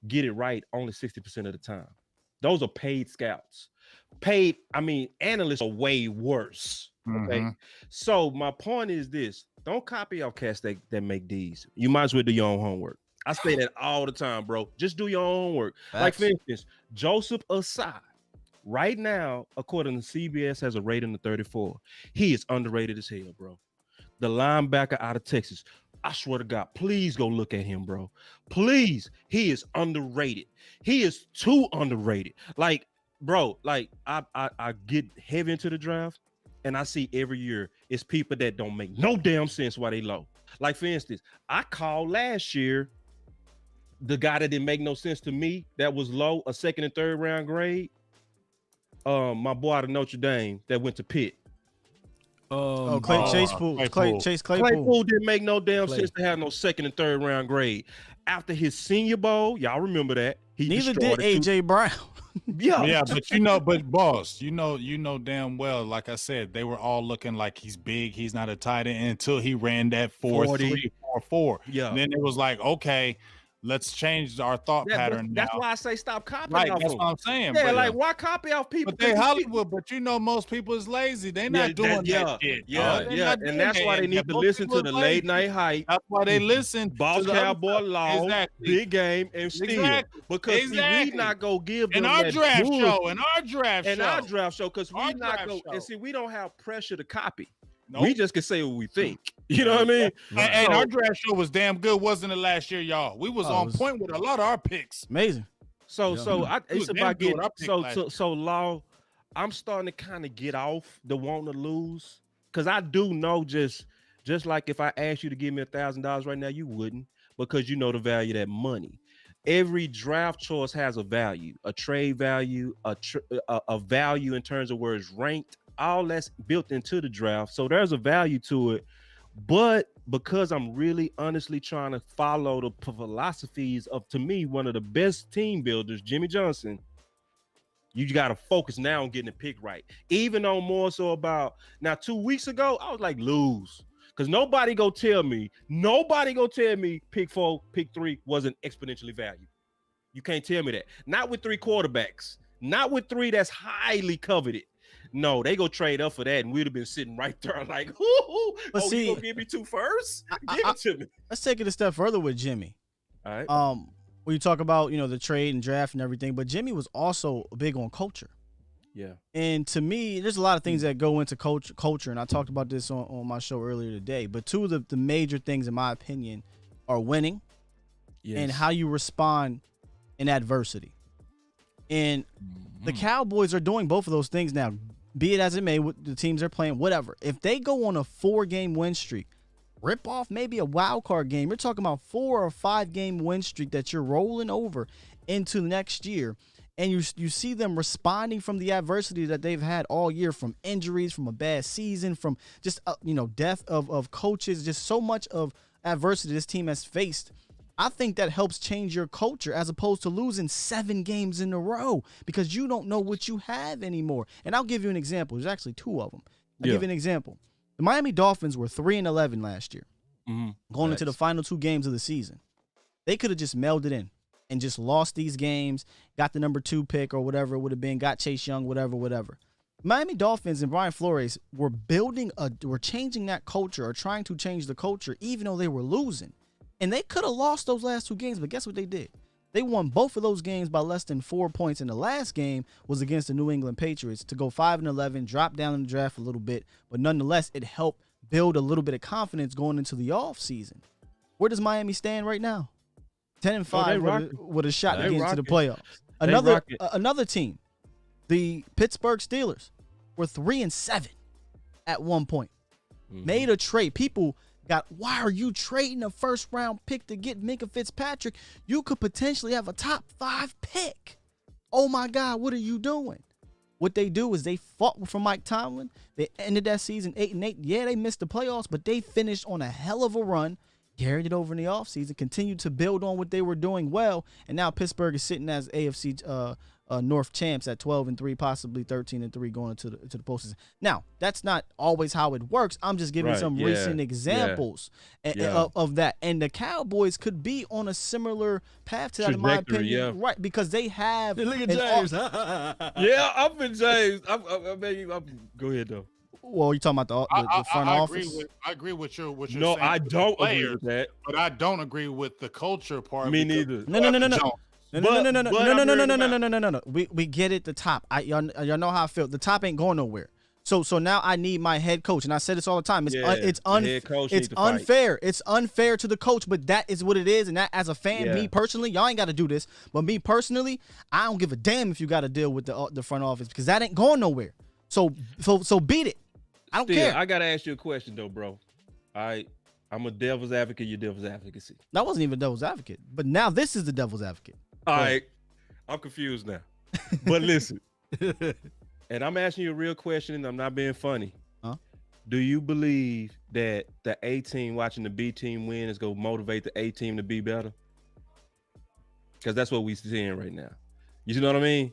get it right only 60% of the time. Those are paid scouts. Analysts are way worse. Okay. So my point is this: don't copy off cats that make these. You might as well do your own homework. I say that all the time, bro. Just do your own work. Like, for instance, Joseph Asai, right now, according to CBS, has a rating of 34. He is underrated as hell, bro. The linebacker out of Texas. I swear to God, please go look at him, bro. Please. He is underrated. He is too underrated. Like, bro, like I get heavy into the draft, and I see every year it's people that don't make no damn sense why they low. Like, for instance, I called last year the guy that didn't make no sense to me that was low, a 2nd and 3rd round grade. My boy out of Notre Dame that went to Pitt. Chase Claypool didn't make no damn sense to have no 2nd and 3rd round grade. After his Senior Bowl, y'all remember that. Neither did AJ Brown. but boss, you know damn well, like I said, they were all looking like he's big, he's not a tight end until he ran that 4.3, 4.4. Yeah. And then it was like, okay, let's change our thought pattern now. That's why I say stop copying Right, off that's them. what I'm saying. Yeah, But, like why copy off people? but they Hollywood, but you know most people is lazy. They not doing that shit. Yeah, They yeah. not And doing that's that. why they need to Most listen people to the is late lazy. night hype. That's why they listen Boss to the Cowboy other Law, stuff. Exactly. Big Game, and Steel. Exactly. Because see, we not gonna give them in our that draft bullshit. show, Our draft show, because we Our not draft go show. and see, we don't have pressure to copy. Nope. We just can say what we think. You know what I mean? And our draft show was damn good, wasn't it, last year, y'all? We was on point with a lot of our picks. Amazing. So it's about getting so Law. I'm starting to kind of get off the want to lose, because I do know just like if I asked you to give me $1,000 right now, you wouldn't, because you know the value of that money. Every draft choice has a value, a trade value, a value in terms of where it's ranked. All that's built into the draft, so there's a value to it. But because I'm really honestly trying to follow the philosophies of, to me, one of the best team builders, Jimmy Johnson, you got to focus now on getting the pick right. Even on more so about now, 2 weeks ago, I was like, lose. Because nobody go tell me pick 4, pick 3 wasn't exponentially valued. You can't tell me that. Not with 3 quarterbacks. Not with 3 that's highly coveted. No, they go trade up for that, and we'd have been sitting right there like, But see, you gonna give me 2 first? Give it to me. Let's take it a step further with Jimmy. All right. When you talk about, the trade and draft and everything, but Jimmy was also big on culture. Yeah. And to me, there's a lot of things that go into culture, and I talked about this on my show earlier today. But two of the major things, in my opinion, are winning and how you respond in adversity. And the Cowboys are doing both of those things now. Be it as it may, with the teams they're playing, whatever. If they go on a 4-game win streak, rip off maybe a wild card game, you're talking about 4 or 5 game win streak that you're rolling over into next year, and you see them responding from the adversity that they've had all year, from injuries, from a bad season, from just death of coaches, just so much of adversity this team has faced. I think that helps change your culture, as opposed to losing 7 games in a row because you don't know what you have anymore. And I'll give you an example. There's actually 2 of them. I'll give you an example. The Miami Dolphins were 3-11 last year, going into the final 2 games of the season. They could have just melded in and just lost these games, got the number 2 pick or whatever it would have been, got Chase Young, whatever. Miami Dolphins and Brian Flores were changing that culture, or trying to change the culture, even though they were losing. And they could have lost those last 2 games, but guess what they did? They won both of those games by less than 4 points, and the last game was against the New England Patriots to go 5-11, drop down in the draft a little bit, but nonetheless, it helped build a little bit of confidence going into the offseason. Where does Miami stand right now? 10-5 with a shot to get into the playoffs. Another team, the Pittsburgh Steelers, were 3-7 at one point. Made a trade. People why are you trading a first-round pick to get Minkah Fitzpatrick? You could potentially have a top 5 pick. Oh, my God, what are you doing? What they do is they fought for Mike Tomlin. They ended that season 8-8. Yeah, they missed the playoffs, but they finished on a hell of a run, carried it over in the offseason, continued to build on what they were doing well, and now Pittsburgh is sitting as AFC North champs at 12-3, possibly 13-3 going into the postseason. Now, that's not always how it works. I'm just giving some recent examples of that. And the Cowboys could be on a similar path to that, in my opinion. Right, because they have... Look at James. I'm in James. Go ahead, though. Well, you talking about the front office? I agree with you're saying. No, I don't agree with that. But I don't agree with the culture part. Me neither. No. We get it. The top. Y'all know how I feel. The top ain't going nowhere. So now I need my head coach, and I say this all the time. It's unfair. It's unfair to the coach, but that is what it is. And that, as a fan, me personally, y'all ain't got to do this, but me personally, I don't give a damn if you got to deal with the front office, because that ain't going nowhere. So beat it. I don't care. I gotta ask you a question though, bro. All right, I'm a devil's advocate. Your devil's advocacy. That wasn't even devil's advocate, but now this is the devil's advocate. All right, I'm confused now. But listen, and I'm asking you a real question, and I'm not being funny. Huh? Do you believe that the A team watching the B team win is gonna motivate the A team to be better? Because that's what we're seeing right now. You know what I mean?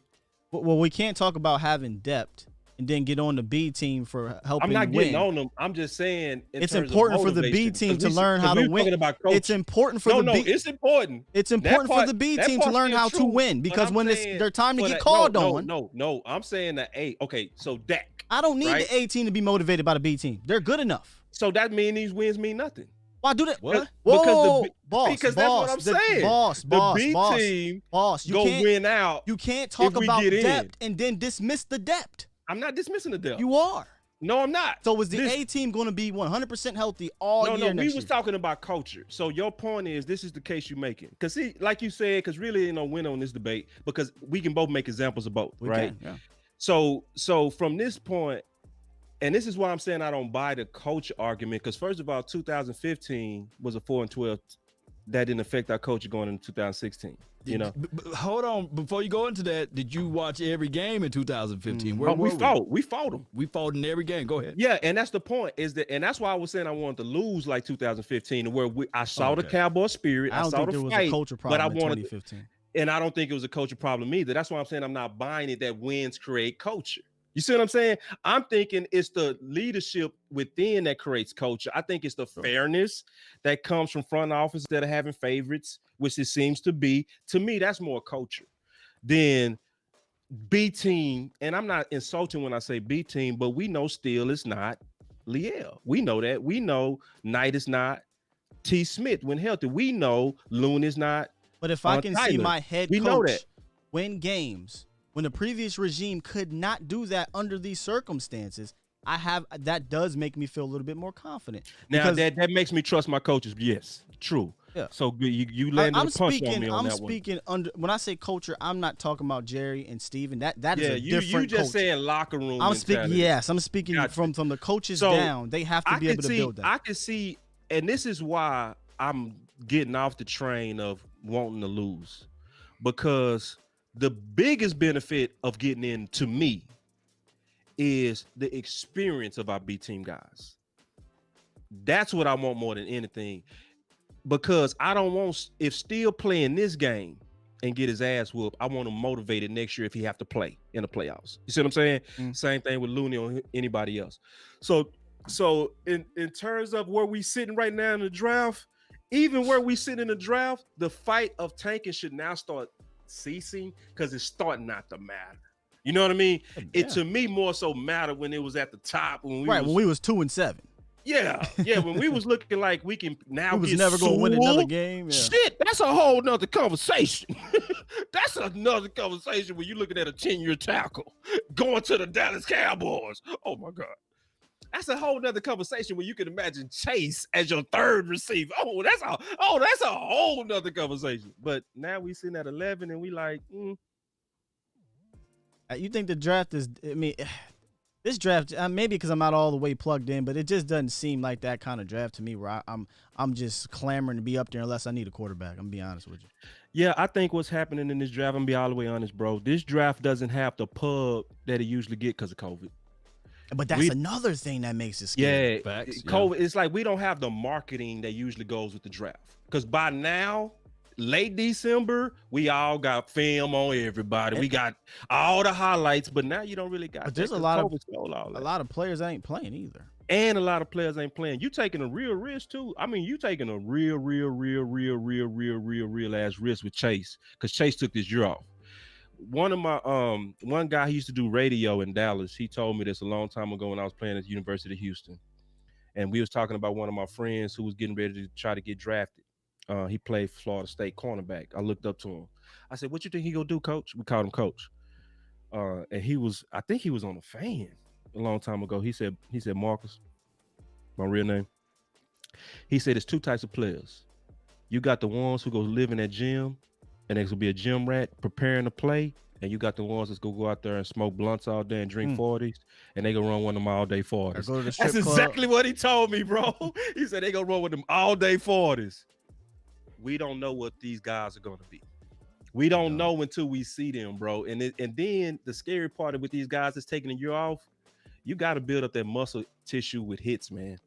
Well, we can't talk about having depth and then get on the B team for helping I'm not getting win. on them. I'm just saying It's important for the B team to learn how to win. It's important for the B. It's important. It's important for the B team to learn how to win because when it's their time to get called on. No. I'm saying the A. Okay, so Dak. I don't need the A team to be motivated by the B team. They're good enough. So that means these wins mean nothing. Why do that? What? Whoa, because that's what I'm saying. The B team go win out. You can't talk about get depth and then dismiss the depth. I'm not dismissing the depth. You are. No, I'm not. So is the A team going to be 100% healthy all year next year? No, we was talking about culture. So your point is this is the case you're making. Because see, like you said, because really ain't no win on this debate because we can both make examples of both, right? Yeah. So from this point, and this is why I'm saying I don't buy the coach argument. Because first of all, 2015 was a 4-12 that didn't affect our culture going into 2016. You know. Hold on, before you go into that, did you watch every game in 2015? Where we fought. We fought them. We fought in every game. Go ahead. Yeah, and that's the point. And that's why I was saying I wanted to lose like 2015, where I saw the Cowboy spirit. I don't think there was a culture problem in 2015. And I don't think it was a culture problem either. That's why I'm saying I'm not buying it that wins create culture. You see what I'm saying? I'm thinking it's the leadership within that creates culture. I think it's the fairness that comes from front office that are having favorites, which it seems to be. To me, that's more culture than B team. And I'm not insulting when I say B team, but we know Steele is not Liel. We know that. We know Knight is not T. Smith when healthy. We know Loon is not. But if I can Tyler. see my head we coach know that. win games when the previous regime could not do that under these circumstances, that does make me feel a little bit more confident. Now that makes me trust my coaches. Yes, true. Yeah. So you landed a punch on me on that one. I'm speaking when I say culture, I'm not talking about Jerry and Steven. That is a different you just culture. saying locker room. I'm speaking from the coaches down. They have to be able to build that. I can see, and this is why I'm getting off the train of wanting to lose, because the biggest benefit of getting in to me is the experience of our B team guys. That's what I want more than anything, because I don't want, if Steele playing this game and get his ass whooped, I want him motivated next year if he have to play in the playoffs. You see what I'm saying? Same thing with Looney or anybody else. So in terms of where we sitting right now in the draft, even where we sit in the draft, the fight of tanking should now start ceasing because it's starting not to matter. You know what I mean? Yeah. It to me more so mattered when it was at the top when we was 2-7. Yeah, when we was looking like we can now. We was never gonna win another game. Yeah. Shit, that's a whole nother conversation. That's another conversation when you're looking at a 10-year tackle going to the Dallas Cowboys. Oh my God. That's a whole nother conversation where you can imagine Chase as your third receiver. That's a whole nother conversation. But now we sitting at 11 and we like, You think the draft is? I mean, this draft maybe because I'm not all the way plugged in, but it just doesn't seem like that kind of draft to me. Where I'm just clamoring to be up there unless I need a quarterback. I'm gonna be honest with you. Yeah, I think what's happening in this draft, I'm gonna be all the way honest, bro. This draft doesn't have the pub that it usually get because of COVID. But that's another thing that makes it scary. Yeah, facts, COVID. It's like we don't have the marketing that usually goes with the draft. Because by now, late December, we all got film on everybody. We got all the highlights, but now you don't really got. But there's a lot of players that ain't playing either. And a lot of players ain't playing. You taking a real risk too. I mean, you taking a real ass risk with Chase, because Chase took this year off. One of my one guy who used to do radio in Dallas, he told me this a long time ago when I was playing at the University of Houston, and we was talking about one of my friends who was getting ready to try to get drafted. He played Florida State cornerback. I looked up to him. I said, "What you think he gonna do, Coach?" We called him Coach, and I think he was on the Fan a long time ago. He said, "Marcus, my real name." He said, "There's two types of players. You got the ones who go live in that gym, and there's gonna be a gym rat preparing to play, and you got the ones that's gonna go out there and smoke blunts all day and drink 40s, and they gonna run one of them all day 40s." That's exactly what he told me, bro. He said they gonna run with them all day 40s. We don't know what these guys are gonna be. We don't know until we see them, bro. And then the scary part with these guys that's taking a year off, you got to build up that muscle tissue with hits, man.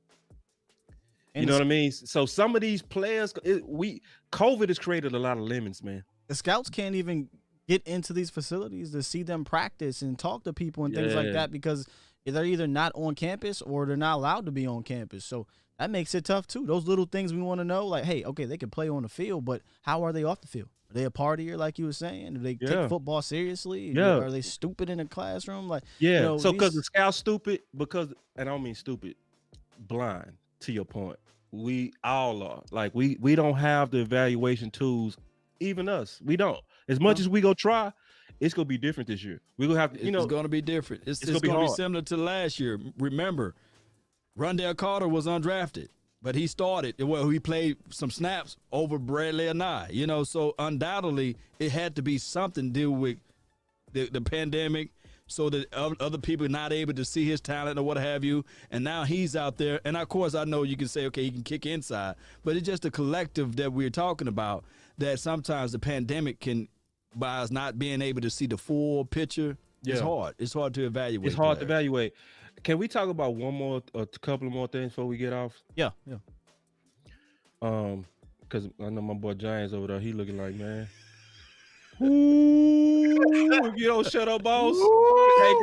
You know what I mean? So some of these players, COVID has created a lot of lemons, man. The scouts can't even get into these facilities to see them practice and talk to people and things like that, because they're either not on campus or they're not allowed to be on campus. So that makes it tough too. Those little things we want to know, like, hey, okay, they can play on the field, but how are they off the field? Are they a partier, like you were saying? Do they take football seriously? Yeah. Are they stupid in the classroom? Like, so because the scout's stupid, and I don't mean stupid, blind, to your point. We all are. Like, we don't have the evaluation tools, even us. We don't. As much as we go try, it's going to be different this year. We're going to have to, it's going to be different. It's going to be similar to last year. Remember, Rondell Carter was undrafted, but he started. Well, he played some snaps over Bradley and so undoubtedly it had to be something to do with the pandemic, so that other people are not able to see his talent or what have you. And now he's out there. And, of course, I know you can say, okay, he can kick inside. But it's just a collective that we're talking about, that sometimes the pandemic can, by us not being able to see the full picture, it's hard. It's hard to evaluate. It's hard to evaluate. Can we talk about a couple of more things before we get off? Yeah. Because I know my boy Giants over there, he looking like, man. Ooh, if you don't shut up, boss. Hey,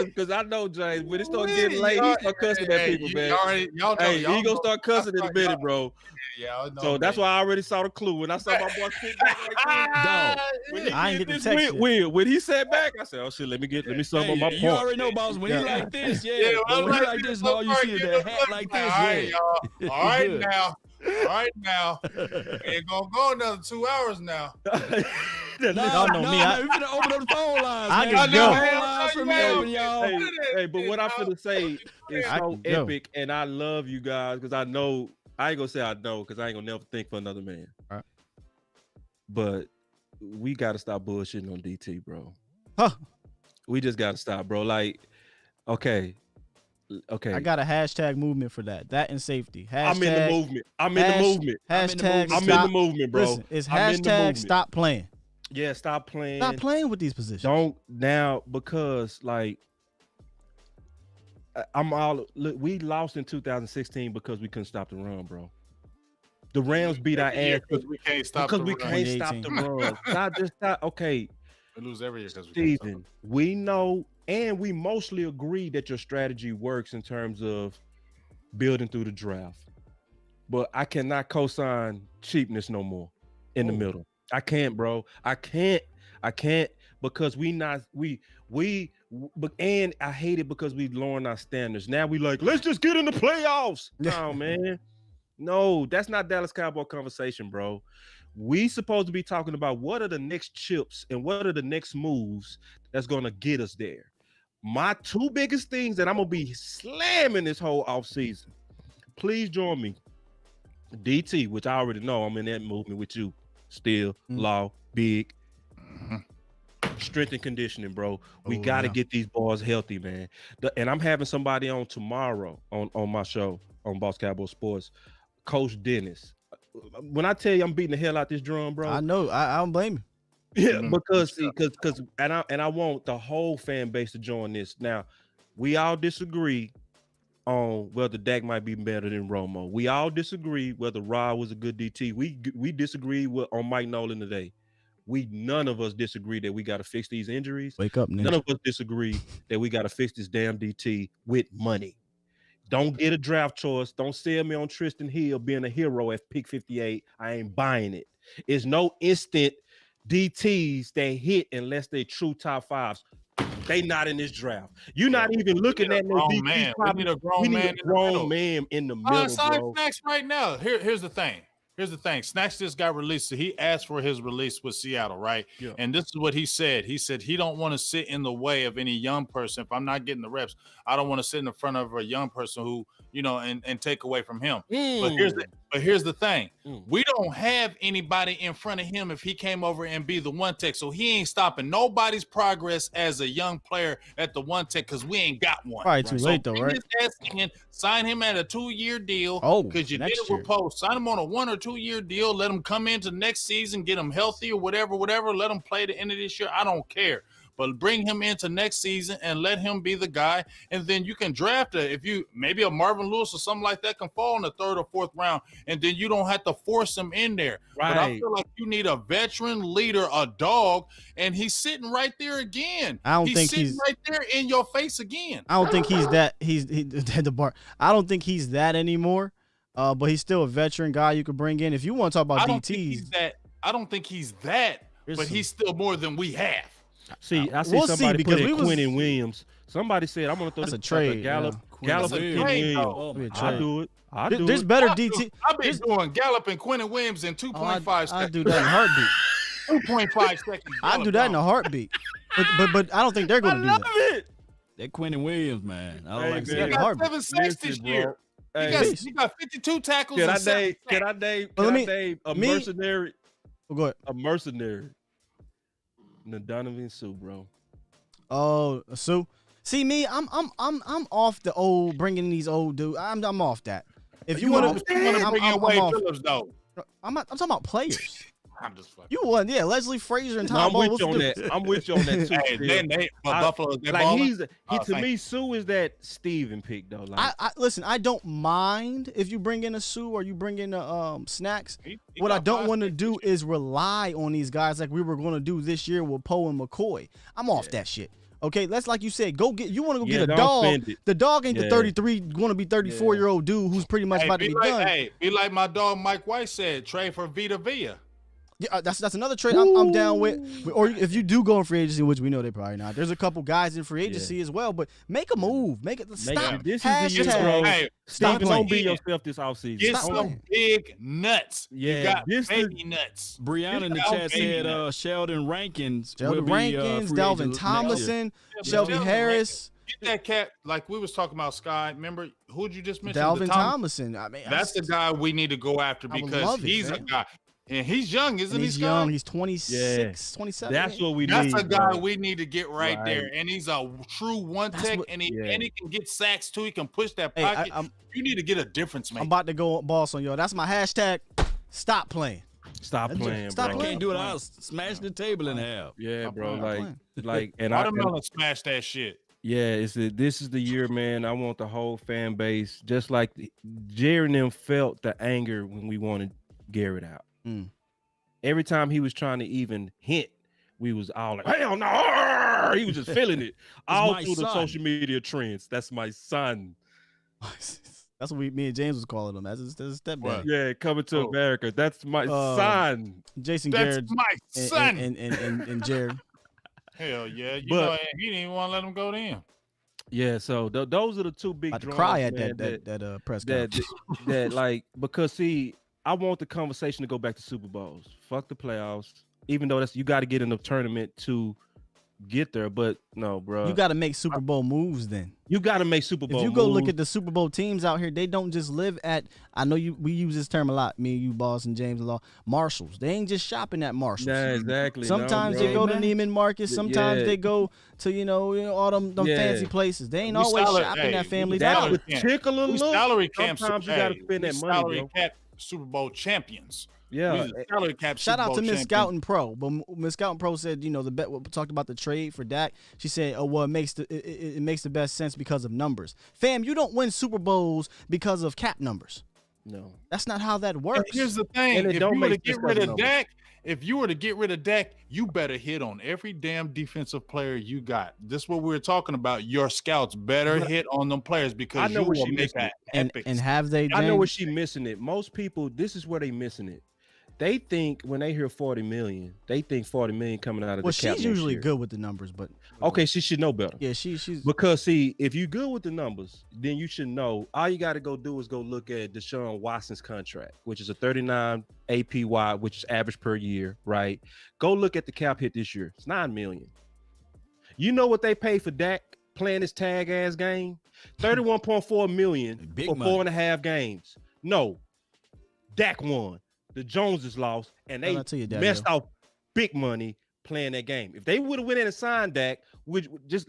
because I know James, when it start getting late, he start cussing at people, man. Y'all know, he gonna start cussing in a minute, bro. Yeah, so that's why I already saw the clue when I saw my boy sit back like this. I ain't get the text. When he sat back, I said, "Oh shit, let me sum up my point." You already know, boss. When he like this, when he like this, and all you see is that hat like this. All right, now. Ain't gonna go another 2 hours now. Y'all know me. We're gonna open up the phone lines. I can go. Phone lines from here, y'all. Hey, but what I'm finna say is so epic, and I love you guys because I know. I ain't gonna say I know because I ain't gonna never think for another man. All right. But we gotta stop bullshitting on DT, bro. Huh. We just gotta stop, bro. Like, okay. I got a hashtag movement for that. That and safety. Hashtag, I'm in the movement. Hashtag I'm in the movement, bro. Listen, it's hashtag stop playing. Yeah, stop playing. Stop playing with these positions. Don't now, because like we lost in 2016 because we couldn't stop the run, bro. The Rams beat our ass because we can't stop the run. Not just that. Okay. We lose every year because Steven, we know, and we mostly agree that your strategy works in terms of building through the draft. But I cannot co-sign cheapness no more in the middle. I can't, bro. I can't because and I hate it because we lowering our standards. Now we like, let's just get in the playoffs. No, man. No, that's not Dallas Cowboy conversation, bro. We supposed to be talking about what are the next chips and what are the next moves that's going to get us there. My two biggest things that I'm going to be slamming this whole offseason. Please join me. DT, which I already know I'm in that movement with you. Still, Law, Big. Strength and conditioning, bro. We got to get these boys healthy, man. And I'm having somebody on tomorrow on my show on Boss Cowboy Sports, Coach Dennis. When I tell you I'm beating the hell out this drum, bro. I know. I don't blame you. Yeah, because I want the whole fan base to join this. Now, we all disagree on whether Dak might be better than Romo. We all disagree whether Rod was a good DT. We disagree on Mike Nolan today. None of us disagree that we got to fix these injuries. Wake up, Nick. None of us disagree that we got to fix this damn DT with money. Don't get a draft choice. Don't sell me on Tristan Hill being a hero at pick 58. I ain't buying it. It's no instant DTs that hit unless they true top fives. They not in this draft. You're not even looking at no DT. We need a grown man in the middle, bro. Snacks right now. Here's the thing. Snacks just got released. So he asked for his release with Seattle, right? Yeah. And this is what he said. He said he don't want to sit in the way of any young person. If I'm not getting the reps, I don't want to sit in the front of a young person who, and take away from him. But here's the thing. We don't have anybody in front of him if he came over and be the one tech. So he ain't stopping nobody's progress as a young player at the one tech because we ain't got one. Probably too late though, right? Sign him at a 2-year deal. Because you did it with Post. Sign him on a 1 or 2 year deal. Let him come into next season, get him healthy or whatever. Let him play the end of this year. I don't care. but bring him into next season and let him be the guy. And then you can draft maybe a Marvin Lewis or something like that can fall in the 3rd or 4th round, and then you don't have to force him in there. Right. But I feel like you need a veteran leader, a dog, and he's sitting right there again. He's sitting right there in your face again. I don't think he's that. He's the bar. I don't think he's that anymore. But he's still a veteran guy you could bring in. If you want to talk about I don't think he's that, but he's still more than we have. See, I see somebody put in Quentin Williams. Somebody said, I'm going to throw this a trade. Gallup and Williams. I'll do it. There's better DT. I've been doing Gallup and Quentin Williams in 2.5 seconds. I do that in a heartbeat. 2.5 seconds. I do that in a heartbeat. But I don't think they're going to do that. That Quentin Williams, man. I don't like that. He got 7 sacks this year. He got 52 tackles. Can I name a mercenary? Go ahead. A mercenary. Donovan Sue, bro. Oh, Sue. See me, I'm off the old bringing these old dudes. I'm off that. If you want to bring away Phillips, though. I'm talking about players. I'm just fucking. You won, yeah. Leslie Frazier and Tom. I'm with you on that. I'm with you on that too. Buffalo. To me, Sue is that Steven pick though. Like, listen. I don't mind if you bring in a Sue or you bring in a Snacks. What I don't want to do is rely on these guys like we were going to do this year with Poe and McCoy. I'm off that shit. Okay, that's like you said. You want to go get a dog. The dog ain't the 33, going to be 34-year-old dude who's pretty much about to be done. Hey, be like my dog Mike White said, trade for Vita Vea. Yeah, that's another trade I'm down with. Or if you do go in free agency, which we know they probably not. There's a couple guys in free agency as well, but make a move. Make it stop. This is the year, bro. Hey, don't be yourself this offseason. Get some big nuts. Yeah, you got baby nuts. Brianna in the chat said Sheldon Rankins. Dalvin Tomlinson, Shelby Harris. Get that cat, like we was talking about, Sky. Remember, who'd you just mention? Dalvin Tomlinson. I mean, that's the guy we need to go after because he's a guy. And he's young, isn't he? He's young. He's 26, 27. That's what we need. That's a guy we need to get right there. And he's a true one-tech, and he can get sacks, too. He can push that pocket. You need to get a difference, man. I'm about to go boss on y'all. That's my hashtag. Stop playing. Stop playing, bro. I can't do it. I'll smash the table in half. Yeah, bro. And Watermelon smash that shit. Yeah, this is the year, man. I want the whole fan base, just like Jerry and them felt the anger when we wanted Garrett out. Every time he was trying to even hint, we was all like, hell no. He was just feeling it all through the social media trends. That's my son. That's what me and James was calling him. That's his stepdad. Yeah, coming to America. That's my son. Jason That's Garrett. my son. And Jared. Hell yeah. You know, he didn't even want to let him go in. Yeah, so those are the two big draws. Cry at that press conference. That like, because see, I want the conversation to go back to Super Bowls. Fuck the playoffs. Even though you got to get in the tournament to get there, but no, bro. You got to make Super Bowl moves then. You got to make Super Bowl moves. If you go look at the Super Bowl teams out here, they don't just live at, I know we use this term a lot, me and you, Boss, and James and Law, Marshalls. They ain't just shopping at Marshalls. Yeah, exactly. Sometimes they go to Neiman Marcus. Sometimes they go to, all them fancy places. They ain't always shopping at Family Dollar. Particular look. Salary camp. Sometimes you got to spend that money, salary cap Super Bowl champions. Yeah. Shout out to Miss Scouting Pro. But Miss Scouting Pro said, the bet talked about the trade for Dak. She said, it makes the best sense because of numbers. Fam, you don't win Super Bowls because of cap numbers. No. That's not how that works. And here's the thing. If you were to get rid of Dak, you better hit on every damn defensive player you got. This is what we're talking about. Your scouts better hit on them players because I know where she missing it. And have they? I know where she missing it. Most people, this is where they missing it. They think when they hear 40 million, they think 40 million coming out of the cap. Well, she's usually good with the numbers, but okay, she should know better. Yeah, she's because see, if you're good with the numbers, then you should know. All you got to go do is go look at Deshaun Watson's contract, which is a 39 APY, which is average per year, right? Go look at the cap hit this year. It's $9 million. You know what they paid for Dak playing this tag ass game? $31.4 million for money. 4.5 games. No, Dak won. The Joneses lost, and they messed off big money playing that game. If they would have went in and signed Dak, which just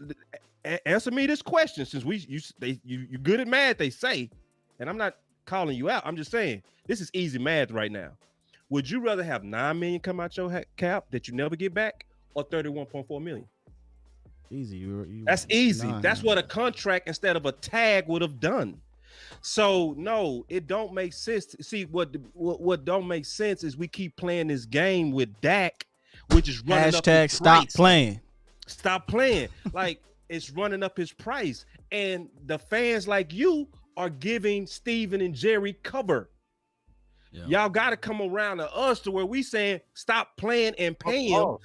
answer me this question, since you good at math, they say, and I'm not calling you out. I'm just saying this is easy math right now. Would you rather have $9 million come out your cap that you never get back, or $31.4 million? Easy. That's easy. 9. That's what a contract instead of a tag would have done. So no, it don't make sense. See, what don't make sense is we keep playing this game with Dak, which is running up his stop price. playing. Stop playing. Like it's running up his price, and the fans like you are giving Steven and Jerry cover. Yeah. Y'all got to come around to us to where we saying stop playing and paying him.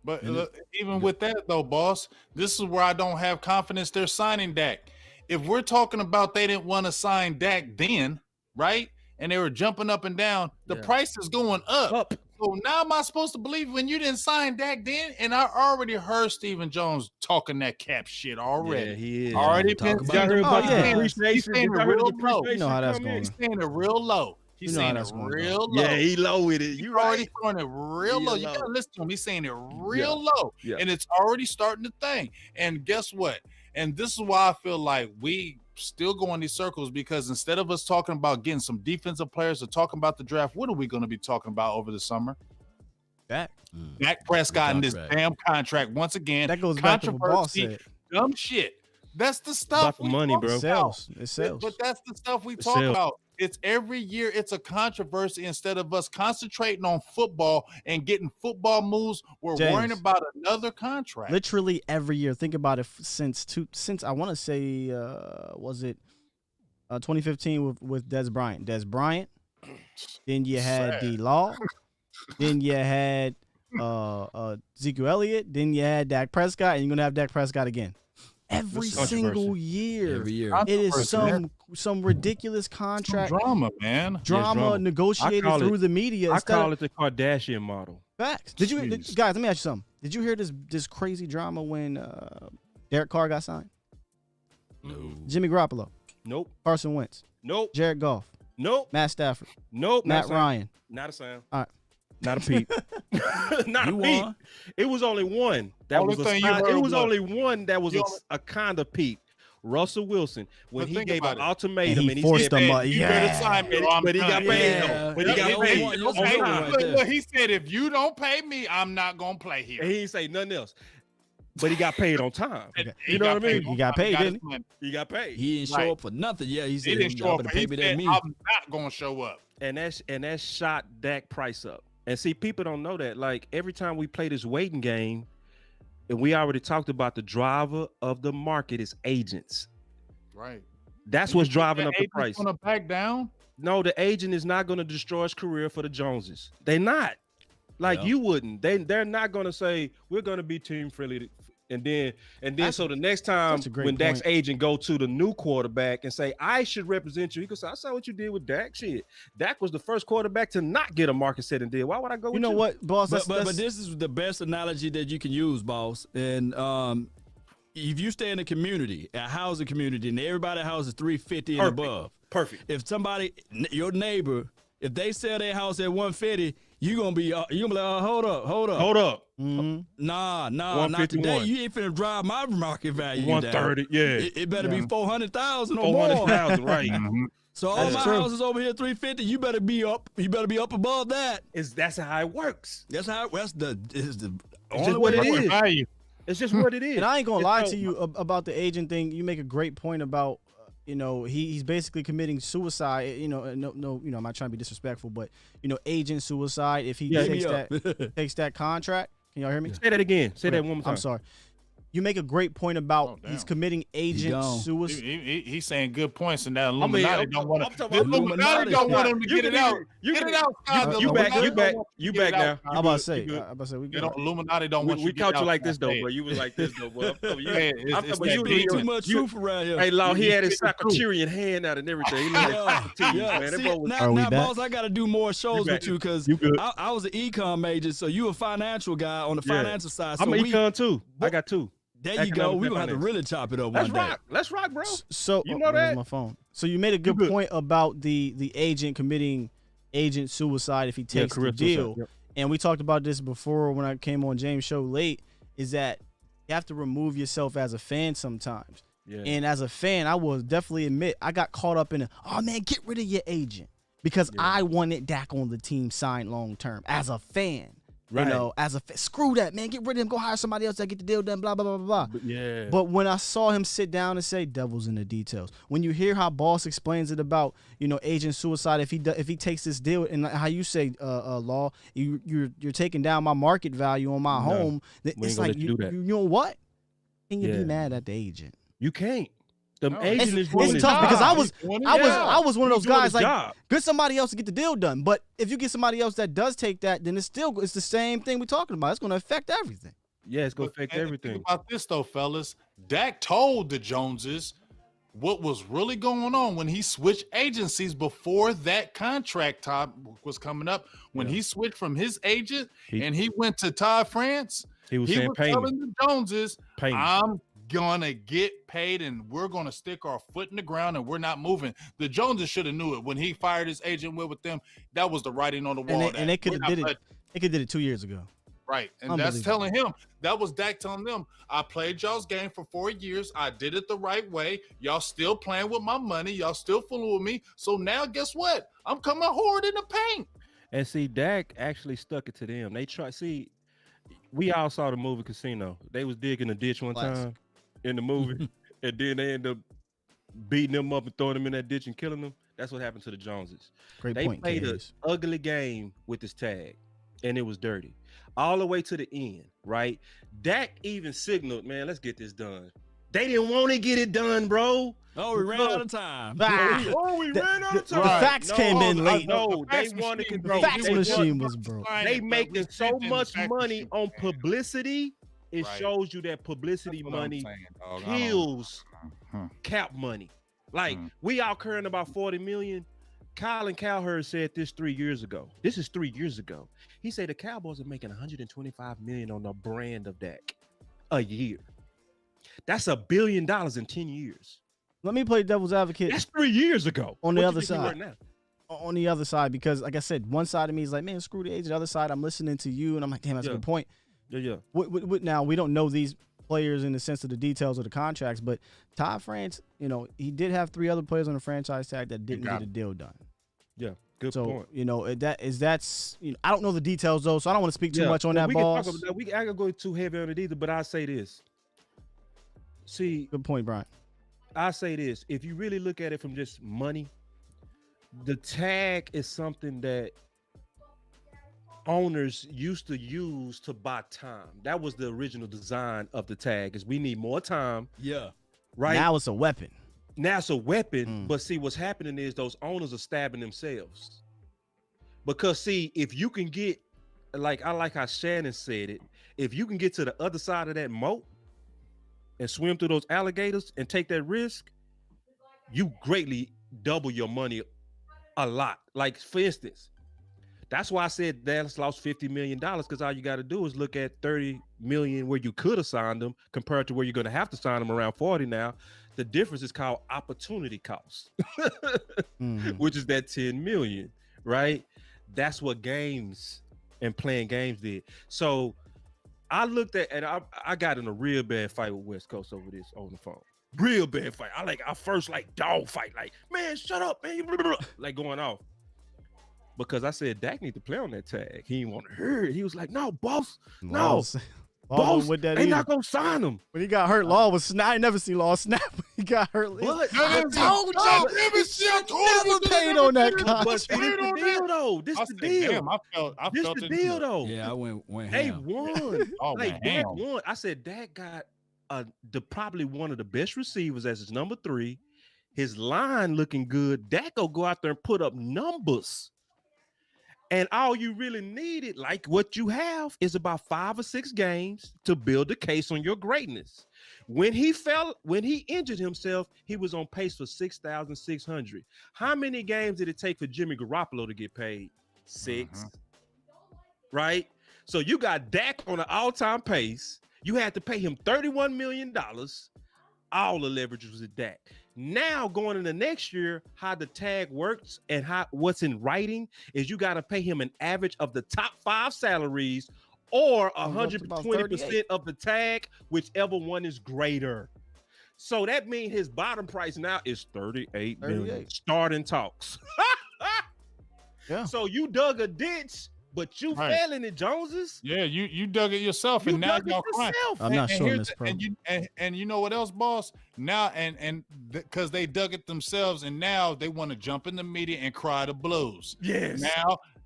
But even with that though, boss, this is where I don't have confidence they're signing Dak. If we're talking about they didn't want to sign Dak then, right? And they were jumping up and down, the price is going up. So now am I supposed to believe when you didn't sign Dak then? And I already heard Stephen Jones talking that cap shit already. Yeah, he is. Already been he's saying it real low. You know how that's going. He's saying it real low. He's saying it real low. Yeah, he low with it. You already throwing it real low. You gotta listen to him. He's saying it real low. Yeah. And it's already starting to thing. And guess what? And this is why I feel like we still go in these circles, because instead of us talking about getting some defensive players or talking about the draft, what are we going to be talking about over the summer? Dak Prescott in this damn contract once again. That goes back to what Ball said. Dumb shit. That's the stuff. About the money, bro. It sells. But that's the stuff we talk about. It's every year it's a controversy. Instead of us concentrating on football and getting football moves, we're worrying about another contract. Literally every year. Think about it since I want to say was it 2015 with Des Bryant. Des Bryant. Then you had D Law. Then you had Ezekiel Elliott. Then you had Dak Prescott, and you're gonna have Dak Prescott again. Every single year. Every year. It is some ridiculous contract. Some drama, man. Drama negotiated through the media. I call it the Kardashian model. Facts. Guys, let me ask you something. Did you hear this crazy drama when Derek Carr got signed? No. Jimmy Garoppolo? Nope. Carson Wentz? Nope. Jared Goff? Nope. Matt Stafford? Nope. Matt Ryan? Not a sound. All right. Not a peep. Not a peep. It was only one that was only one that was a kind of peep. Russell Wilson, when he gave an ultimatum and he forced him up. But he got paid. But he got paid. He said, if you don't pay me, I'm not gonna play here. And he didn't say nothing else. But he got paid on time. Okay. You know what I mean? He got paid, didn't he? He got paid. He didn't show up for nothing. Yeah, he said, he didn't show up. He said, I'm not gonna show up. And that shot Dak price up. And see, people don't know that. Like every time we play this waiting game, and we already talked about the driver of the market is agents. Right. That's what's driving up the price. Gonna back down? No, the agent is not going to destroy his career for the Joneses. They're not. Like you wouldn't. They're not going to say we're going to be team friendly. And then so the next time when Dak's agent go to the new quarterback and say, I should represent you, he goes, I saw what you did with Dak. Shit. Dak was the first quarterback to not get a market setting deal. Why would I go with you? You know what, boss? But this is the best analogy that you can use, boss. And if you stay in a community, a housing community, and everybody's house is 350 and above. Perfect. If somebody, your neighbor, if they sell their house at 150, you're gonna be like, hold up. Mm-hmm. Nah, not today. You ain't finna drive my market value 130. down. Yeah, it better be 400,000 or more. 400,000, right? Mm-hmm. So all my houses over here 350. You better be up. You better be up above that. That's how it works. That's how. That's the only way it is. Value. It's just what it is. And I ain't gonna lie to you about the agent thing. You make a great point about. He's basically committing suicide. No, I'm not trying to be disrespectful, but agent suicide if he takes that contract. Can y'all hear me? Say that again. Say that one more time. I'm sorry. You make a great point about he's committing agent suicide. He's saying good points, and that Illuminati don't want to. The Illuminati don't want him to get it out. Get it out. You back now. I'm about to say we good. Illuminati don't want you. We caught you like this though, bro. You was like this though, bro. You too much truth around here. Hey, Law, he had his Secretarian hand out and everything. He now, boss, I got to do more shows with you because I was an econ major, so you a financial guy on the financial side. I'm an econ too. I got two. There you go. We're going to have to really chop it up one day. Let's rock, bro. So you know that? My phone. So you made a good point about the agent committing agent suicide if he takes the deal. Yep. And we talked about this before when I came on James' show late, is that you have to remove yourself as a fan sometimes. Yeah. And as a fan, I will definitely admit I got caught up in get rid of your agent because I wanted Dak on the team signed long term as a fan. You know, screw that, man. Get rid of him. Go hire somebody else that get the deal done. Blah blah blah blah blah. But when I saw him sit down and say, "Devil's in the details," when you hear how Boss explains it about agent suicide, if he takes this deal, and how you say, Law, you're taking down my market value on my home. It's like you know what? Can you be mad at the agent? You can't. The agent is it's tough because I was one of those guys like get somebody else to get the deal done. But if you get somebody else that does take that, then it's the same thing we're talking about. It's going to affect everything. Yeah, it's going to affect everything. Think about this though, fellas. Dak told the Joneses what was really going on when he switched agencies before that contract time was coming up. When he switched from his agent and he went to Todd France, he was telling the Joneses, I'm gonna get paid and we're gonna stick our foot in the ground and we're not moving. The Joneses should have knew it when he fired his agent with them. That was the writing on the wall. And they could have did it. They could have did it 2 years ago. Right. And that's telling him. That was Dak telling them, I played y'all's game for 4 years. I did it the right way. Y'all still playing with my money. Y'all still fooling with me. So now guess what? I'm coming hard in the paint. And see, Dak actually stuck it to them. They try. See, we all saw the movie Casino. They was digging a ditch one time in the movie, and then they end up beating them up and throwing them in that ditch and killing them. That's what happened to the Joneses. They played an ugly game with this tag, and it was dirty all the way to the end, right? Dak even signaled, man, let's get this done. They didn't want to get it done, bro. Oh, we ran out of time. We ran out of time. The facts came in late. No, they wanted to the fax machine was broke. They making so much money on publicity. It shows you that publicity money kills cap money. Like we out caring about 40 million. Colin Cowherd said this 3 years ago. This is 3 years ago. He said the Cowboys are making 125 million on the brand of Dak a year. That's $1 billion in 10 years. Let me play devil's advocate. That's 3 years ago. On the other side. On the other side, because like I said, one side of me is like, man, screw the agent. The other side, I'm listening to you, and I'm like, damn, that's a good point. Yeah. Now, we don't know these players in the sense of the details of the contracts, but Todd France, he did have 3 other players on the franchise tag that didn't get a deal done. Yeah, good point. I don't know the details though, so I don't want to speak too much on that, boss. I can go too heavy on it either, but I say this. See, good point, Brian. I say this: if you really look at it from just money, the tag is something that owners used to use to buy time. That was the original design of the tag. Is we need more time. Yeah. Right. Now it's a weapon. But see, what's happening is those owners are stabbing themselves. Because see, if you can get, I like how Shannon said it, if you can get to the other side of that moat and swim through those alligators and take that risk, you greatly double your money a lot. Like, for instance, that's why I said Dallas lost $50 million, because all you got to do is look at $30 million where you could have signed them compared to where you're going to have to sign them around 40 now. The difference is called opportunity cost, which is that 10 million, right? That's what games and playing games did. So I looked at, and I got in a real bad fight with West Coast over this on the phone. Real bad fight. I first dog fight, man, shut up, man, like going off. Because I said Dak need to play on that tag. He didn't want to hear it. He was like, no, boss, no. Boss, with that they not gonna sign him. When he got hurt, Law was I ain't never seen Law snap. He got hurt. What? I told you. Never paid on that contract. But this the deal, though. This the deal. Damn, I felt the deal, though. Yeah, I went They ham. won. Dak ham. won. I said Dak got probably one of the best receivers as his number 3. His line looking good. Dak go out there and put up numbers. And all you really needed, like what you have, is about 5 or 6 games to build a case on your greatness. When he injured himself, he was on pace for 6,600. How many games did it take for Jimmy Garoppolo to get paid? 6. Right? So you got Dak on an all-time pace. You had to pay him $31 million. All the leverage was at Dak. Now going into next year, how the tag works and what's in writing is you got to pay him an average of the top 5 salaries or 120% of the tag, whichever one is greater. So that means his bottom price now is $38 million. Starting talks. Yeah. So you dug a ditch but you Right. failing it, Joneses. Yeah, you dug it yourself, You and now dug it y'all crying. yourself. I'm not showing here's this pro. and you know what else, boss? Now and because they dug it themselves, and now they want to jump in the media and cry the blues. Yes.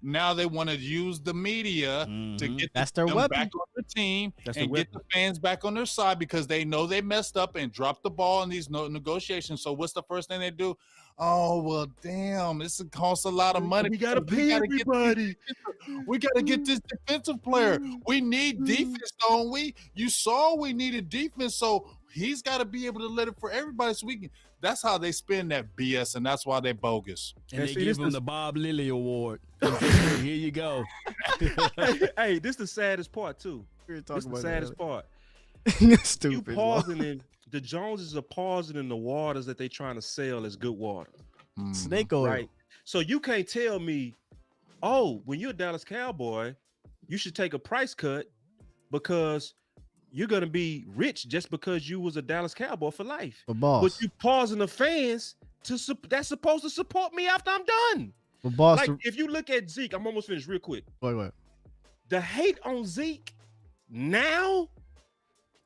Now they want to use the media to get That's their them weapon. back on the team That's and their get the fans back on their side because they know they messed up and dropped the ball in these negotiations. So what's the first thing they do? Oh, well, damn, this costs a lot of money. We gotta pay everybody. We got to get this defensive player. We need defense, don't we? You saw we needed defense, so he's got to be able to let it for everybody so we can. That's how they spend that BS, and that's why they bogus. And they see, give this him is- the Bob Lilly Award. Here you go. Hey, this the saddest part too. We were This talking the about saddest part. that. Stupid. You pausing in the Joneses are pausing in the waters that they trying to sell as good water, Snake oil. right? So you can't tell me, oh, when you're a Dallas Cowboy, you should take a price cut because you're gonna be rich just because you was a Dallas Cowboy for life. But boss, But you pausing the fans that's supposed to support me after I'm done. but boss, Like if you look at Zeke, I'm almost finished real quick. wait. The hate on Zeke now.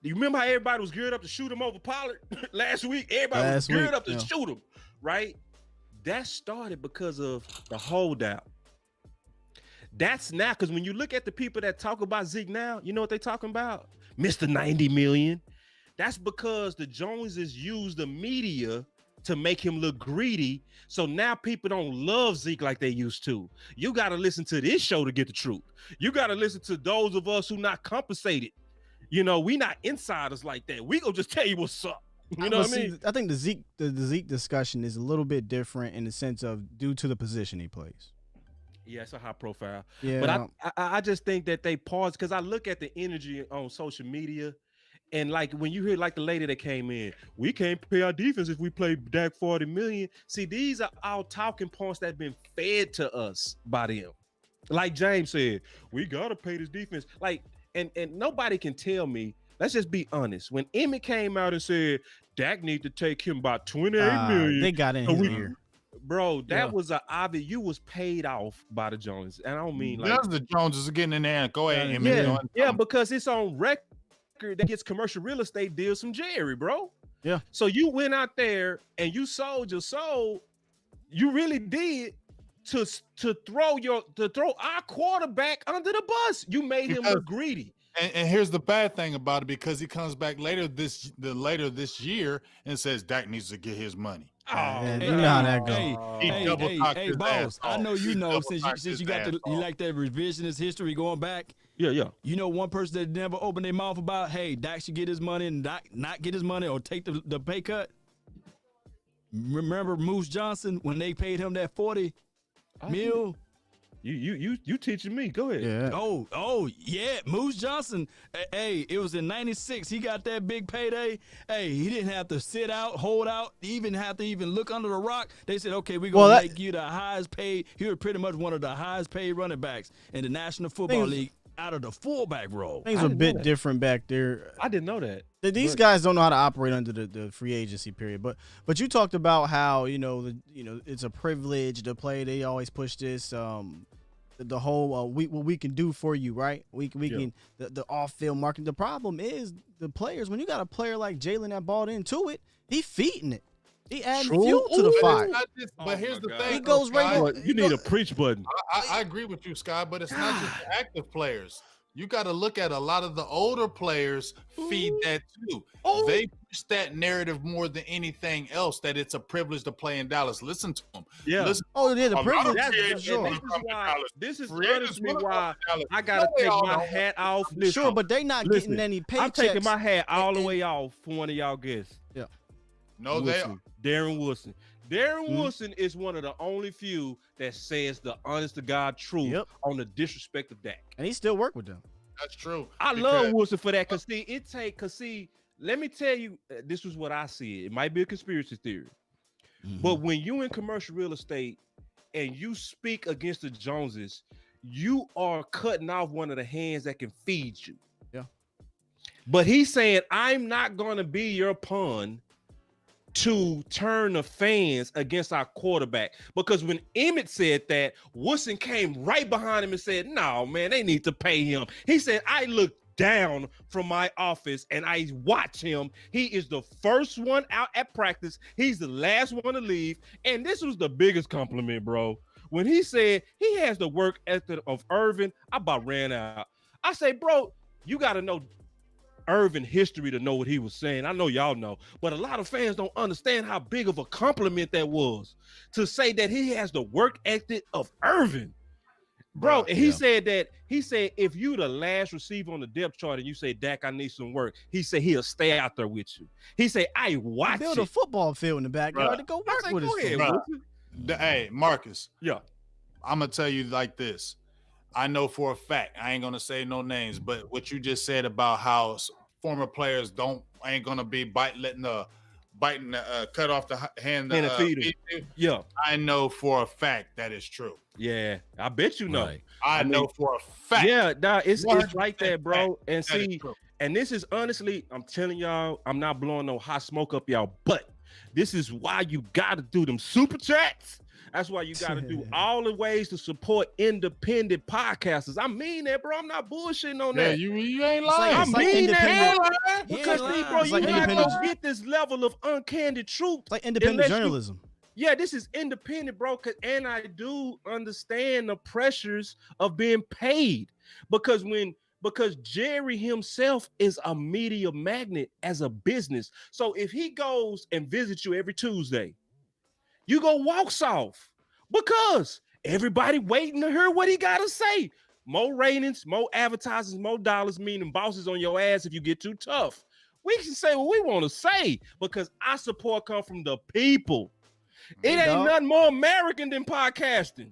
Do you remember how everybody was geared up to shoot him over Pollard last week? Everybody was geared up to shoot him, right? That started because of the holdout. That's now because when you look at the people that talk about Zeke now, you know what they talking about? Mr. 90 million. That's because the Joneses use the media to make him look greedy. So now people don't love Zeke like they used to. You got to listen to this show to get the truth. You got to listen to those of us who not compensated. You know, we not insiders like that. We gonna just tell you what's up. You know what I mean? I think the Zeke discussion is a little bit different in the sense of due to the position he plays. Yeah, it's a high profile. Yeah, But I just think that they pause because I look at the energy on social media. And like when you hear like the lady that came in, we can't pay our defense if we play Dak 40 million. See, these are all talking points that have been fed to us by them. Like James said, we gotta pay this defense. Like, and nobody can tell me. Let's just be honest. When Emmett came out and said Dak need to take him about 28 million, they got in his ear. bro, that was a obvious. You was paid off by the Jones, and I don't mean like That's the Joneses are getting in there. Go ahead, Emmett. yeah, because it's on record that gets commercial real estate deals from Jerry, bro. Yeah. So you went out there and you sold your soul. You really did to throw our quarterback under the bus. You made him look greedy. And here's the bad thing about it, because he comes back later this year and says Dak needs to get his money. Man, you know how that goes. Hey, boss. I know you know since you got you like that revisionist history going back. Yeah. You know one person that never opened their mouth about, hey, Dak should get his money and Dak not get his money or take the pay cut. Remember Moose Johnson when they paid him that 40 mil? You teaching me. Go ahead. Yeah. Oh, yeah. Moose Johnson. Hey, it was in 96. He got that big payday. Hey, he didn't have to sit out, hold out, even have to even look under the rock. They said, okay, we're going to make you the highest paid. He was pretty much one of the highest paid running backs in the National Football League out of the fullback role. Things were a bit different back there. I didn't know that. These guys don't know how to operate under the free agency period. But you talked about how, it's a privilege to play. They always push this the whole what we can do for you, right? We can the off-field marketing. The problem is the players. When you got a player like Jalen that bought into it, he feeding it. He adding fuel to the fire. But here's the thing. He goes right. You need a preach button. I agree with you, Scott, but it's not just the active players. You got to look at a lot of the older players feed that too. They push that narrative more than anything else, that it's a privilege to play in Dallas. Listen to them. Yeah. Listen, The privilege. This is honestly why I gotta take my hat off. Listen, Sure, but they not getting any paychecks. I'm taking my hat all the way off for one of y'all guests. Yeah. No, they are. Darren Woodson. Darren Woodson is one of the only few that says the honest to God truth on the disrespect of Dak. And he still work with them. That's true. I love Woodson for that because let me tell you, this is what I see. It might be a conspiracy theory. But when you in commercial real estate and you speak against the Joneses, you are cutting off one of the hands that can feed you. Yeah. But he's saying, I'm not going to be your pawn to turn the fans against our quarterback. Because when Emmett said that, Woodson came right behind him and said, no, man, they need to pay him. He said, I look down from my office and I watch him. He is the first one out at practice. He's the last one to leave. And this was the biggest compliment, bro. When he said he has the work ethic of Irvin, I about ran out. I say, bro, you got to know Irvin history to know what he was saying. I know y'all know, but a lot of fans don't understand how big of a compliment that was to say that he has the work ethic of Irvin, bro. And he said that, he said, if you the last receiver on the depth chart and you say, Dak, I need some work, he said he'll stay out there with you. He said, I watch build a football field in the backyard to go work with us. Hey, Marcus. Yeah. I'm going to tell you like this. I know for a fact, I ain't going to say no names, but what you just said about how former players ain't going to be cut off the hand and feed him. Yeah. I know for a fact that is true. Yeah. I bet you know. Right. I know for a fact. Yeah, nah, it's like that, bro. And see, and this is honestly, I'm telling y'all, I'm not blowing no hot smoke up y'all butt. This is why you got to do them super chats. That's why you got to do all the ways to support independent podcasters. I mean that, bro. I'm not bullshitting on that. You ain't lying. I mean that, because bro, It's you like got to get this level of uncandid truth. It's like independent journalism. Yeah, this is independent, bro. And I do understand the pressures of being paid because Jerry himself is a media magnet as a business. So if he goes and visits you every Tuesday, you go walks off because everybody waiting to hear what he got to say. More ratings, more advertisers, more dollars, meaning bosses on your ass if you get too tough. We can say what we want to say because our support come from the people. It ain't nothing more American than podcasting.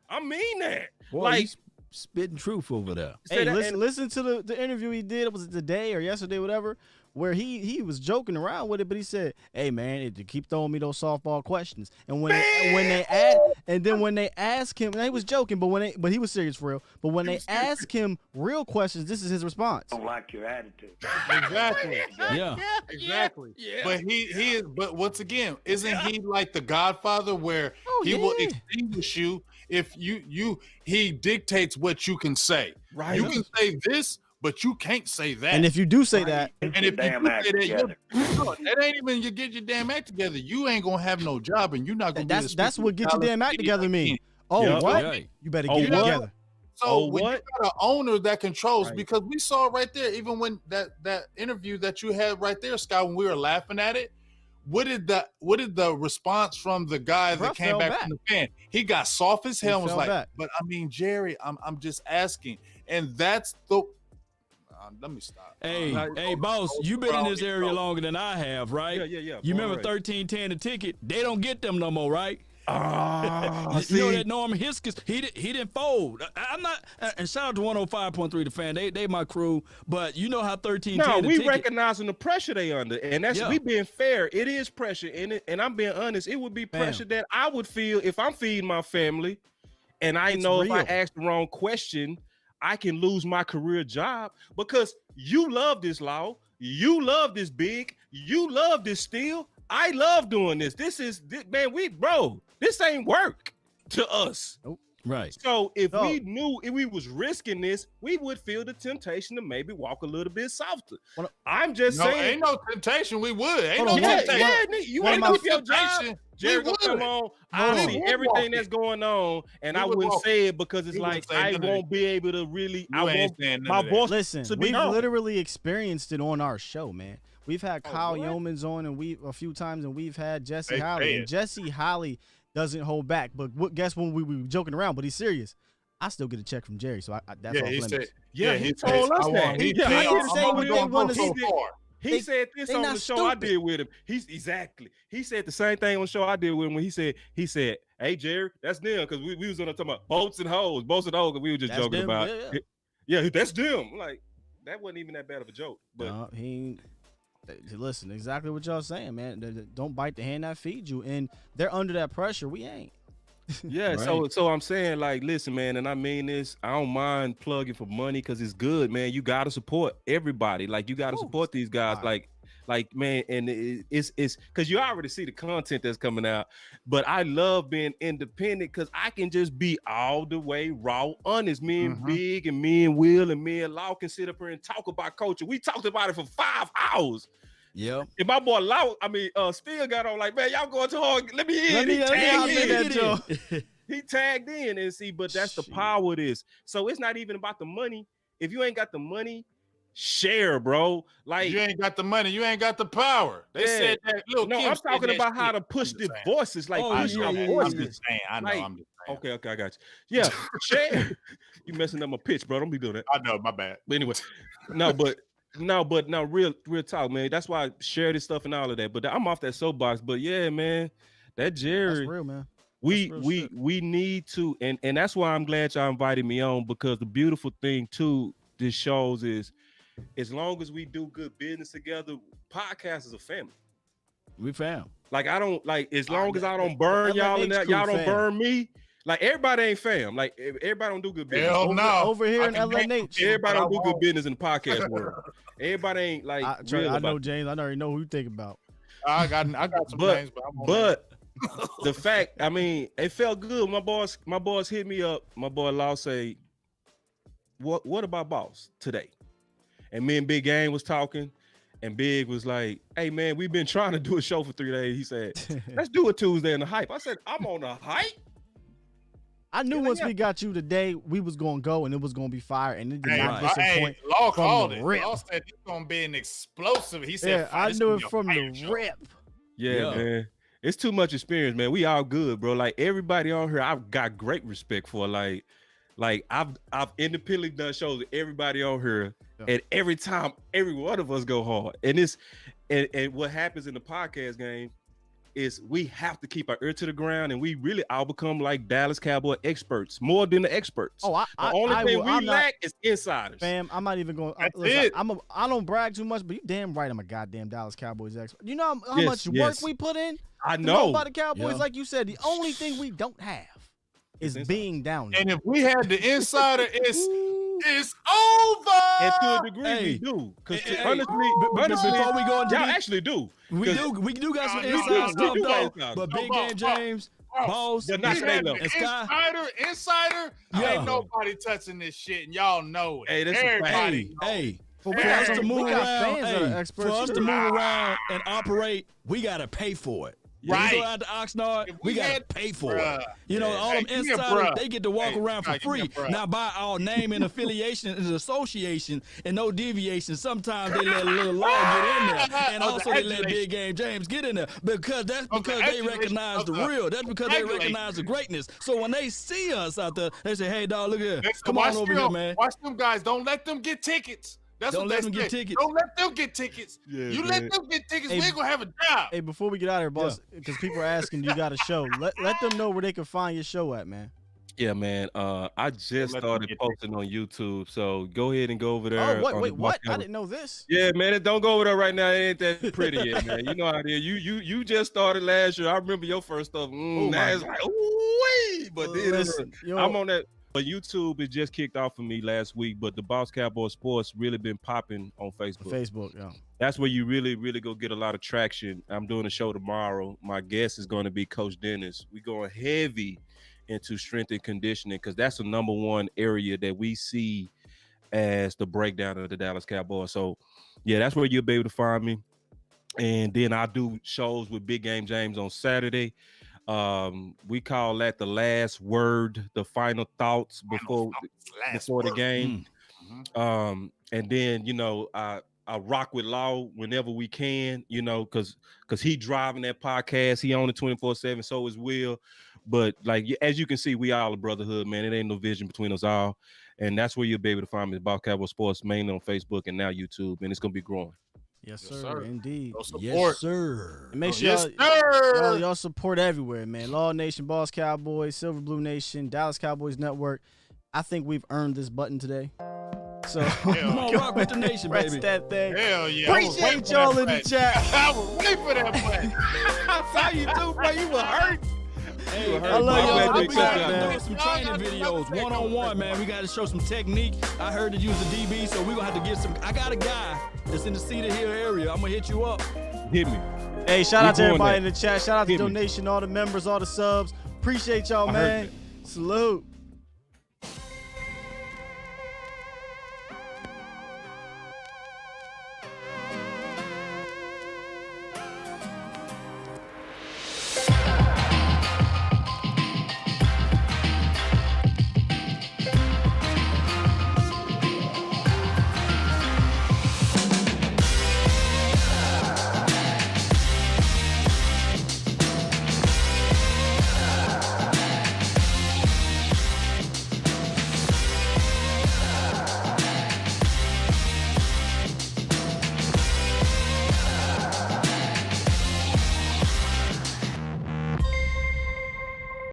I mean that. Boy, like he's spitting truth over there. Hey, listen to the interview he did. Was it today or yesterday, whatever? Where he was joking around with it, but he said, "Hey man, to keep throwing me those softball questions." And when they ask him, and he was joking, but he was serious for real. But when they ask him real questions, this is his response. I don't like your attitude. Exactly. Yeah. Exactly. Yeah. But he is. But once again, isn't he like the Godfather, where he will extinguish you if he dictates what you can say. Right. You can say this, but you can't say that. And if you do say that, and if you do say that, that ain't even you get your damn act together. You ain't gonna have no job, and you're not gonna. That's what get your damn act together mean. Oh, Yep. what? Right. You better get it together. So when you got an owner that controls, because we saw right there, even when that interview that you had right there, Scott, when we were laughing at it, what did the response from the guy that came back from the fan? He got soft as hell and was like, back. but I mean, Jerry, I'm just asking. And that's the let me stop. Hey, boss, you been in this area longer than I have, right? Yeah. You remember 1310 the ticket? They don't get them no more, right? See? You know that Norman Hiskins, he didn't fold. I'm not, and shout out to 105.3 the fan. They my crew, but you know how 1310 No, the we ticket, recognizing the pressure they under, and that's we being fair. It is pressure, and I'm being honest. It would be pressure that I would feel if I'm feeding my family, and I know if I ask the wrong question, I can lose my career job because you love this law, you love this big, you love this steel. I love doing this. This ain't work to us. Nope. right? So if we knew if we was risking this, we would feel the temptation to maybe walk a little bit softer. I'm just saying, ain't no temptation. We would. Ain't Hold no on, temptation. You want to keep your job? temptation. Jerry We gonna come on. I see everything that's going on, and I wouldn't say it because it's like I won't be able to really. I won't. My boss. Listen, we've literally experienced it on our show, man. We've had Kyle Yeomans on, and a few times, and we've had Jesse Holley. And Jesse Holley doesn't hold back. But guess when we were joking around, but he's serious. I still get a check from Jerry, so that's all. He said, he told us that. He said this on the show I did with him. He said the same thing on the show I did with him when he said, "Hey Jerry, that's them," because we was on talking about boats and hoes, because we were just joking about. Yeah, that's them. Like that wasn't even that bad of a joke. But listen, exactly what y'all saying, man. Don't bite the hand that feeds you, and they're under that pressure. We ain't. Yeah, right. so I'm saying, like, listen, man, and I mean this, I don't mind plugging for money because it's good, man. You gotta support everybody. Like, you gotta support these guys. Like, man, and it's because you already see the content that's coming out. But I love being independent because I can just be all the way raw, honest. Me and Big and me and Will and me and Law can sit up here and talk about culture. We talked about it for 5 hours. Yeah. And my boy Law, Still got on like, man, y'all going too hard. Let me in. He tagged in and see, but that's the power of this. So it's not even about the money. If you ain't got the money, share, bro. Like, you ain't got the money, you ain't got the power. They said that. Look, no, I'm talking about how to push the voices. Like, push your voices. I'm just saying. I'm just saying. Okay, I got you. Yeah, share. You messing up my pitch, bro. Don't be doing that. I know, my bad. But anyway, real talk, man. That's why I share this stuff and all of that. But I'm off that soapbox. But yeah, man, that Jerry. That's real, man. We need to, and that's why I'm glad y'all invited me on, because the beautiful thing too this shows is, as long as we do good business together, podcast is a family. We fam. Like, I don't like, as long as I don't burn y'all and that y'all don't burn me. Like, everybody ain't fam. Like, everybody don't do good business. Hell no. Over here in LNH, everybody don't do good business in the podcast world. Everybody ain't like. I know James. I already know who you think about. I got some names, but the fact, it felt good. My boss hit me up. My boy Law say, what about boss today? And me and Big Game was talking, and Big was like, hey man, we've been trying to do a show for 3 days. He said, let's do it Tuesday in the hype. I said, I'm on the hype. I knew once we got you today, we was gonna go and it was gonna be fire, and it did not disappoint. Law called it. Law said it's gonna be an explosive. He said, I knew it from the rip. Yeah, man. It's too much experience, man. We all good, bro. Like, everybody on here, I've got great respect for. Like I've independently done shows with everybody on here, and every time, every one of us go hard. And what happens in the podcast game is we have to keep our ear to the ground, and we really all become like Dallas Cowboy experts, more than the experts. The only thing we lack is insiders. Fam, I'm not even going. I don't brag too much, but you damn right I'm a goddamn Dallas Cowboys expert. You know how much work we put in? I know about the Cowboys, like you said. The only thing we don't have is being down there. And if we had the insider, it's over. And to a degree, we do. Because honestly, before we go into y'all actually do. We do got some inside stuff though. But Big Game James, Boss, but not Sky. Insider. Ain't nobody touching this shit, and y'all know it. Hey, that's everybody. Hey. For us to move around and operate, we gotta pay for it. Right. We go out to Oxnard, we gotta pay for it. You know, all them insiders, they get to walk around for free. Now, by our name and affiliation and association and no deviation, sometimes they let a little law get in there. And also they let Big Game James get in there. Because they recognize the real. That's because they recognize the greatness. So when they see us out there, they say, hey, dog, look here. Come on over here, man. Watch them guys. Don't let them get tickets. Don't let them get tickets. Don't let them get tickets. You let them get tickets, we ain't gonna have a job. Hey, before we get out of here, boss, because people are asking, you got a show. Let them know where they can find your show at, man. Yeah, man. I just started posting on YouTube, so go ahead and go over there. Oh, wait, what? I didn't know this. Yeah, man. Don't go over there right now. It ain't that pretty yet, man. You know how it is. You just started last year. I remember your first stuff. Now it's like, ooh, but then I'm on that. But YouTube, it just kicked off for me last week, but the Boss Cowboy Sports really been popping on Facebook. Yeah. That's where you really, really go get a lot of traction. I'm doing a show tomorrow. My guest is going to be Coach Dennis. We're going heavy into strength and conditioning because that's the number one area that we see as the breakdown of the Dallas Cowboys. So, yeah, that's where you'll be able to find me. And then I do shows with Big Game James on Saturday. We call that the last word, the final thoughts before the game. And then, you know, I rock with Law whenever we can, you know, because he driving that podcast. He on it 24/7, so is Will. But like, as you can see, we all a brotherhood, man. It ain't no vision between us all. And that's where you'll be able to find me, Boss Cowboy Sports, mainly on Facebook and now YouTube. And it's going to be growing. Yes, sir. Indeed. Yes, sir. And make sure y'all support everywhere, man. Law Nation, Boss Cowboys, Silver Blue Nation, Dallas Cowboys Network. I think we've earned this button today. So come on, rock with the nation, baby. Press that thing. Hell yeah. Appreciate y'all in the chat. I was waiting for that button. I saw you too, bro. You were hurt. Hey, I love y'all. I'm doing some training videos, one-on-one, man. We got to show some technique. I heard that you was a DB, so we're going to have to get some. I got a guy It's in the Cedar Hill area. I'm gonna hit you up. Hit me. Hey, shout We out to doing everybody that. in the chat. Shout out to Hit me. donation, all the members, all the subs. Appreciate y'all, I heard man. Salute.